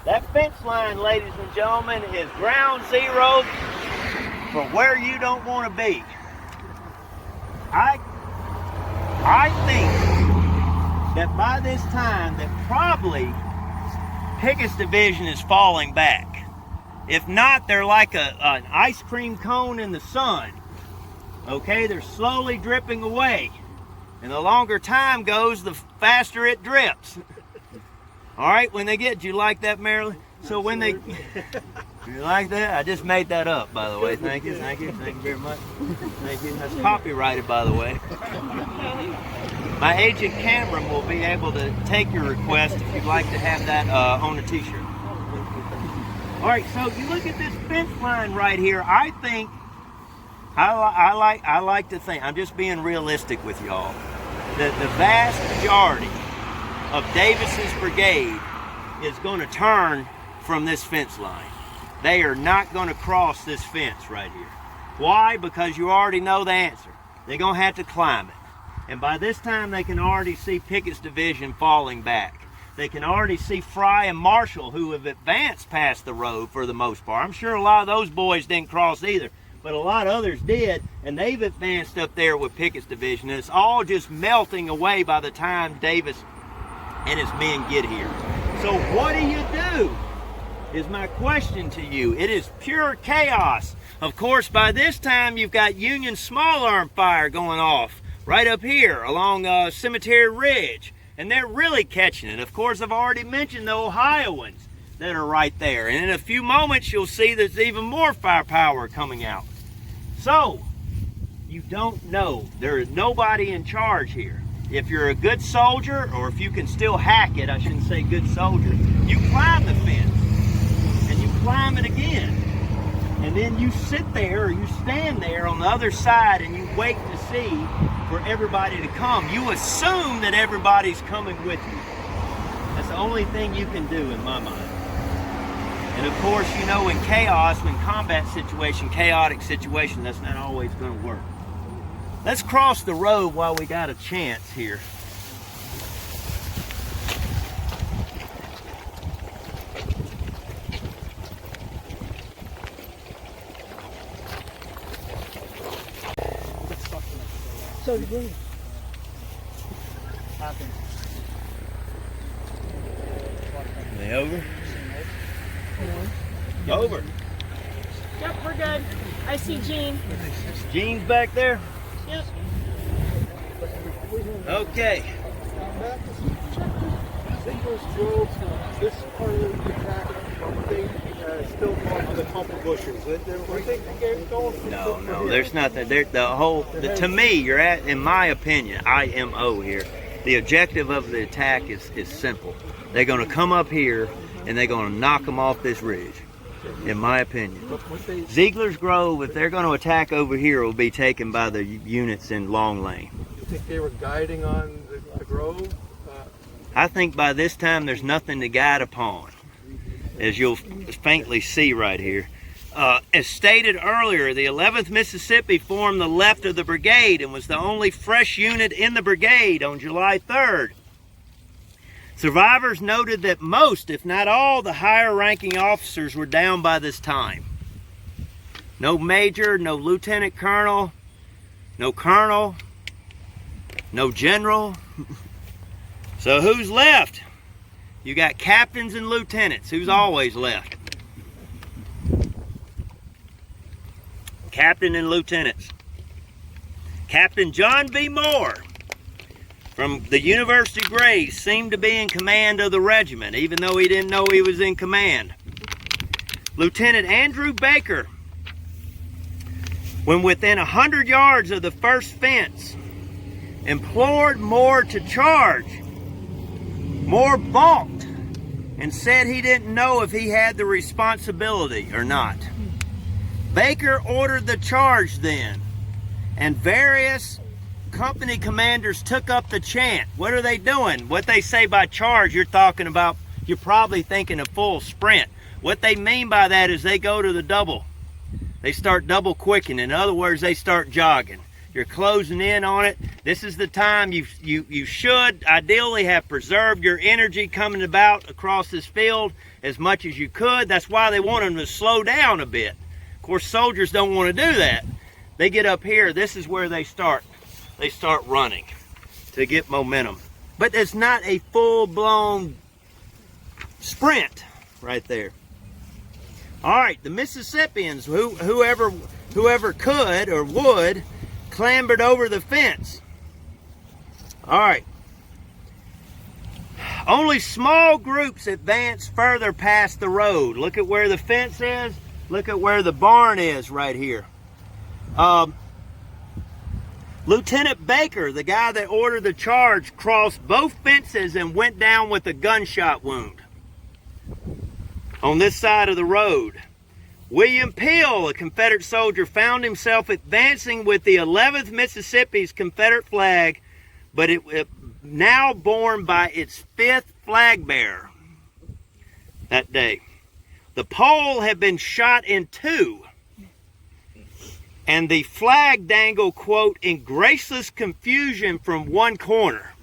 That fence line, ladies and gentlemen, is ground zero for where you don't want to be. I think that by this time that probably Pickett's division is falling back. If not, they're like an ice cream cone in the sun. Okay, they're slowly dripping away. And the longer time goes, the faster it drips. All right, when they get, do you like that, Marilyn? So when they, you like that? I just made that up, by the way. Thank you very much. Thank you. That's copyrighted, by the way. My agent Cameron will be able to take your request if you'd like to have that on a t-shirt. All right, so you look at this fence line right here. I think, I like to think, I'm just being realistic with y'all, that the vast majority of Davis's brigade is going to turn from this fence line. They are not going to cross this fence right here. Why? Because you already know the answer. They're going to have to climb it. And by this time, they can already see Pickett's division falling back. They can already see Fry and Marshall, who have advanced past the road for the most part. I'm sure a lot of those boys didn't cross either, but a lot of others did, and they've advanced up there with Pickett's division. And it's all just melting away by the time Davis and his men get here. So what do you do, is my question to you. It is pure chaos. Of course, by this time, you've got Union small arm fire going off right up here along Cemetery Ridge, and they're really catching it. Of course, I've already mentioned the Ohioans that are right there, and in a few moments, you'll see there's even more firepower coming out. So, you don't know. There is nobody in charge here. If you're a good soldier, or if you can still hack it, I shouldn't say good soldier, you climb the fence, and you climb it again. and then you sit there or you stand there on the other side and you wait to see for everybody to come. You assume that everybody's coming with you. That's the only thing you can do in my mind. And of course, you know, in chaos, when combat situation, chaotic situation, that's not always going to work. Let's cross the road while we got a chance here. So you believe? Are they over? Over. Yep, we're good. I see Gene. Gene's back there? Yep. Okay. This part of the attack, they still on the clump of bushes. No, there's nothing. To me, you're at, in my opinion, IMO here. The objective of the attack is simple. They're going to come up here and they're going to knock them off this ridge, in my opinion. Ziegler's Grove, if they're going to attack over here, will be taken by the units in Long Lane. You think they were guiding on the grove? I think by this time there's nothing to guide upon, as you'll faintly see right here. As stated earlier, the 11th Mississippi formed the left of the brigade and was the only fresh unit in the brigade on July 3rd. Survivors noted that most, if not all, the higher ranking officers were down by this time. No major, no lieutenant colonel, no colonel, no general. So who's left? You got captains and lieutenants. Who's always left? Captain and lieutenants. Captain John B. Moore from the University Grade seemed to be in command of the regiment, even though he didn't know he was in command. Lieutenant Andrew Baker, when within 100 yards of the first fence, implored Moore to charge. Moore balked and said he didn't know if he had the responsibility or not. Baker ordered the charge then, and various company commanders took up the chant. What are they doing? What they say by charge, you're talking about, you're probably thinking a full sprint. What they mean by that is they go to the double. They start double quicking. In other words, they start jogging. You're closing in on it. This is the time you should ideally have preserved your energy coming about across this field as much as you could. That's why they want them to slow down a bit. Of course, soldiers don't want to do that. They get up here. This is where they start. They start running to get momentum. But it's not a full-blown sprint right there. All right, the Mississippians, whoever could or would, clambered over the fence. All right. Only small groups advanced further past the road. Look at where the fence is. Look at where the barn is right here. Lieutenant Baker, the guy that ordered the charge, crossed both fences and went down with a gunshot wound on this side of the road. William Peel, a Confederate soldier, found himself advancing with the 11th Mississippi's Confederate flag, but it now borne by its 5th flag bearer that day. The pole had been shot in two, and the flag dangled, quote, in graceless confusion from one corner.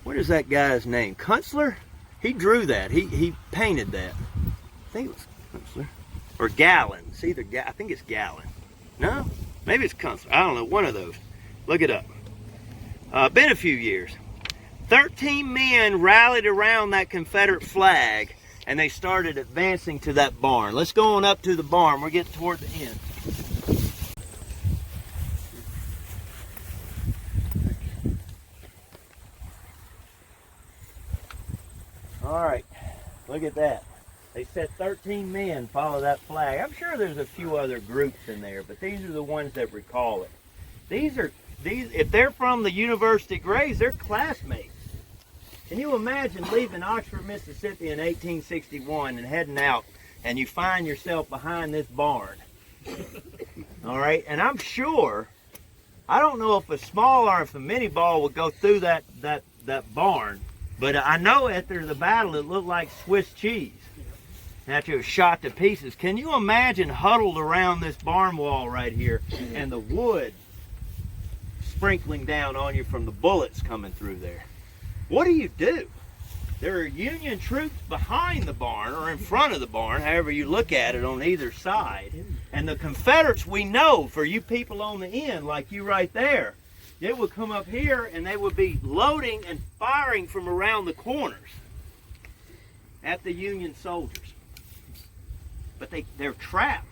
What is that guy's name? Kunstler? He drew that. He painted that. I think it was Kunstler. Or Gallon. It's either, I think it's Gallon. No? Maybe it's Kunstler. I don't know. One of those. Look it up. Been a few years. 13 men rallied around that Confederate flag, and they started advancing to that barn. Let's go on up to the barn. We're getting toward the end. All right, look at that. They said 13 men follow that flag. I'm sure there's a few other groups in there, but these are the ones that recall it. These, if they're from the University Grays, they're classmates. Can you imagine leaving Oxford, Mississippi in 1861 and heading out and you find yourself behind this barn. All right, and I'm sure, I don't know if a small or if a mini ball would go through that barn, but I know after the battle it looked like Swiss cheese after it was shot to pieces. Can you imagine huddled around this barn wall right here and the wood sprinkling down on you from the bullets coming through there? What do? There are Union troops behind the barn or in front of the barn, however you look at it, on either side. And the Confederates, we know, for you people on the end, like you right there, they would come up here and they would be loading and firing from around the corners at the Union soldiers. But they're trapped.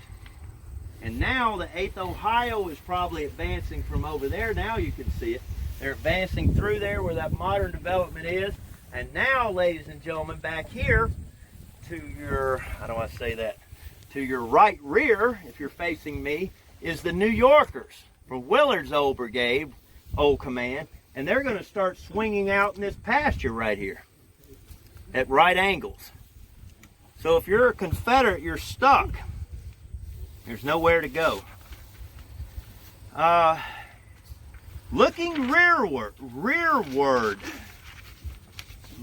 And now the 8th Ohio is probably advancing from over there. Now you can see it. They're advancing through there where that modern development is. And now, ladies and gentlemen, back here to your, how do I say that? To your right rear, if you're facing me, is the New Yorkers from Willard's old brigade, old command. And they're going to start swinging out in this pasture right here at right angles. So if you're a Confederate, you're stuck. There's nowhere to go. Looking rearward.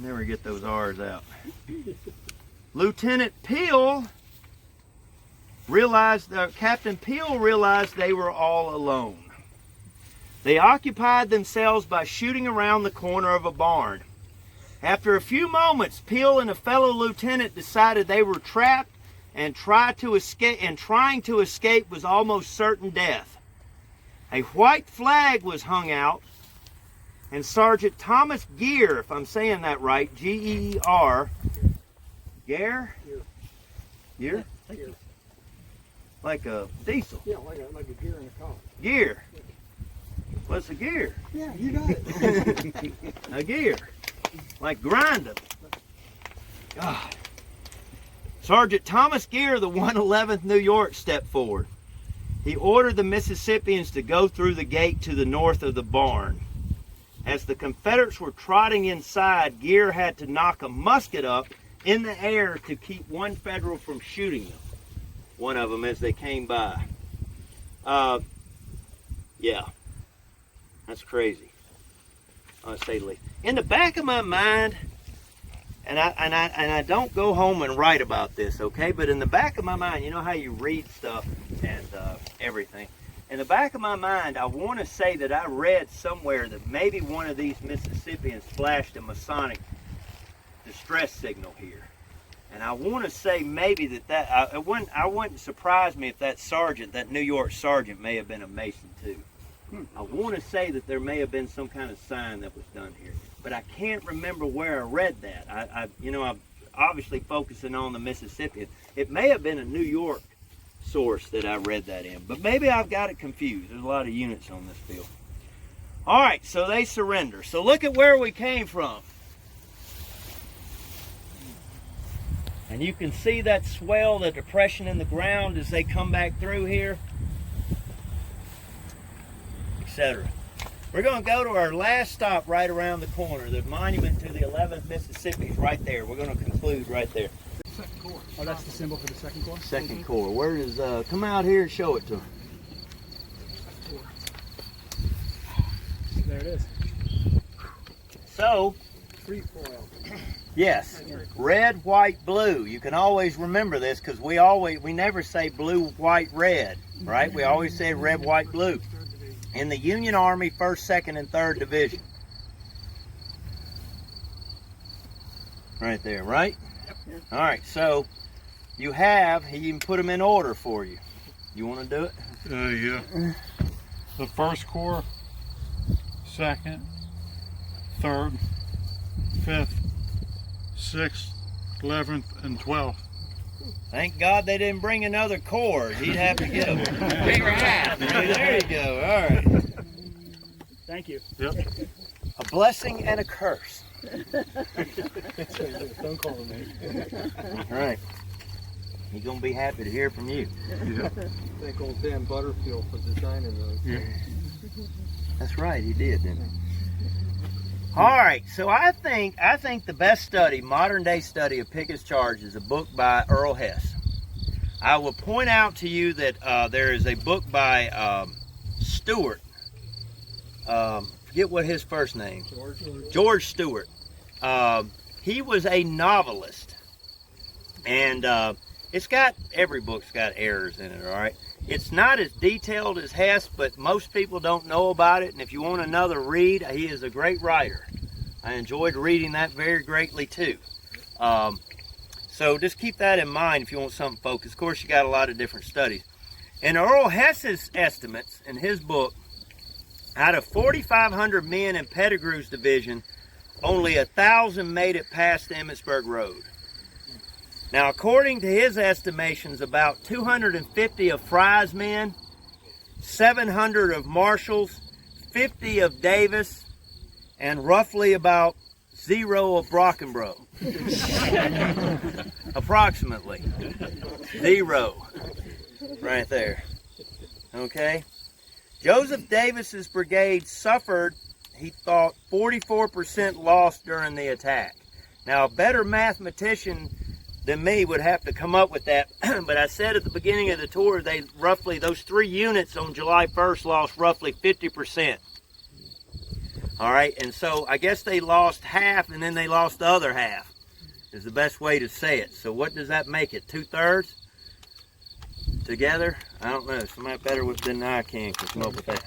Never get those R's out. Lieutenant Peel realized, Captain Peel realized they were all alone. They occupied themselves by shooting around the corner of a barn. After a few moments, Peel and a fellow lieutenant decided they were trapped and trying to escape was almost certain death. A white flag was hung out, and Sergeant Thomas Gear, if I'm saying that right, G-E-E-R, Gear? Gear? Like a diesel. Yeah, like a gear in a car. Gear. What's a gear? Yeah, you got it. A gear. Like grinding. God. Sergeant Thomas Gear, the 111th New York, stepped forward. He ordered the Mississippians to go through the gate to the north of the barn. As the Confederates were trotting inside, Gear had to knock a musket up in the air to keep one Federal from shooting them. One of them as they came by. Yeah. That's crazy. I'll say the least. In the back of my mind, and I don't go home and write about this, okay? But in the back of my mind, you know how you read stuff and everything. In the back of my mind, I want to say that I read somewhere that maybe one of these Mississippians flashed a Masonic distress signal here. And I want to say maybe that it wouldn't surprise me if that sergeant, that New York sergeant, may have been a Mason too. I want to say that there may have been some kind of sign that was done here, but I can't remember where I read that. I'm obviously focusing on the Mississippian. It may have been a New York source that I read that in, but maybe I've got it confused. There's a lot of units on this field. All right, so they surrender. So look at where we came from. And you can see that swell, the depression in the ground as they come back through here, etc. We're going to go to our last stop right around the corner. The monument to the 11th Mississippi is right there. We're going to conclude right there. Second Corps. Oh, that's the symbol for the Second Corps? Second Corps. Where is, come out here and show it to them. There it is. So, yes, red, white, blue. You can always remember this because we never say blue, white, red, right? We always say red, white, blue. In the Union Army, 1st, 2nd, and 3rd Division. Right there, right? Yep. All right, so you have, he even put them in order for you. You want to do it? Yeah. The 1st Corps, 2nd, 3rd, 5th, 6th, 11th, and 12th. Thank God they didn't bring another cord. He'd have to get a bigger hat. There you go. All right. Thank you. Yep. A blessing and a curse. Don't call me. All right. He's going to be happy to hear from you. Yeah. Thank old Dan Butterfield for designing those. Yeah. That's right. He did, didn't he? All right, so I think the best study, modern day study of Pickett's Charge is a book by Earl Hess. I will point out to you that there is a book by Stewart. Forget what his first name. George Stewart. He was a novelist, and every book's got errors in it. All right, it's not as detailed as Hess, but most people don't know about it. And if you want another read, he is a great writer. I enjoyed reading that very greatly too. So just keep that in mind if you want something focused. Of course, you got a lot of different studies. In Earl Hess's estimates in his book, out of 4,500 men in Pettigrew's division, only 1,000 made it past the Emmitsburg Road. Now, according to his estimations, about 250 of Fry's men, 700 of Marshall's, 50 of Davis, and roughly about 0 of Brockenbrough. Approximately 0 right there. Okay, Joseph Davis's brigade suffered, he thought, 44% loss during the attack. Now, a better mathematician than me would have to come up with that, but I said at the beginning of the tour, those 3 units on July 1st lost roughly 50%. All right, and so I guess they lost half, and then they lost the other half, is the best way to say it. So what does that make it, 2/3 together? I don't know, somebody better than I can come up with that.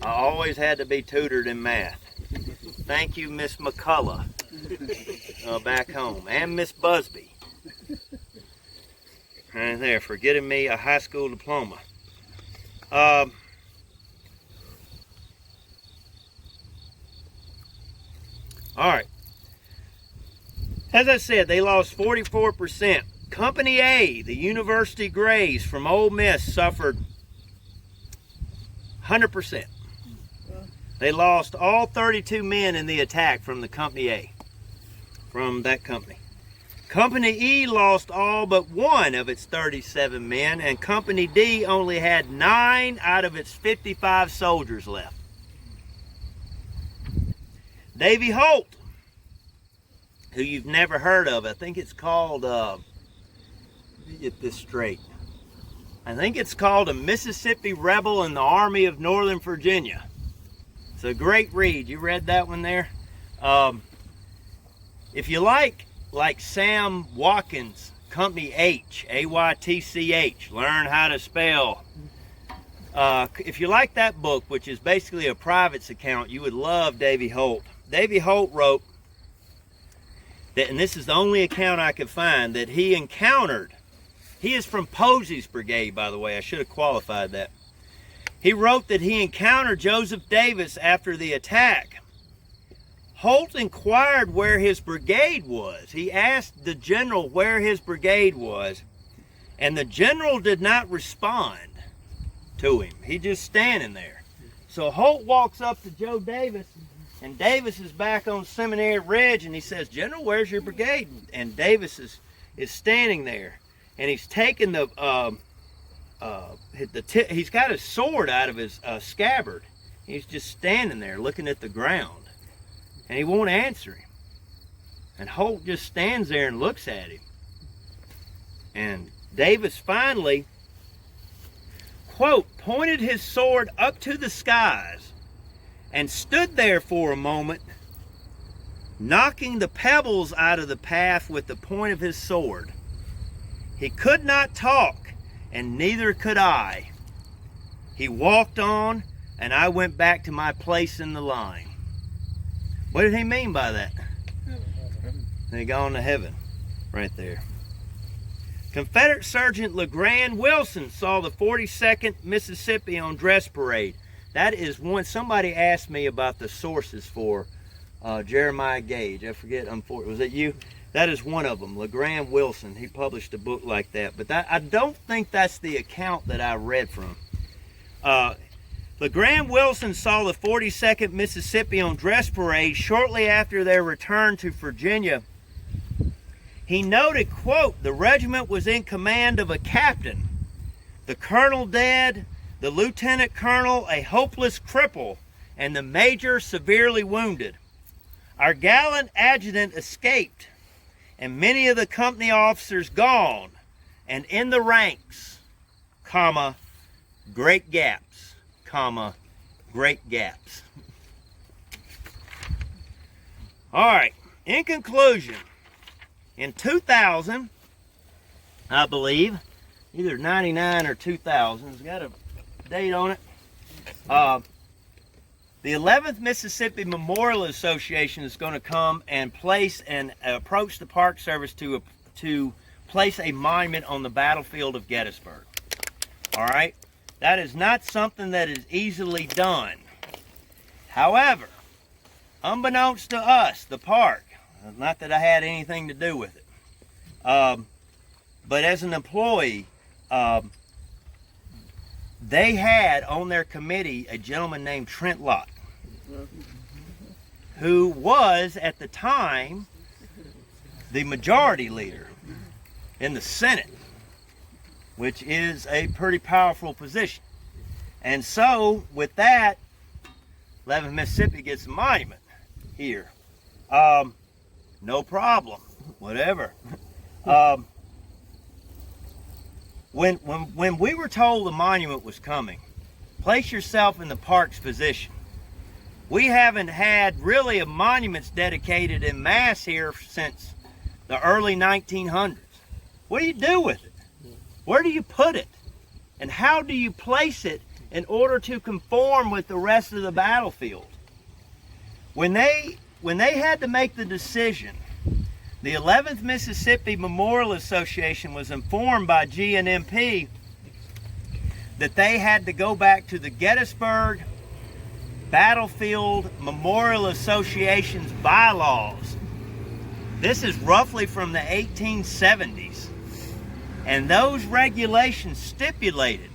I always had to be tutored in math. Thank you, Miss McCullough, back home, and Miss Busby, right there, for getting me a high school diploma. All right. As I said, they lost 44%. Company A, the University Grays from Ole Miss, suffered 100%. They lost all 32 men in the attack from the Company A, from that company. Company E lost all but 1 of its 37 men, and Company D only had 9 out of its 55 soldiers left. Davy Holt, who you've never heard of, I think it's called, let me get this straight. I think it's called A Mississippi Rebel in the Army of Northern Virginia. It's a great read. You read that one there? If you like Sam Watkins, Company H, A-Y-T-C-H, learn how to spell. If you like that book, which is basically a private's account, you would love Davy Holt. Davy Holt wrote that, and this is the only account I could find, that he encountered, he is from Posey's brigade, by the way, I should have qualified that. He wrote that he encountered Joseph Davis after the attack. Holt inquired where his brigade was. He asked the general where his brigade was, and the general did not respond to him. He just standing there. So Holt walks up to Joe Davis, and Davis is back on Seminary Ridge, and he says, "General, where's your brigade?" And Davis is standing there, and he's taking he's got his sword out of his scabbard. He's just standing there looking at the ground, and he won't answer him. And Holt just stands there and looks at him. And Davis finally, quote, pointed his sword up to the skies and stood there for a moment, knocking the pebbles out of the path with the point of his sword. He could not talk, and neither could I. He walked on, and I went back to my place in the line. What did he mean by that? They gone to heaven, right there. Confederate Sergeant LeGrand Wilson saw the 42nd Mississippi on dress parade. That is one, somebody asked me about the sources for Jeremiah Gage. I forget, was it you? That is one of them, LeGrand Wilson. He published a book like that. But I don't think that's the account that I read from. LeGrand Wilson saw the 42nd Mississippi on dress parade shortly after their return to Virginia. He noted, quote, the regiment was in command of a captain, the colonel dead, the lieutenant colonel a hopeless cripple, and the major severely wounded. Our gallant adjutant escaped, and many of the company officers gone, and in the ranks, comma, great gaps, comma, great gaps. All right, in conclusion, in 2000, I believe, either 99 or 2000, it's got a date on it, the 11th Mississippi Memorial Association is going to come and place and approach the Park Service to place a monument on the battlefield of Gettysburg. All right? That is not something that is easily done. However, unbeknownst to us, the park, not that I had anything to do with it, but as an employee, they had on their committee a gentleman named Trent Lott, who was at the time the majority leader in the Senate, which is a pretty powerful position. And so with that, 11th Mississippi gets a monument here. No problem, whatever. When we were told the monument was coming, place yourself in the park's position. We haven't had really a monuments dedicated en masse here since the early 1900s. What do you do with it? Where do you put it? And how do you place it in order to conform with the rest of the battlefield? When they had to make the decision, the 11th Mississippi Memorial Association was informed by GNMP that they had to go back to the Gettysburg Battlefield Memorial Association's bylaws. This is roughly from the 1870s. And those regulations stipulated,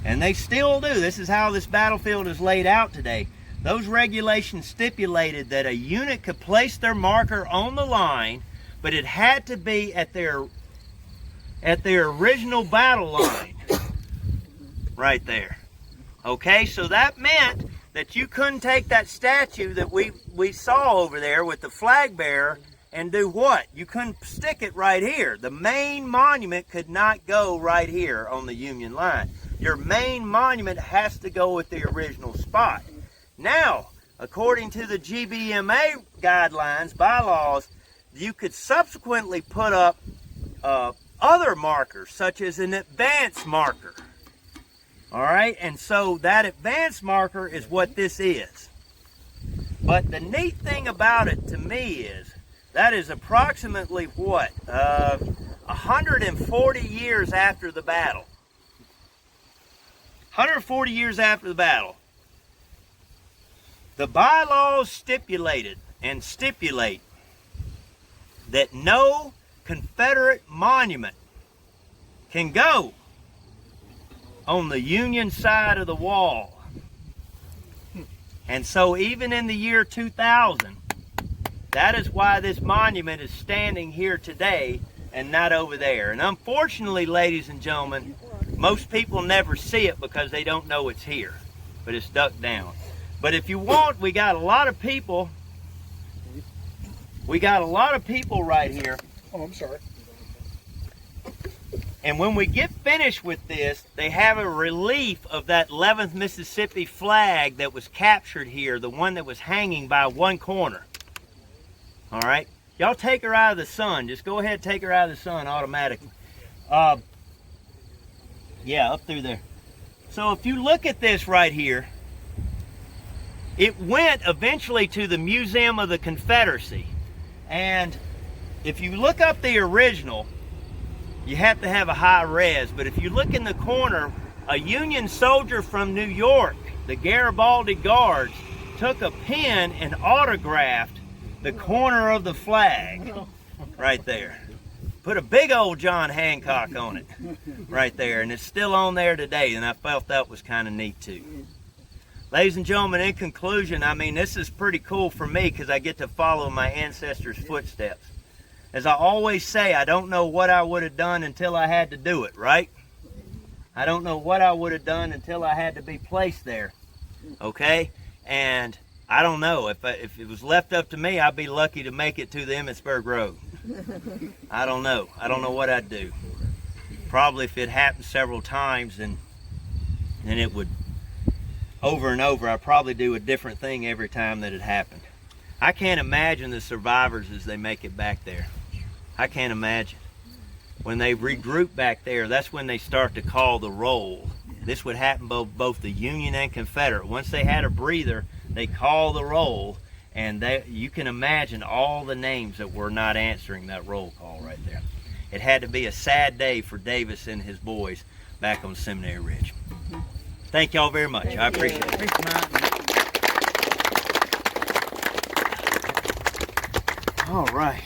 and they still do, this is how this battlefield is laid out today. Those regulations stipulated that a unit could place their marker on the line, but it had to be at their original battle line, right there. Okay, so that meant that you couldn't take that statue that we saw over there with the flag bearer and do what? You couldn't stick it right here. The main monument could not go right here on the Union line. Your main monument has to go at the original spot. Now, according to the GBMA guidelines, bylaws, you could subsequently put up other markers, such as an advance marker. All right, and so that advance marker is what this is. But the neat thing about it to me is, that is approximately what? 140 years after the battle. 140 years after the battle. The bylaws stipulated and stipulate that no Confederate monument can go on the Union side of the wall. And so even in the year 2000, that is why this monument is standing here today and not over there. And unfortunately, ladies and gentlemen, most people never see it because they don't know it's here, but it's ducked down. But if you want, we got a lot of people. We got a lot of people right here. Oh, I'm sorry. And when we get finished with this, they have a relief of that 11th Mississippi flag that was captured here, the one that was hanging by one corner. All right? Y'all take her out of the sun. Just go ahead and take her out of the sun automatically. Yeah, up through there. So if you look at this right here, it went eventually to the Museum of the Confederacy. And if you look up the original, you have to have a high res, but if you look in the corner, a Union soldier from New York, the Garibaldi Guards, took a pen and autographed the corner of the flag right there. Put a big old John Hancock on it right there, and it's still on there today, and I felt that was kind of neat too. Ladies and gentlemen, in conclusion, I mean, this is pretty cool for me because I get to follow my ancestors' footsteps. As I always say, I don't know what I would have done until I had to do it, right? I don't know what I would have done until I had to be placed there, okay? And I don't know. If it was left up to me, I'd be lucky to make it to the Emmitsburg Road. I don't know. I don't know what I'd do. probably if it happened several times, then it would, over and over, I'd probably do a different thing every time that it happened. I can't imagine the survivors as they make it back there. I can't imagine. When they regroup back there, that's when they start to call the roll. This would happen both the Union and Confederate. Once they had a breather, they call the roll, and you can imagine all the names that were not answering that roll call right there. It had to be a sad day for Davis and his boys back on Seminary Ridge. Thank y'all very much. I appreciate it. Thanks, Matt. All right.